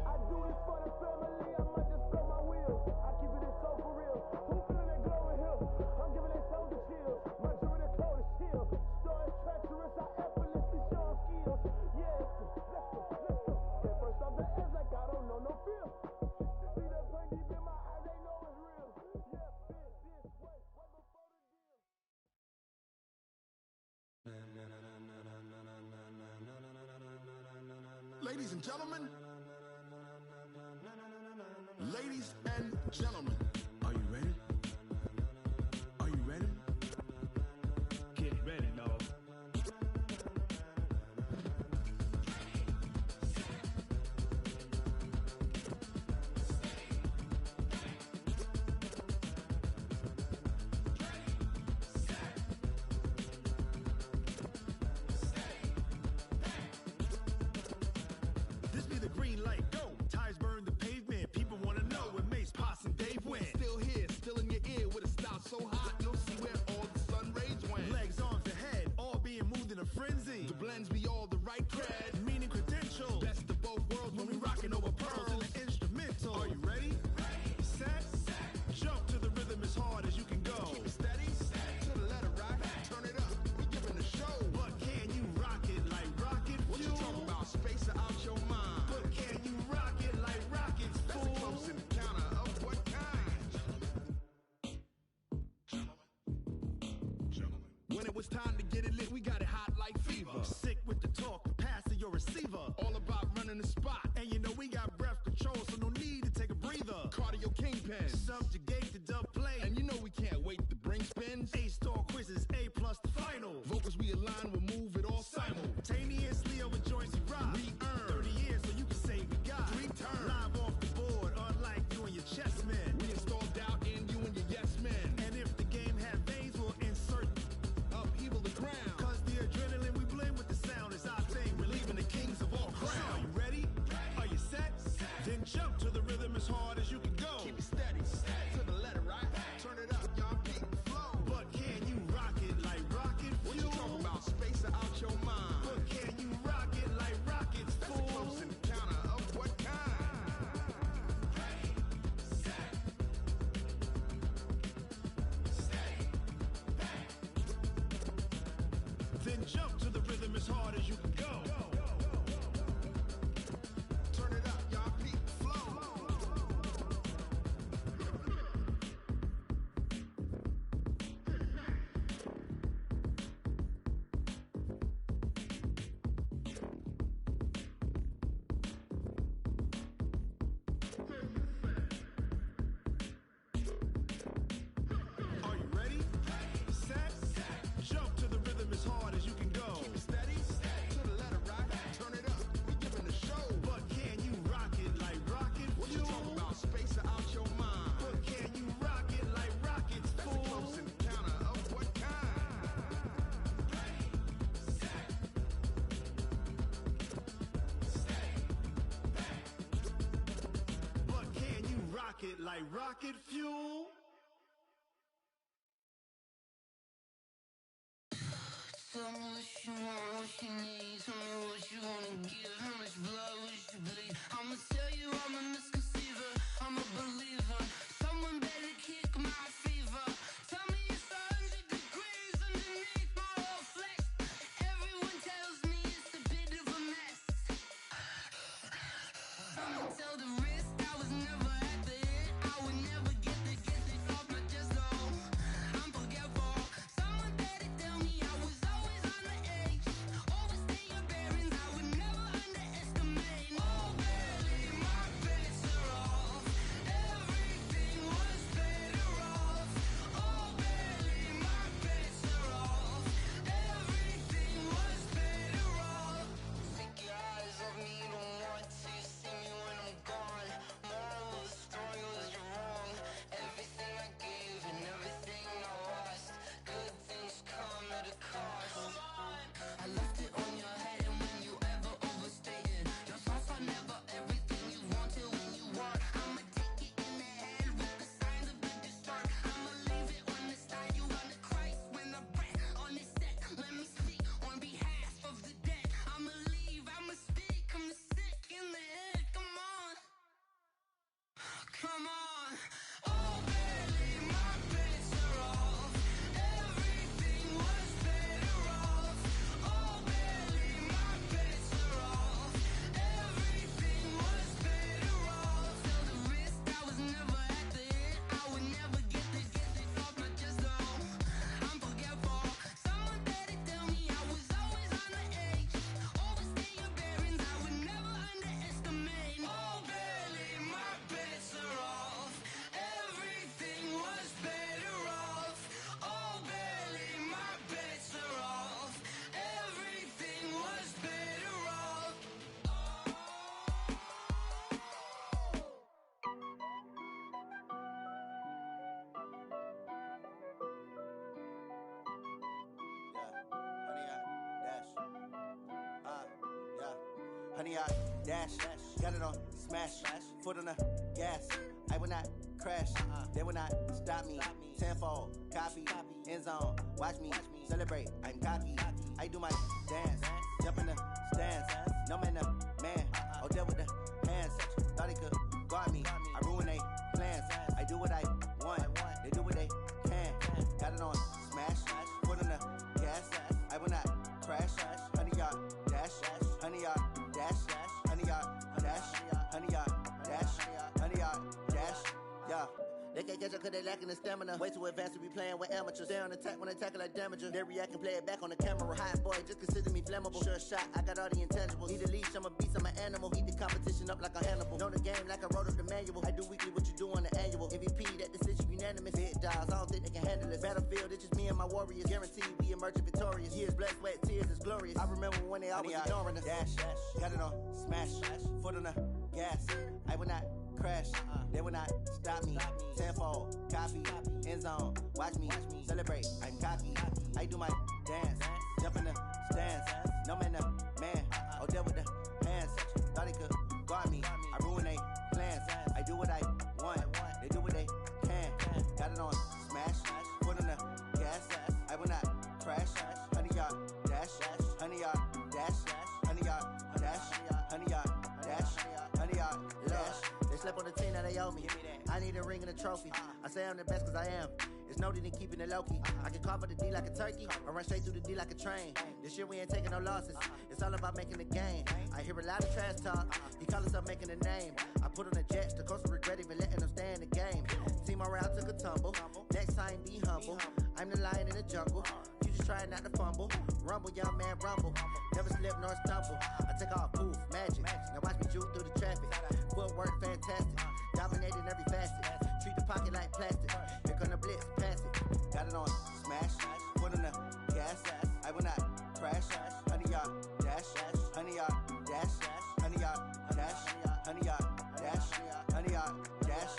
I do this for the family, I might just throw my wheel. I keep it so for real. Who feeling that glowing hill? I'm giving it soldier chills. My jewelry the coldest chill. Stories treacherous, I effortlessly show him skills. Yeah. Let's go. Get first off the edge like I don't know no feel. See the pain deep in my eyes, they know it's real. Yeah, this way, way before the deal. Ladies and gentlemen, ladies and gentlemen, are you ready? Are you ready? Get ready, dog. This be the green light, go. Tires burn the pavement. People wanna know where Mace, Pops, and Dave went. Still here, still in your ear with a style so hot, you'll see where all the sun rays went. Legs, arms, ahead, all being moved in a frenzy. The blends be all the right cred, Meaning credentials. best of both worlds When we rockin' over pearls in the instrumental. Are you ready? Set, jump to the rhythm as hard as you can go. Keep it steady, to the letter right, turn it up, we giving the show. But can you rock it like rocket What you fuel? talking about, space out your mind? But can you rock it like rockets, That's a fool? close encounter of what kind? When it was time to get it lit, we got it hot like fever. Sick with the talk, pass to your receiver. All about running the spot. And you know we got breath control, so no need to take a breather. Cardio kingpin. Subjugate the dub play. And you know we can't wait to bring spins. A-star quizzes, A+ the final. Vocals we align, we'll move it all Simultaneously over joints we rock. We earn 30 years so you can say we got 3 turns. live off the board, unlike you and your chess men. We install doubt in you and your yes men. And if the game had veins, we'll insert Upheaval the crown. Cause the adrenaline we blend with the sound is our thing. We're leaving the kings of all crowns. So are you ready? Are you set? Then jump to the rhythm as hard as you can go. Keep it steady, to the letter right. Turn it up, y'all beat the flow. But can you rock it like rocket fuel? What you talking about, space out your mind? But can you rock it like rockets, That's a fool? close encounter of what kind? Then jump to the rhythm as hard as you can go. Turn it up, y'all beat the flow. Are you ready? Set, jump to the rhythm as hard as you can go. Keep it steady, to the letter right. Turn it up, we giving the show. But can you rock it like rocket What you fuel? talking about, space out your mind? But can you rock it like rockets, That's a fool? close encounter of what kind? But can you rock it like rocket fuel? Tell me what you want, what you need. Tell me what you wanna give. How much blood would you bleed? I'ma tell you I'm a misconceiver. I'm a believer. Someone better kick my fever. Tell me it's 100 degrees underneath my whole flesh. Everyone tells me it's a bit of a mess. I'ma tell the risk I was never at the end. I would never get it off my chest. No, I'm forgetful. Someone better tell me I was always on the edge. Overstay your bearings. I would never underestimate. Oh, barely my bets are off. Everything honey yard, dash, got it on, smash, foot on the gas. I will not crash, they will not stop me. Tenfold, copy, end zone, watch me celebrate. I'm cocky, I do my dance, jump in the stands. No man, man, oh there with the hands. Thought he could guard me, I ruin they plans. I do what I want, they do what they can. Got it on, smash, foot on the gas. I will not crash, honey yard, dash, honey yard, dash, honey yard, dash, honey yard, dash, honey yard, dash, yeah. They can't catch up cause they lacking the stamina. Way too advanced to be playing with amateurs. Stay on attack when I tackle like damager. They react and play it back on the camera. Hot boy, just consider me flammable. Sure shot, I got all the intangibles. Need a leash, I'm a beast, I'm an animal. Eat the competition up like a Hannibal. Know the game like I wrote up the manual. I do weekly what you do on the annual. MVP, that decision unanimous. Big dials, I don't think they can handle it. Battlefield, it's just me and my warriors. Guaranteed we emerging victorious. Years, blood, sweat, tears, it's glorious. I remember when they always ignoring us. Dash, got it on, smash, foot on the gas. I will not crash, they will not stop me. Tenfold, copy, end zone, watch me celebrate. I'm cocky, I do my dance, jump in the stands. No man, man, oh there with the hands. Thought he could guard me, I ruin they plans. I do what I want, they do what they can. Got it on, smash, foot on the gas. I will not crash, honey yard, dash, honey yard, dash, honey yard, dash, honey yard, dash, honey yard, dash. They slept on the team that they owe me. I need a ring and a trophy. I say I'm the best cause I am. It's no need in keeping it low-key. I can carve up the D like a turkey or run straight through the D like a train. This year we ain't taking no losses. It's all about making the game. I hear a lot of trash talk. He call himself making a name. I put on the Jets. The coach will regret even letting them stay in the game. Team morale took a tumble. Next time be humble. I'm the lion in the jungle. You just try not to fumble. Rumble, young man, rumble. Never slip nor stumble. I take off, poof, magic. Now watch me juke through the traffic. Footwork fantastic. Dominating every facet. Treat the pocket like plastic. Here come the blitz, pass it. Got it on, smash. Foot on the gas. I will not crash. Honey yard, dash. Honey yard, dash. Honey yard, dash. Honey yard, dash. Honey yard, dash.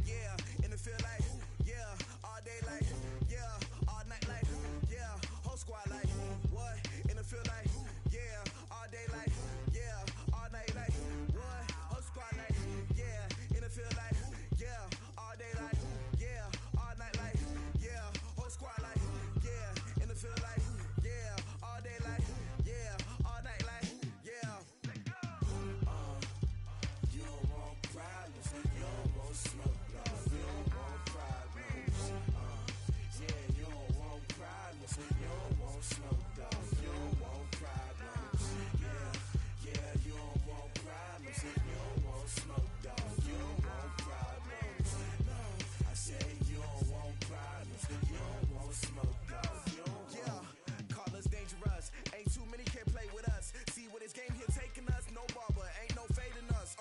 Yeah, in the field like, yeah, all day like, yeah, all night like, yeah, whole squad like, what? In the field like, yeah, all day like, yeah, all night like, what? Whole squad like, yeah, in the field like, yeah, all day like, yeah, all night like, yeah, whole squad like, yeah, in the field like, yeah, all day like, yeah, all night like, yeah. You don't want problems, you don't want smoke, dog. You don't want problems. Yeah, you don't want problems, you don't want smoke, dog. You don't want problems. Yeah, you don't want problems, you don't want smoke, dog. You don't want problems. No, I say you don't want problems, you don't want smoke, dog. You don't want. Call us dangerous. Ain't too many can play with us. See what this game here taking us. No barber, ain't no fading us.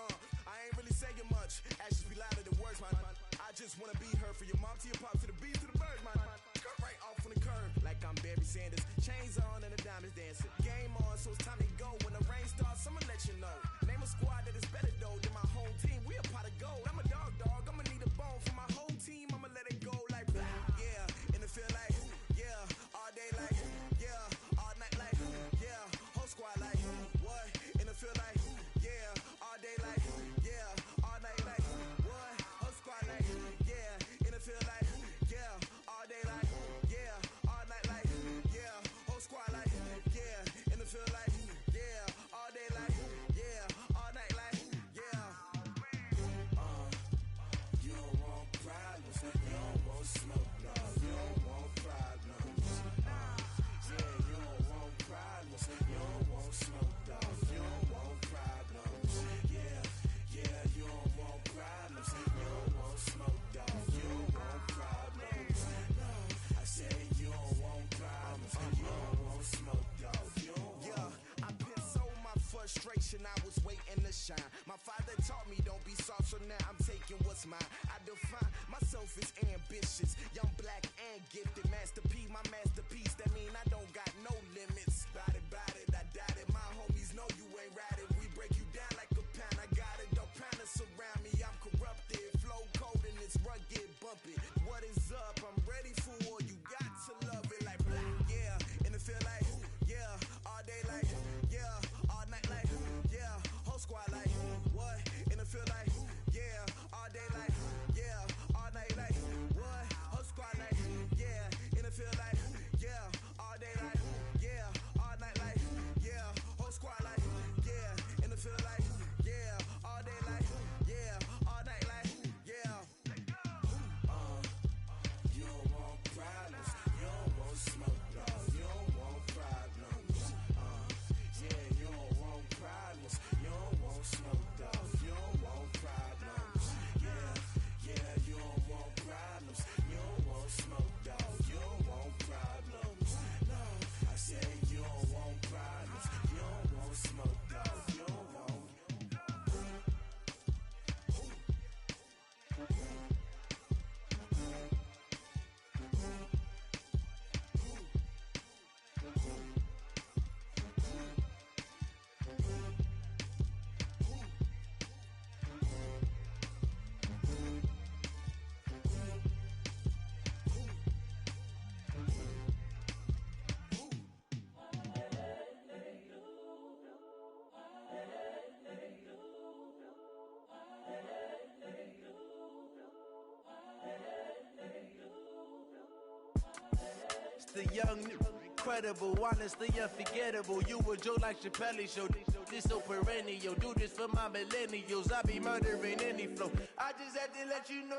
I ain't really saying much. Actions be louder than words, man. I just wanna be heard. For your mom to your pop to the beat to the birds, man. Cut right off on the curb like I'm Barry Sanders. Chains on and the diamonds dancing. Game on, so it's time to go. When the rain starts, I'ma let you know. Name a squad that is better though than my home team. We a pot of gold. I'm a dog. I'ma need a bone for my whole team. I'ma let it go like blah. Yeah, in the field like, yeah, all day like, yeah, all night like, yeah, whole squad like, what? In the field like, yeah, all day like, yeah, all night like, what? Whole squad like, yeah, in the field like, yeah, all day like, yeah, all night like, yeah, whole squad like, yeah, in the field like, yeah, all day like, yeah, all night like, yeah. the young, incredible, honestly unforgettable. You a joke like Chappelle show. This so perennial. Do this for my millennials. I be murdering any flow. I just had to let you know.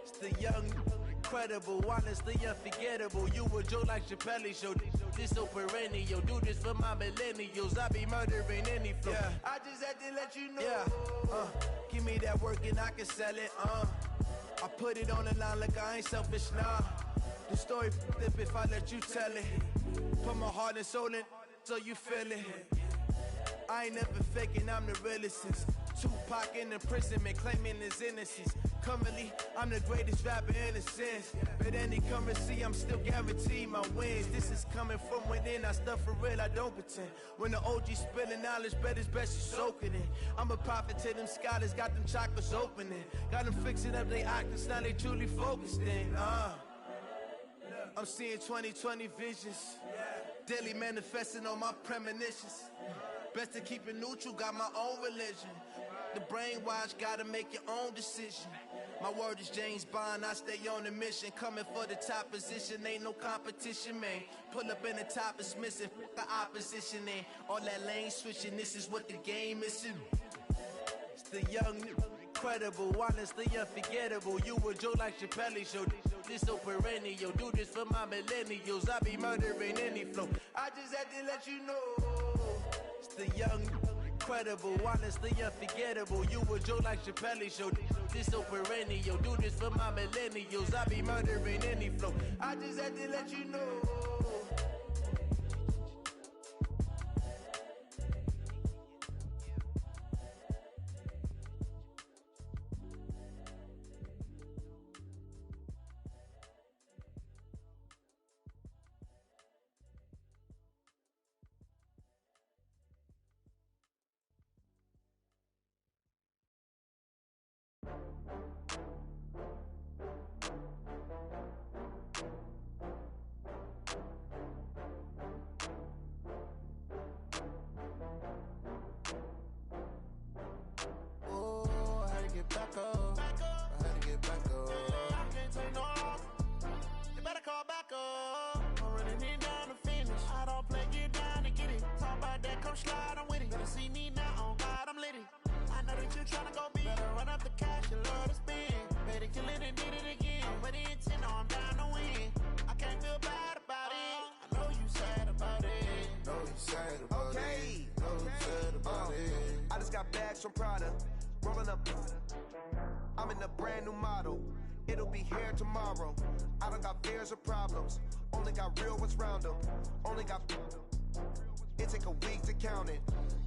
It's the young, incredible, honestly unforgettable. You a joke like Chappelle show. This so perennial. Do this for my millennials. I be murdering any flow. Yeah. I just had to let you know. Yeah. Give me that work and I can sell it. I put it on the line like I ain't selfish, nah. The story flip if I let you tell it. Put my heart and soul in so you feel it. I ain't never faking, I'm the realest since Tupac in imprisonment, claiming his innocence. Currently, I'm the greatest rapper in a sense. But any currency, I'm still guaranteed my wins. This is coming from within, I stuff for real, I don't pretend. When the OG spilling knowledge, bet it's best you soak it in. I'm a prophet to them scholars, got them chakras opening. Got them fixing up their octaves, now they truly focused in. I'm seeing 2020 visions. Daily manifesting on my premonitions. Best to keep it neutral, got my own religion. The brainwash, gotta make your own decision. My word is James Bond, I stay on a mission. Coming for the top position, ain't no competition, man. Pull up in the top is missing, the opposition ain't. All that lane switching, this is what the game is. It's the young, incredible, honestly unforgettable. You a joke like Chappelle show. This so perennial. Do this for my millennials. I be murdering any flow. I just had to let you know. It's the young, incredible, honestly unforgettable. You a joke like Chappelle show. This so perennial. Do this for my millennials. I be murdering any flow. I just had to let you know. Slide, I'm with it. Better see me now, on God, I'm lit it. I know that you tryna go big. Better run up the cash, you love to spend. Better kill it and did it again. I'm with the intent, no, I'm down to win. I can't feel bad about it. I know you sad about it. Know you sad about it. Know you sad about it. I just got bags from Prada. Rolling up. I'm in a brand new model. It'll be here tomorrow. I don't got fears or problems. Only got real ones round them. Only got. It take a week to count it.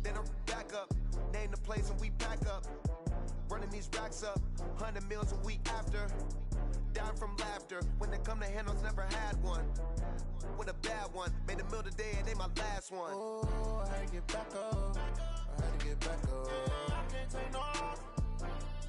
Then I'm back up. Name the place and we pack up. Running these racks up. 100 meals a week after. Down from laughter. When they come to handles, never had one. With a bad one. Made a meal today and they my last one. Oh, I had to get back up. I had to get back up. I can't take no loss.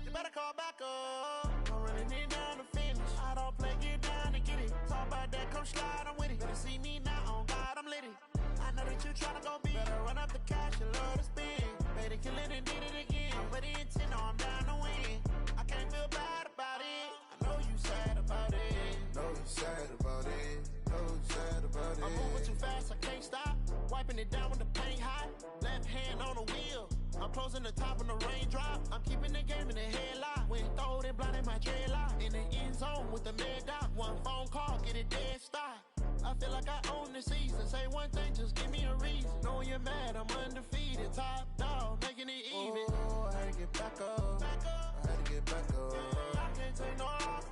You better call back up. I'm running it down to finish. I don't play, get down to get it. Talk about that, come slide, I'm with it. Better see me now, on God, I'm lit it. I know that you tryna go big. Better run up the cash, you love to spend. Better kill it and did it again. I'm with the intent, no, I'm down to win. I can't feel bad about it. I know you sad about it. Know you sad about it. Know you sad about it. I'm moving too fast, I can't stop. Wiping it down when the paint hot. Left hand on the wheel. I'm closing the top when the raindrop. I'm keeping the game in the headlock. When throwed and blinded my dreadlock. In the end zone with the mad dot. One phone call, get it dead stop. I feel like I own the season. Say one thing, just give me a reason. Knowing you're mad, I'm undefeated. Top dog, making it even. Oh, I had to get back up. I had to get back up. I can't take no loss.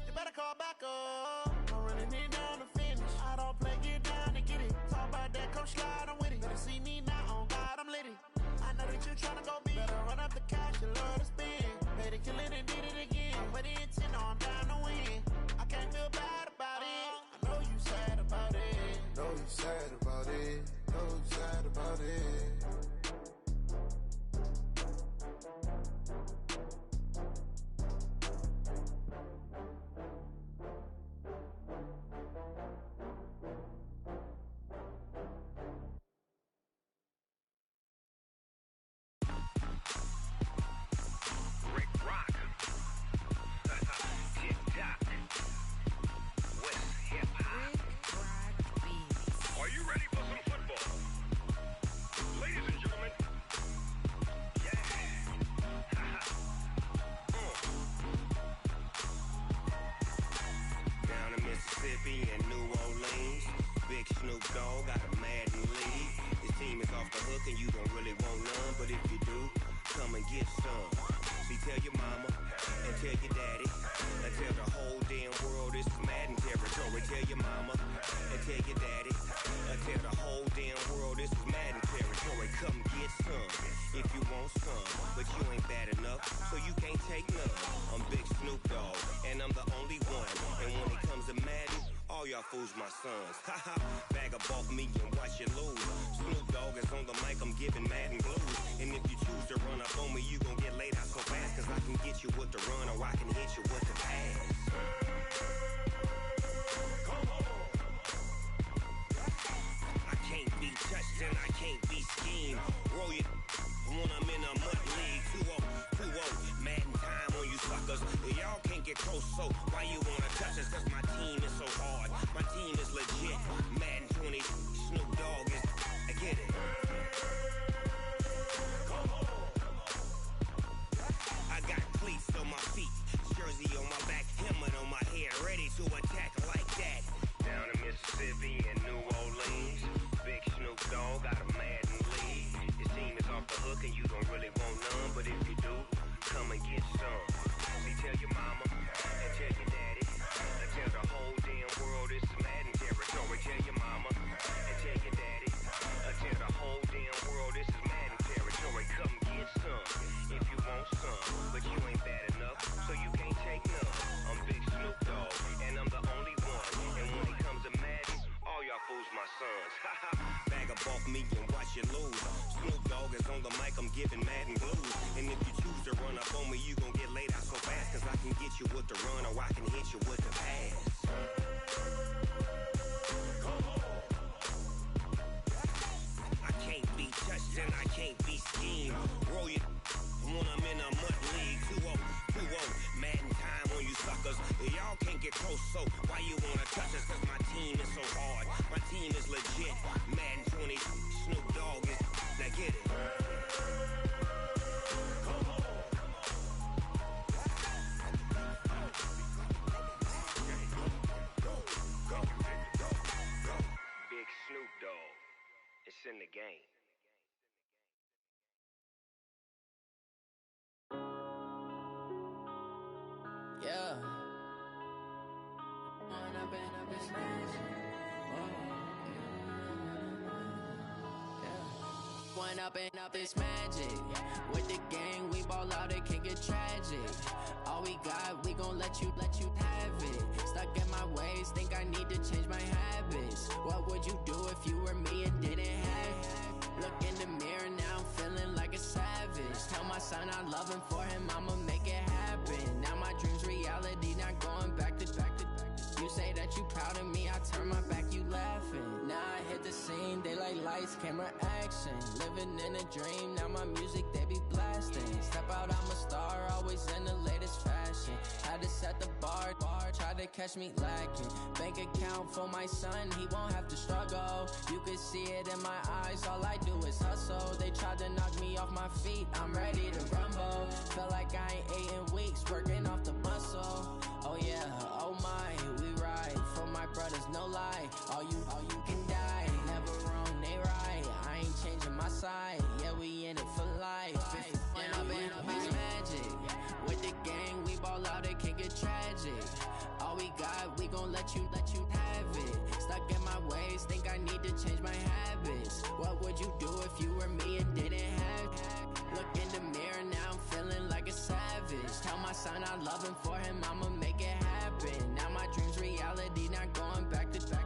You better call back up. I'm running it down to finish. I don't play, get down to get it. Talk about that, come slide, I'm with it. Better see me now, on God, I'm lit it. I know that you tryna go big. Better run up the cash, you love to spend. Better kill it and did it again. I'm with the intent, no, I'm down to win. I can't feel bad about it. I know you sad about it. Know you sad about it. Know you sad about it. Mississippi and New Orleans. Big Snoop Dogg got a Madden lead. His team is off the hook and you don't really want none, but if you do, come and get some. See, tell your mama and tell your daddy and tell the whole damn world this is Madden territory. Tell your mama and tell your daddy and tell the whole damn world this is Madden territory. Come get some if you want some, but you ain't bad enough, so you can't take none. I'm Big Snoop Dogg and I'm the only one, and when it comes to Madden, all y'all fools my sons. Haha, bag up off me and watch you lose. Snoop Dogg is on the mic, I'm giving Madden blues. And if you choose to run up on me, you gon' get laid out so fast, cause I can get you with the run or I can hit you with the pass. Come on. I can't be touched and I can't be schemed. Roll you when I'm in a mud league. 2-0, 2-0, Madden time on you suckers. Y'all can't get close, so why you wanna touch us? Cause my team is so hard, my team is legit. Madden 20, Snoop Dogg is, I get it. Come on. I got cleats on my feet, jersey on my back, helmet on my head, ready to attack like that. Down in Mississippi and New Orleans, Big Snoop Dogg got a Madden lead. His team is off the hook and you don't really want none, but if you do, come and get some. See, tell your mama and tell your daddy and tell the whole damn world this is Madden territory. Tell your mama and tell your daddy and tell the whole damn world this is Madden territory. Come get some if you want some, but you ain't bad enough, so you can't take none. I'm Big Snoop Dogg and I'm the only one, and when it comes to Madden, all y'all fools my sons. Haha, bag up off me and watch you lose. Snoop Dogg is on the mic, I'm giving Madden blues. And if you choose to run up on me, you gon' get laid out so fast, cause I can get you with the run or I can hit you with the pass. Come on. I can't be touched and I can't be schemed. Roll you when I'm in a mud league. 2-0, 2-0, Madden time on you suckers. Y'all can't get close, so why you wanna touch us? Cause my team is so hard, my team is legit. Madden 20, Snoop Dogg is, now get it. Come on. Big Snoop Dogg, it's in the game. Yeah. One up and up this magic. With the gang, we ball out, it can get tragic. All we got, we gon' let you have it. Stuck in my ways, think I need to change my habits. What would you do if you were me and didn't have it? Look in the mirror now, I'm feeling like a savage. Tell my son I love him, for him I'ma make it happen. Now my dream's reality, not going back to back. You say that you proud of me, I turn my back, you laughing. Now I hit the scene, they like lights, camera, action. Living in a dream, now my music, they be blasting. Step out, I'm a star, always in the latest fashion. Had to set the bar, try to catch me lacking. Bank account for my son, he won't have to struggle. You can see it in my eyes, all I do is hustle. They tried to knock me off my feet, I'm ready to rumble. Felt like I ain't ate in weeks, working off the muscle. Oh yeah, oh my, we ride for my brothers, no lie. All you can die, never wrong, they right. I ain't changing my side, yeah, we in it for life. And I've been it's magic. With the gang, we ball out, it can get tragic. All we got, we gon' let you have it. Stuck in my ways, think I need to change my habits. What would you do if you were me and didn't have it? Look in the mirror, now I'm feeling like a savage. Tell my son I love him, for him I'ma make it happen. Now my dream's reality, not going back to back.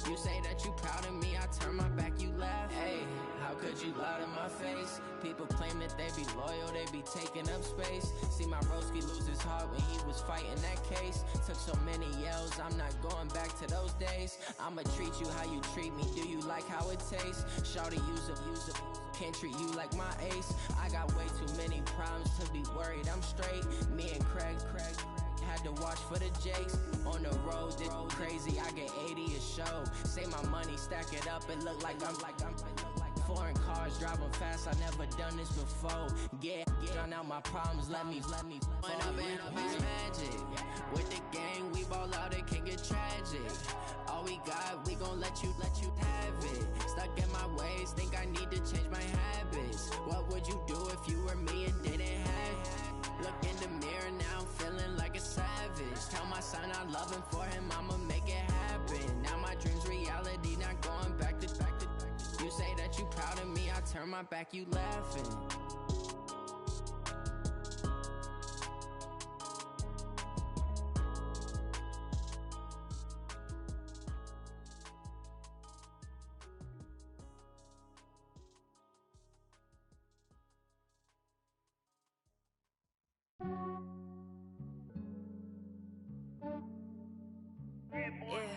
You say that you proud of me, I turn my back, you laugh. Hey, how could you lie to my face? People claim that they be loyal, they be taking up space. See my broski lose his heart when he was fighting that case. Took so many yells, I'm not going back to those days. I'ma treat you how you treat me, do you like how it tastes? Shawty, use up, can't treat you like my ace. I got way too many problems to be worried, I'm straight. Me and Craig had to watch for the Jakes. On the road, this crazy, I get 80 a show. Say my money, stack it up, it look like I'm foreign cars, driving fast, I never done this before. Get drown out my problems, let me When I've been up, it's magic. With the gang, we ball out, it can get tragic. God, we gon' let you have it. Stuck in my ways, think I need to change my habits. What would you do if you were me and didn't have it? Look in the mirror, now I'm feeling like a savage. Tell my son I love him, for him I'ma make it happen. Now my dream's reality, not going back to. You say that you proud of me, I turn my back, you laughing.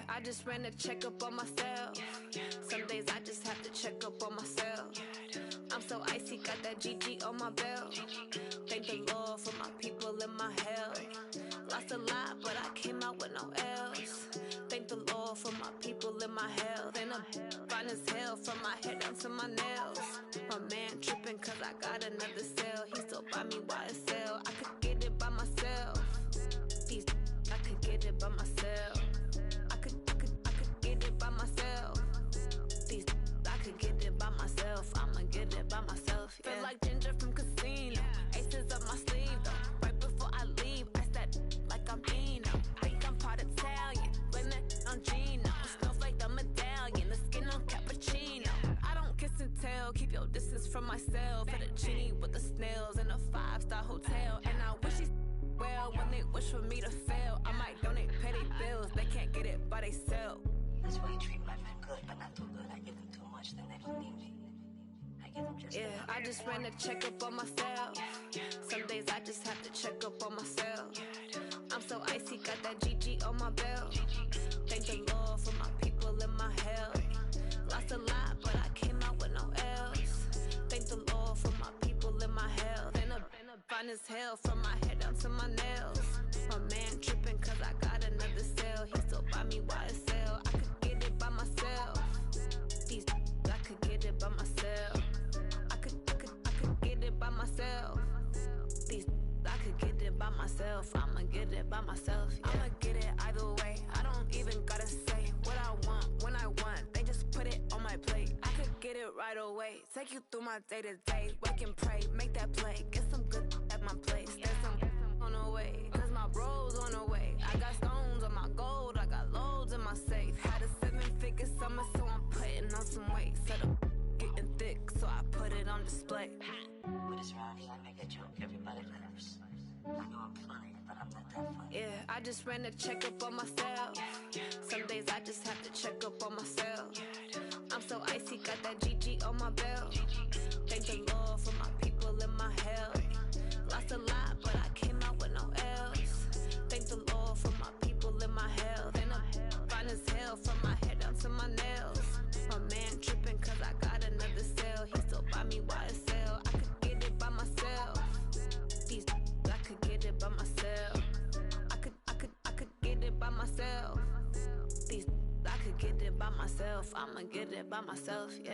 I just ran a checkup on myself. Some days I just have to check up on myself. I'm so icy, got that GG on my belt. Thank the Lord for my people in my health. Lost a lot, but I came out with no L's. Thank the Lord for my people in my health. And I'm fine as hell from my head down to my nails. My man tripping cause I got another cell. He still buy me YSL. I could get it by myself. These I could get it by myself. I could get it by myself. These I could get it by myself. I'ma get it by myself. Yeah. Feel like Ginger from Casino. Aces up my sleeve though. Right before I leave, I said like I'm Eno. Think I'm part Italian. Blame it on Gino. Snowflake the medallion. The skin on cappuccino. I don't kiss and tell. Keep your distance from myself. Fettuccine with the snails in a 5-star hotel. And I wish these well when they wish for me to fail. I might donate petty bills. They can't get it by themselves. That's why you treat my men good, but not too good. I give them too much, then they don't need me. I give them just enough. I just ran a checkup on myself. Some days I just have to check up on myself. I'm so icy, got that GG on my belt. Thank the Lord for my people in my health. Lost a lot, but I came out with no L's. Thank the Lord for my people in my health. And I'm fine as hell from my head down to my nails. My man tripping cause I got another cell. He still buy me YSL. I could get it by myself. These I could get it by myself. I could get it by myself. These I could get it by myself. I'ma get it by myself. Yeah. I'ma get it either way. I don't even gotta say what I want when I want. They just put it on my plate. I could get it right away. Take you through my day to day. Wake and pray, make that play. Get some good at my place. There's some on the way. Cause my bros on the way. I got stones on my gold. I got loads in my safe. Had a 7-figure summer, so I'm putting on some weight. Set up getting thick, so I put it on display. With this round here, I make a joke. Everybody laughs. I know I'm funny, but I'm not that funny. Yeah, I just ran a checkup on myself. Some days I just have to check up on myself. I'm so icy, got that GG on my belt. Thank the Lord for my people in my health. Lost a lot, but I came out with no L's. Thank the Lord for my people in my health. And I'm fine as hell from my head down to my nails. My man tripping cause I got another cell. He still buy me YSL. I could get it by myself. These I could get it by myself. I could get it by myself. These I could get it by myself. I'ma get it by myself, yeah.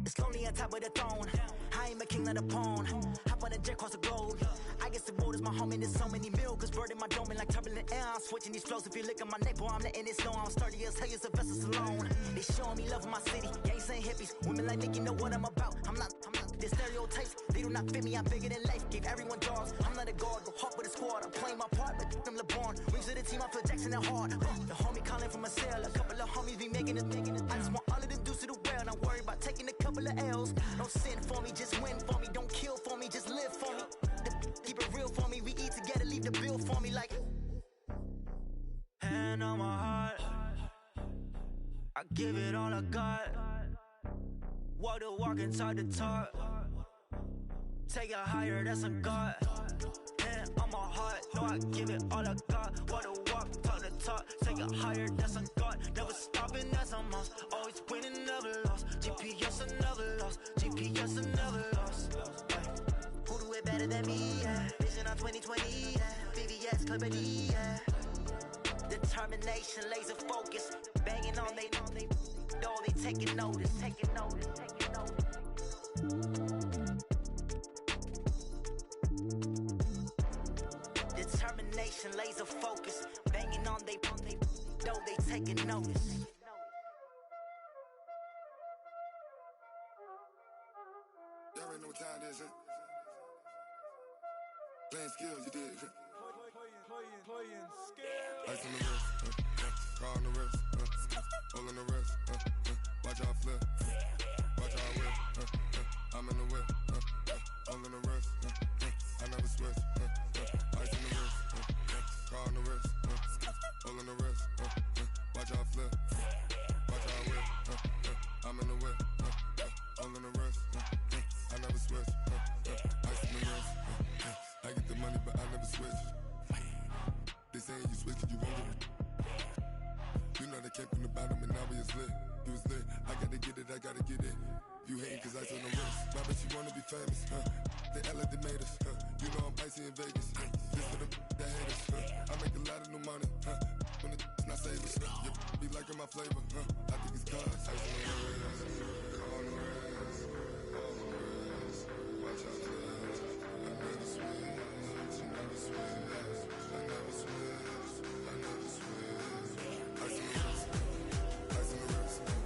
It's lonely on top of the throne. I ain't a king of the pawn. Hop on a jet across the globe. I guess the world is my home and there's so many milkers. Bird in my dome and like turbulent air. I'm switching these flows. If you look at my neck, boy, I'm letting it slow. I'm sturdy as hell as a vessel alone. They showing me love in my city. Gangs ain't hippies. Women like Nicky know what I'm about. I'm not the stereotypes. They do not fit me. I'm bigger than life. Give everyone dogs. I'm not a guard. Go hard with a squad. I'm playing my part, but them LeBron. Rings to the team. I feel Jackson and hard. The homie calling from a cell. A couple of homies be making it. I just want all of them dudes to do well. Not worry about taking a couple of L's. Don't sin for me, just win for me. Don't kill for me, just live for me. Keep it real for me. We eat together, leave the bill for me like. Hand on my heart, I give it all I got. Walk the walk and talk the talk. Take it higher, that's a God. Hand on my heart, know I give it all I got. Walk the walk, talk the top, take it higher, that's a god. Never stopping, that's a must. Always winning, never lost. GPS, I never lost. GPS, I never lost. Who do it better than me? Yeah. Vision on 2020. Yeah. VVS, Clippity. Yeah. Determination, laser focus. Banging on they taking notice. Taking notice. Taking notice. Determination, laser focus. Banging on they taking notice. Y'all already know what time it is, huh? Playing skills, you did. Playing skills. Ice on the wrist, car on the wrist, hole in the wrist, watch out flip, watch out whip, I'm in the whip, hole in the wrist, I never switch, ice in the wrist, car on the wrist, hole in the wrist, watch out flip, watch out whip, I'm in the whip, hole in the wrist, I never switch, ice in the wrist, I get the money but I never switch. They saying you switch and you won't get it. You know they came from the bottom and now we is lit. You was lit, I gotta get it, I gotta get it. You hating cause ice on the wrist. Why bet you wanna be famous, huh? They act like they made us, huh? You know I'm icy in Vegas, This for the that hate us, I make a lot of new money, When it's not savers, You be liking my flavor, I think it's cause ice on the wrist, on the wrist, on the wrist. Watch out for this, I never switch, you never switch. I never switch, I never switch. Ice in the wrist, ice in the wrist, ice in the wrist, ice in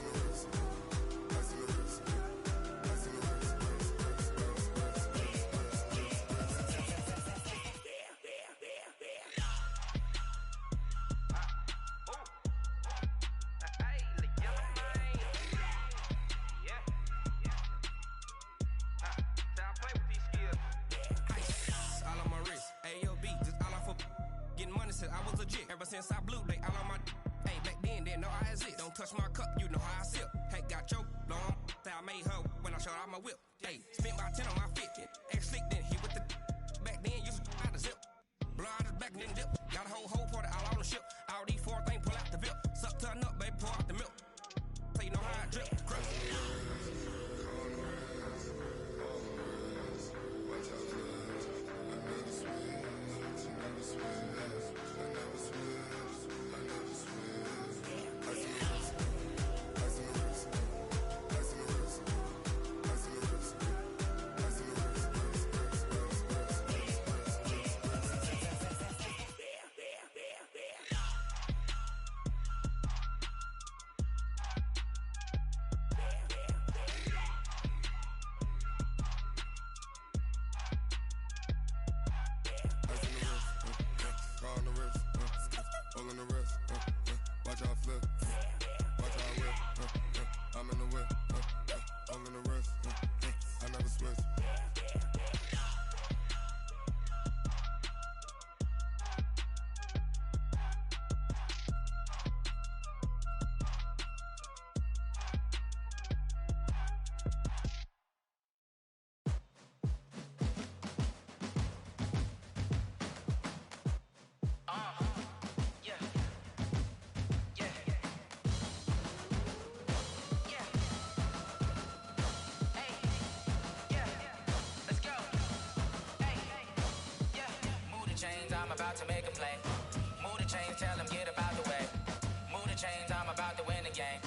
the wrist, ice in the wrist, I was legit ever since I blew they all on my hey back then didn't know I exist. Don't touch my cup, you know how I sip. Hey, got your long that I made her when I showed out my whip. Hey, spent about 10 on my fit. Ex slick then he with the back then used to out the zip. Blow out his back and then dip. Got a whole party all on the ship. All these 4 things pull out the VIP. Suck turn up, baby, pour out the milk. So you know how I drip. Crush. Watch out for this. I never switch, you never switch. I never switch, I never switch. Ice in the wrist, ice in the wrist, ice in the wrist, ice in the wrist, ice in the wrist. Car on the wrist, hole in the wrist, watch out flip, watch out whip, I'm in the whip, hole in the wrist, I never switch. I'm about to make a play. Move the chains, tell them get up out the way. Move the chains, I'm about to win the game.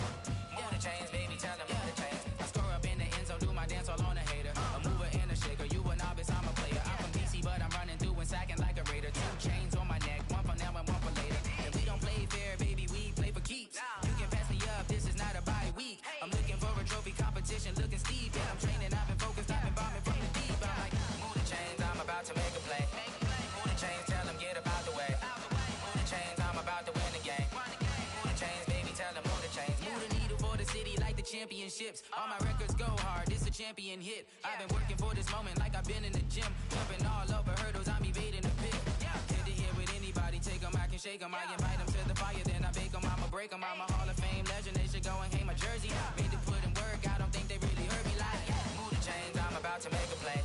Move the chains, baby, tell them move the chains. I score up in the end zone, do my dance all on a hater. A mover and a shaker, you a novice, I'm a player. I'm from DC, but I'm running through and sacking like a raider. 2 chains on my neck, one for now and one for later. And we don't play fair, baby, we play for keeps. You can pass me up, this is not a bye week. I'm looking for a trophy competition, looking steep. And I'm training, I've been focused, I've been bombing from the deep. I'm like, move the chains, I'm about to make a play. Move the chains, tell them get up out the way. Move the chains, I'm about to win the game. Move the chains, baby, tell them move the chains. Move the needle for the city like the championships. All my records go hard, this a champion hit. I've been working for this moment like I've been in the gym. Jumping all over hurdles, I'm evading the pit. Head to head with anybody, take them, I can shake them. I invite them to the fire, then I bake them. I'ma break them, I'm a Hall of Fame legend. They should go and hang my jersey. Made to put in work, I don't think they really heard me like. Move the chains, I'm about to make a play.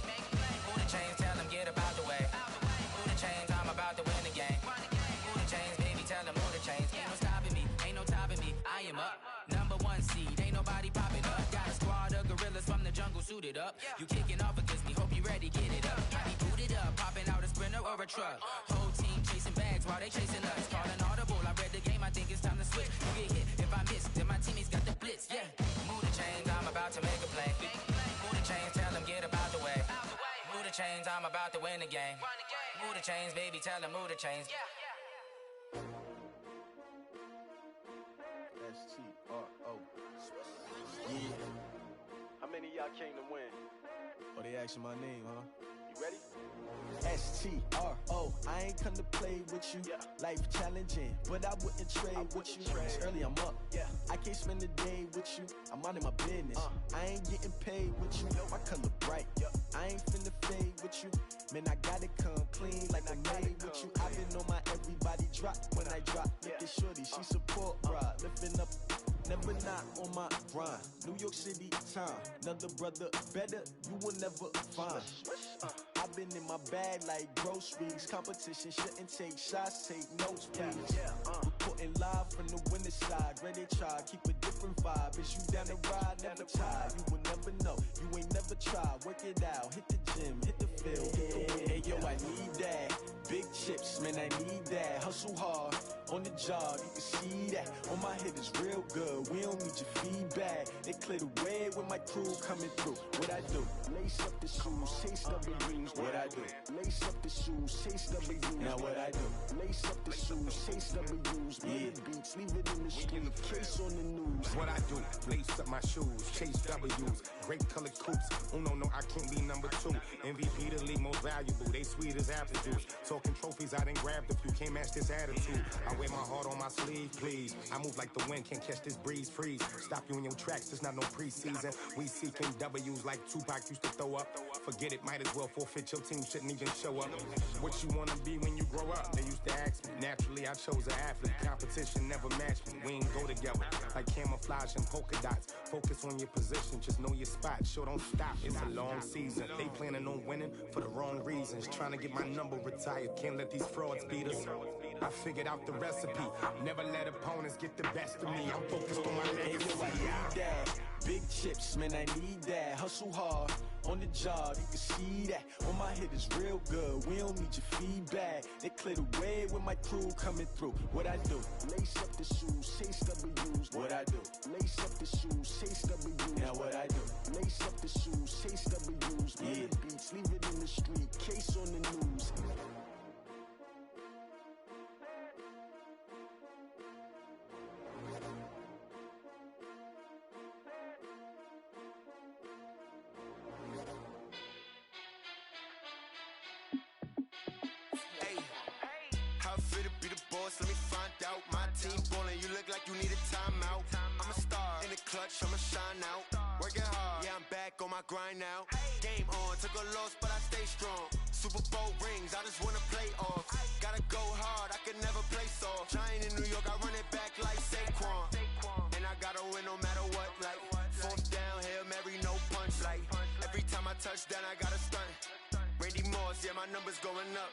Move the chains, tell them get up out the way. Move the chains, I'm about to win the game. Move the chains, baby, up. You kicking off against me, hope you ready, get it up. I be booted up, popping out a Sprinter or a truck. Whole team chasing bags while they chasing us. Calling audible, I read the game, I think it's time to switch. You get hit, if I miss, then my teammates got the blitz, yeah. Move the chains, I'm about to make a play. Move the chains, tell them get about the way. Move the chains, I'm about to win the game. Move the chains, baby, tell them move the chains. S-T-R-O. Yeah. How many of y'all came to win? Oh, they asking my name, huh? You ready? S-T-R-O. I ain't come to play with you. Life challenging, but I wouldn't trade with you. It's early, I'm up. I can't spend the day with you. I'm minding my business. I ain't getting paid with you. My color bright. I ain't finna fade with you. Man, I gotta come clean like I made with you. I've been on my everybody drop when I drop. Look at shorty, she support ride. Lifting up, never not on my grind. New York City time, another brother better, you will never find. I've been in my bag like groceries. Competition shouldn't take shots, take notes, please. Reporting live from the winter side. Ready to try, keep a different vibe. Is you down the ride, never tired. You will never know, you ain't never tried. Work it out, hit the gym, hit the field. Hey yo, I need that. Big chips, man, I need that. Hustle hard, on the job, you can see that. On my head is real good, we don't need your feedback. They clear the way with my crew coming through. What I do? Lace up the shoes, chase W's. What I do? Lace up the shoes, chase W's. Now what I do? Lace up the shoes, chase W's. Yeah. Beats, leave it in the street, case on the news. What I do? Lace up my shoes, chase W's. Great colored coops. Uno, no, I can't be number 2. MVP the league most valuable. They sweet as apple juice. Talking trophies, I done grabbed a few. Can't match this attitude. I wear my heart on my sleeve, please. I move like the wind, can't catch this breeze, freeze. Stop you in your tracks, there's not no preseason. We seeking W's like Tupac used to throw up. Forget it, might as well forfeit, your team shouldn't even show up. What you wanna be when you grow up? They used to ask me. Naturally, I chose an athlete. Competition never matched me. We ain't go together like camouflage and polka dots. Focus on your position, just know your spot. Sure, don't stop, it's a long season. They planning on winning for the wrong reasons. Trying to get my number retired, can't let these frauds beat us. I figured out the recipe. Never let opponents get the best of me. I'm focused on my legacy. I need that. Big chips, man, I need that. Hustle hard, on the job, you can see that. On my head is real good, we don't need your feedback. They clear the way with my crew coming through. What I do? Lace up the shoes, chase W's. What I do? Lace up the shoes, chase W's. Now what I do? Lace up the shoes, chase W's. Yeah. Beats, leave it in the street, case on the news. Let me find out. My team ballin', you look like you need a timeout. I'm a star in the clutch, I'ma shine out. Working hard, yeah, I'm back on my grind now. Game on, took a loss, but I stay strong. Super Bowl rings, I just wanna play off. Gotta go hard, I can never play soft. Giant in New York, I run it back like Saquon. And I gotta win no matter what, like fourth down, Hail Mary, no punch. Like every time I touch down, I gotta stunt. Randy Moss, yeah, my numbers going up.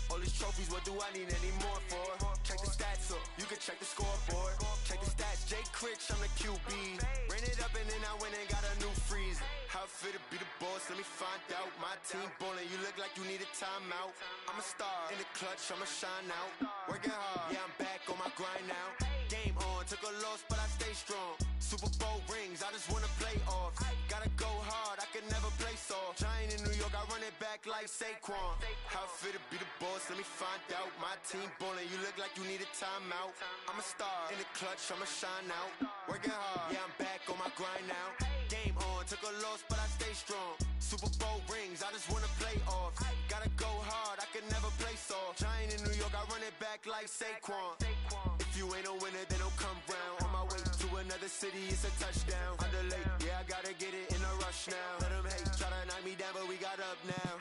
All these trophies, what do I need any more for? Check the stats up, you can check the scoreboard. Check the stats, Jay Critch, I'm the QB. Ran it up and then I went and got a new freezer. How it feel to be the boss, let me find out. My team ballin', you look like you need a timeout. I'm a star in the clutch, I'ma shine out. Working hard, yeah, I'm back on my grind now. Game on, took a loss, but I stay strong. Super Bowl rings, I just wanna play off. Gotta go hard, I can never play soft. Giant in New York, I run it back like Saquon. How it feel to be the boss, let me find out. My team ballin', you look like you need a timeout. I'm a star in the clutch, I'ma shine out. Working hard, yeah, I'm back on my grind now. Game on, took a loss, but I stay strong. Super Bowl rings, I just wanna play off. Gotta go hard, I can never play soft. Giant in New York, I run it back like Saquon. If you ain't a winner, then don't come round. On my way to another city, it's a touchdown. Underlay, yeah, I gotta get it in a rush now. Let them hate, try to knock me down, but we got up now.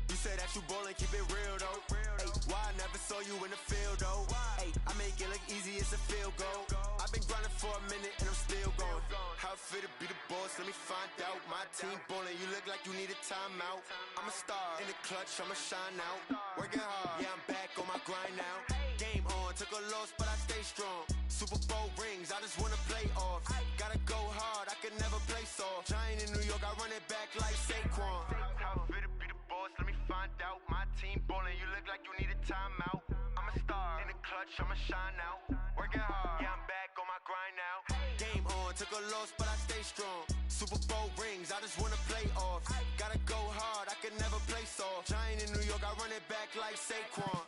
You say that you ballin', keep it real though. Ay, why I never saw you in the field though? Ay, I make it look easy, it's a field goal. I've been grinding for a minute and I'm still going. How it feel to be the boss, let me let me find out. My team ballin', you look like you need a timeout. I'm a star in the clutch, I'ma shine out. Working hard, yeah, I'm back on my grind now. Game on, took a loss, but I stay strong. Super Bowl rings, I just wanna play off. Gotta go hard, I can never play soft. Giant in New York, I run it back like Saquon. How fit to be the boss, let me find out. My team ballin', you look like you need a timeout. I'm a star in the clutch, I'ma shine out. Working hard, yeah, I'm back on my grind now. Game on, took a loss, but I stay strong. Super Bowl rings, I just wanna play off. Gotta go hard, I can never play soft. Giant in New York, I run it back like Saquon.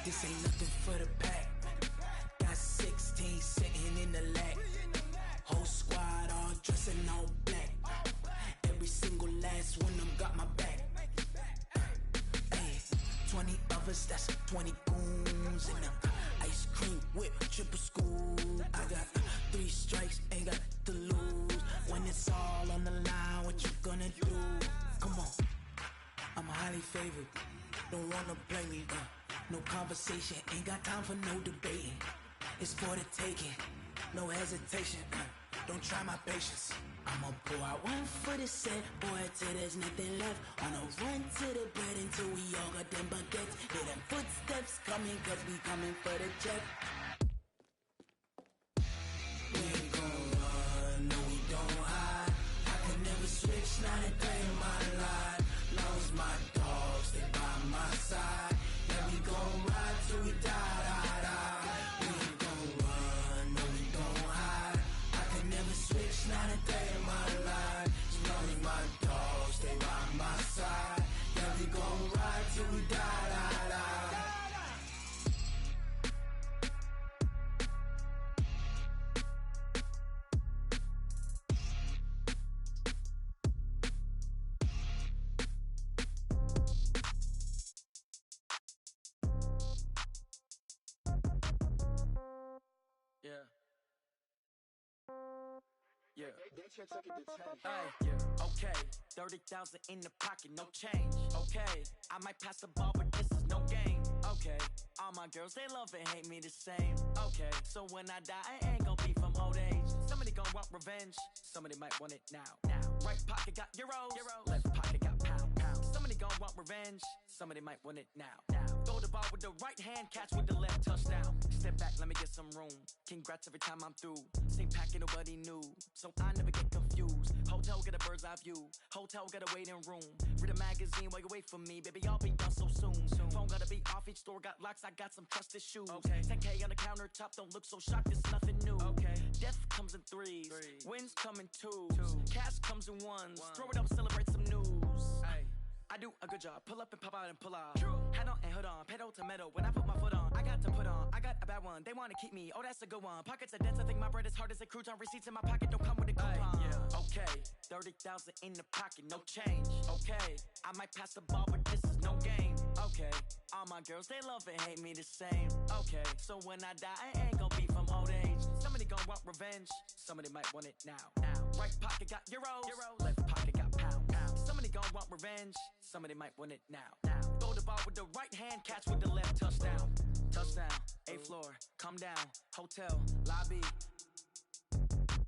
This ain't nothing for the pack. Got 16 sitting in the lag. Whole squad all dressing all black. Every single last one of them got my back. Ay, 20 of us, that's 20 goons in them. Ice cream whip, triple school. I got 3 strikes, ain't got to lose. When it's all on the line, what you gonna wanna do. Come on, I'm highly favored. Don't wanna blame me. No conversation, ain't got time for no debating. It's for the taking, no hesitation. Don't try my patience. I'ma pour out one for the set, boy, till there's nothing left. On a run to the bread until we all got them baguettes. Hear them footsteps coming, cause we coming for the check. We ain't gon' run, no we don't hide. I could never switch, not a day in my life. Long as my dogs, they by my side. Yeah, we gon' ride till we die, die, die. We ain't gon' run, no we don't hide. I could never switch, not a day in my life. As long as my dogs, they by my side. Yeah, we gon' ride till we die, die, die. Yeah. Yeah. Yeah. Okay. 30,000 in the pocket, no change. Okay. I might pass the ball, but this is no game. Okay. All my girls, they love and hate me the same. Okay. So when I die, I ain't gon' be from old age. Somebody gon' want revenge. Somebody might want it now. Right pocket got euros. Left pocket got pound. Somebody gon' want revenge. Somebody might want it now. Throw the ball with the right hand, catch with the left, touchdown. Step back, let me get some room. Congrats every time I'm through. Same packet, nobody knew, so I never get confused. Hotel get a bird's eye view. Hotel got a waiting room. Read a magazine while you wait for me, baby. I'll be done so soon. Phone gotta be off. Each store got locks. I got some trusted shoes. 10K on the countertop. Don't look so shocked. It's nothing new. Death comes in threes. Wins come in twos. Cash comes in ones. Throw it up, celebrate some news. I do a good job. Pull up and pop out and pull out. Hat on and hood on. Pedal to metal. When I put my foot on, I got to put on. I got a bad one. They want to keep me. Oh, that's a good one. Pockets are dense. I think my bread is hard as a crouton. Receipts in my pocket don't come with a coupon. Okay. 30,000 in the pocket. No change. Okay. I might pass the ball, but this is no game. Okay. All my girls, they love and hate me the same. Okay. So when I die, I ain't gon' be from old age. Somebody gon' want revenge. Somebody might want it now. Right pocket got euros. Left pocket got pound. Somebody gon' want revenge. Somebody might want it now. Throw the ball with the right hand, catch with the left, touchdown. Touchdown, 8th floor, come down, hotel, lobby.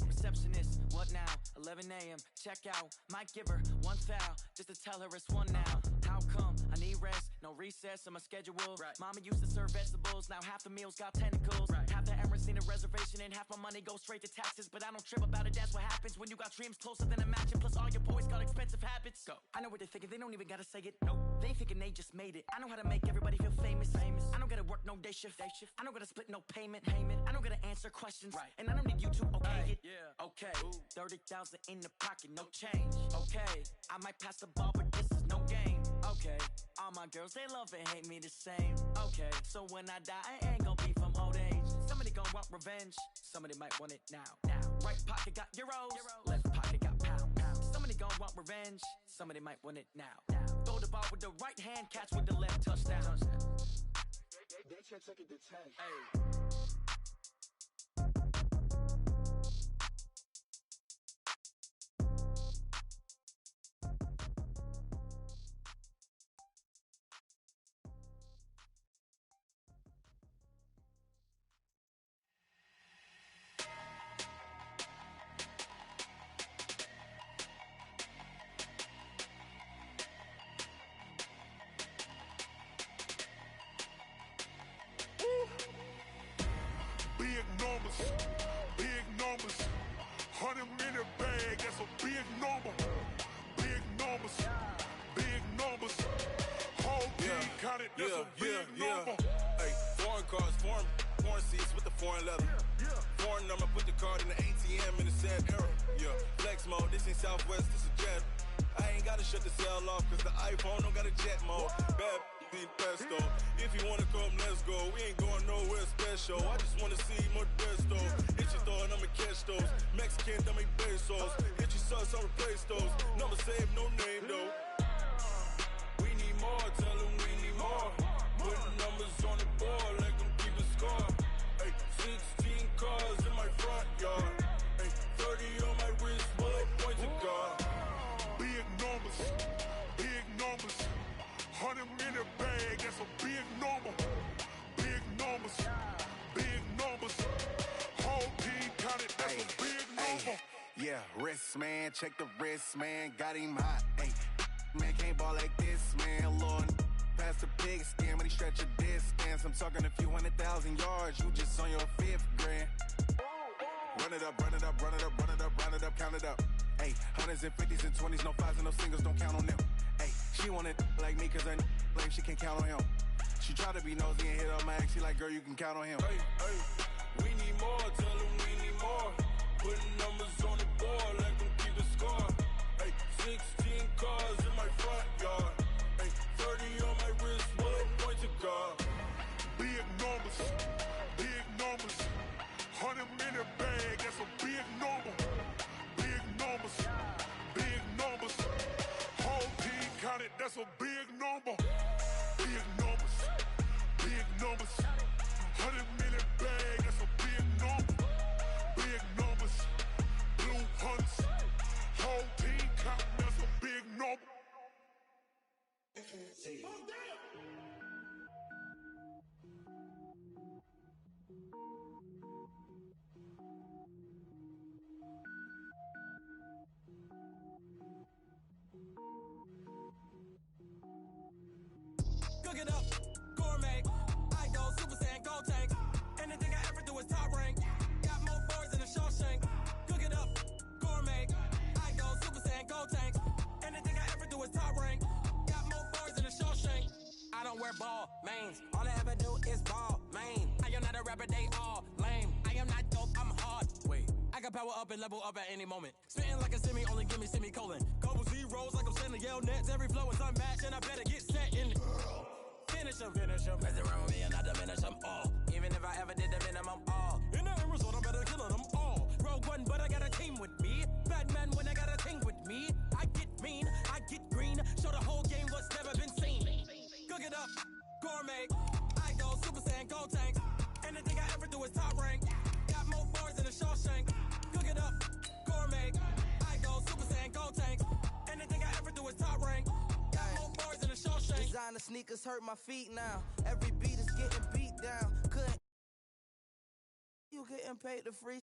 Receptionist, what now? 11 a.m., check out. Might give her one foul, just to tell her it's one now. How come? I need rest, no recess on my schedule. Mama used to serve vegetables, now half the meals got tentacles. Half the errands need a reservation and half my money goes straight to taxes. But I don't trip about it, that's what happens when you got dreams closer than a match. Plus all your boys got expensive habits. Go. I know what they're thinking, they don't even gotta say it. Nope. They thinking they just made it. I know how to make everybody feel famous. I don't gotta work no day shift. I don't gotta split no payment. I don't gotta answer questions. And I don't need you to okay it. Okay, 30,000 in the pocket, no change. Okay, I might pass the ball, but this is no game. Okay, all my girls, they love and hate me the same. Okay, so when I die, I ain't gon' be from old age. Somebody gon' want revenge. Somebody might want it now. Right pocket got euros. Left pocket got pound. Somebody gon' want revenge. Somebody might want it now. Throw the ball with the right hand, catch with the left, touchdown. They can't take it to 10. Big numbers, 100-minute bag, that's a big number. Big numbers, big numbers. Whole team counted, that's a big number. Hey, foreign cars, foreign seats with the foreign leather. Foreign number, put the card in the ATM in the sad era. Flex mode, this ain't Southwest, this is Jet. I ain't gotta shut the cell off, cause the iPhone don't got a jet mode. Bad pesto. If you wanna come, let's go. We ain't going nowhere special. I just wanna see Modesto. Hit your thought, I'ma catch those. Mexican, dummy pesos. Hit your sus, I'll replace those. Number saved, no name though. We need more, tell them we need more. Putting numbers on the board like I'm keeping score. Hey, 16 cars in my front yard. Hey, 30 on my wrist, while I point to God. Big that's a big number. Yeah, wrist, man, check the wrist, man, got him hot. Ay, man, can't ball like this, man, Lord. Past the pig skin, but he stretch a distance. I'm talking a few 100,000 yards, you just on your 5th grand. Run it up, run it up, run it up, run it up, round it up, count it up. Ay, hundreds and 50s and 20s, no 5s and no singles, don't count on them. Ay, she want it like me, cause I blame she can't count on him. She try to be nosy and hit up my ex, she like, girl, you can count on him. Hey, hey, we need more, tell them we need more. Putting numbers on the board, let them keep the score. Hey, 16 cars in my front yard. Hey, 30 on my wrist, what a point to God. Big numbers, 100-minute bag, that's a big number. Big numbers, whole team counted, that's a big number. Big numbers, 100-minute bag, that's a big number. Big numbers, blue hunts, whole team counting, that's a big number. Cook it up, gourmet. I go Super Saiyan, go tank. Anything I ever do is top rank. Got more boys than a Shawshank. Cook it up, gourmet. I go Super Saiyan, go tank. Anything I ever do is top rank. Got more boys than a Shawshank. I don't wear ball mains. All I ever do is ball main. I am not a rapper, they all lame. I am not dope, I'm hard. Wait, I can power up and level up at any moment. Spitting like a semi, only give me semicolon. Couple zeros like I'm sending yell nets. Every flow is unmatched and I better get set in. Finish them. Mess around with me and I diminish them all. Even if I ever did the minimum all. In the end result, I'm better killing them all. Rogue One, but I got a team with me. Batman when I got a team with me. I get mean, I get green. Show the whole game what's never been seen. Cook it up, gourmet. I go Super Saiyan, go tank. Anything I ever do is top rank. Got more boys than a Shawshank. Cook it up, gourmet. I go Super Saiyan, go tank. Anything I ever do is top rank. Got more boys than a Shawshank. Designer sneakers hurt my feet now. Every beat is getting beat down. Couldn't you getting paid to free?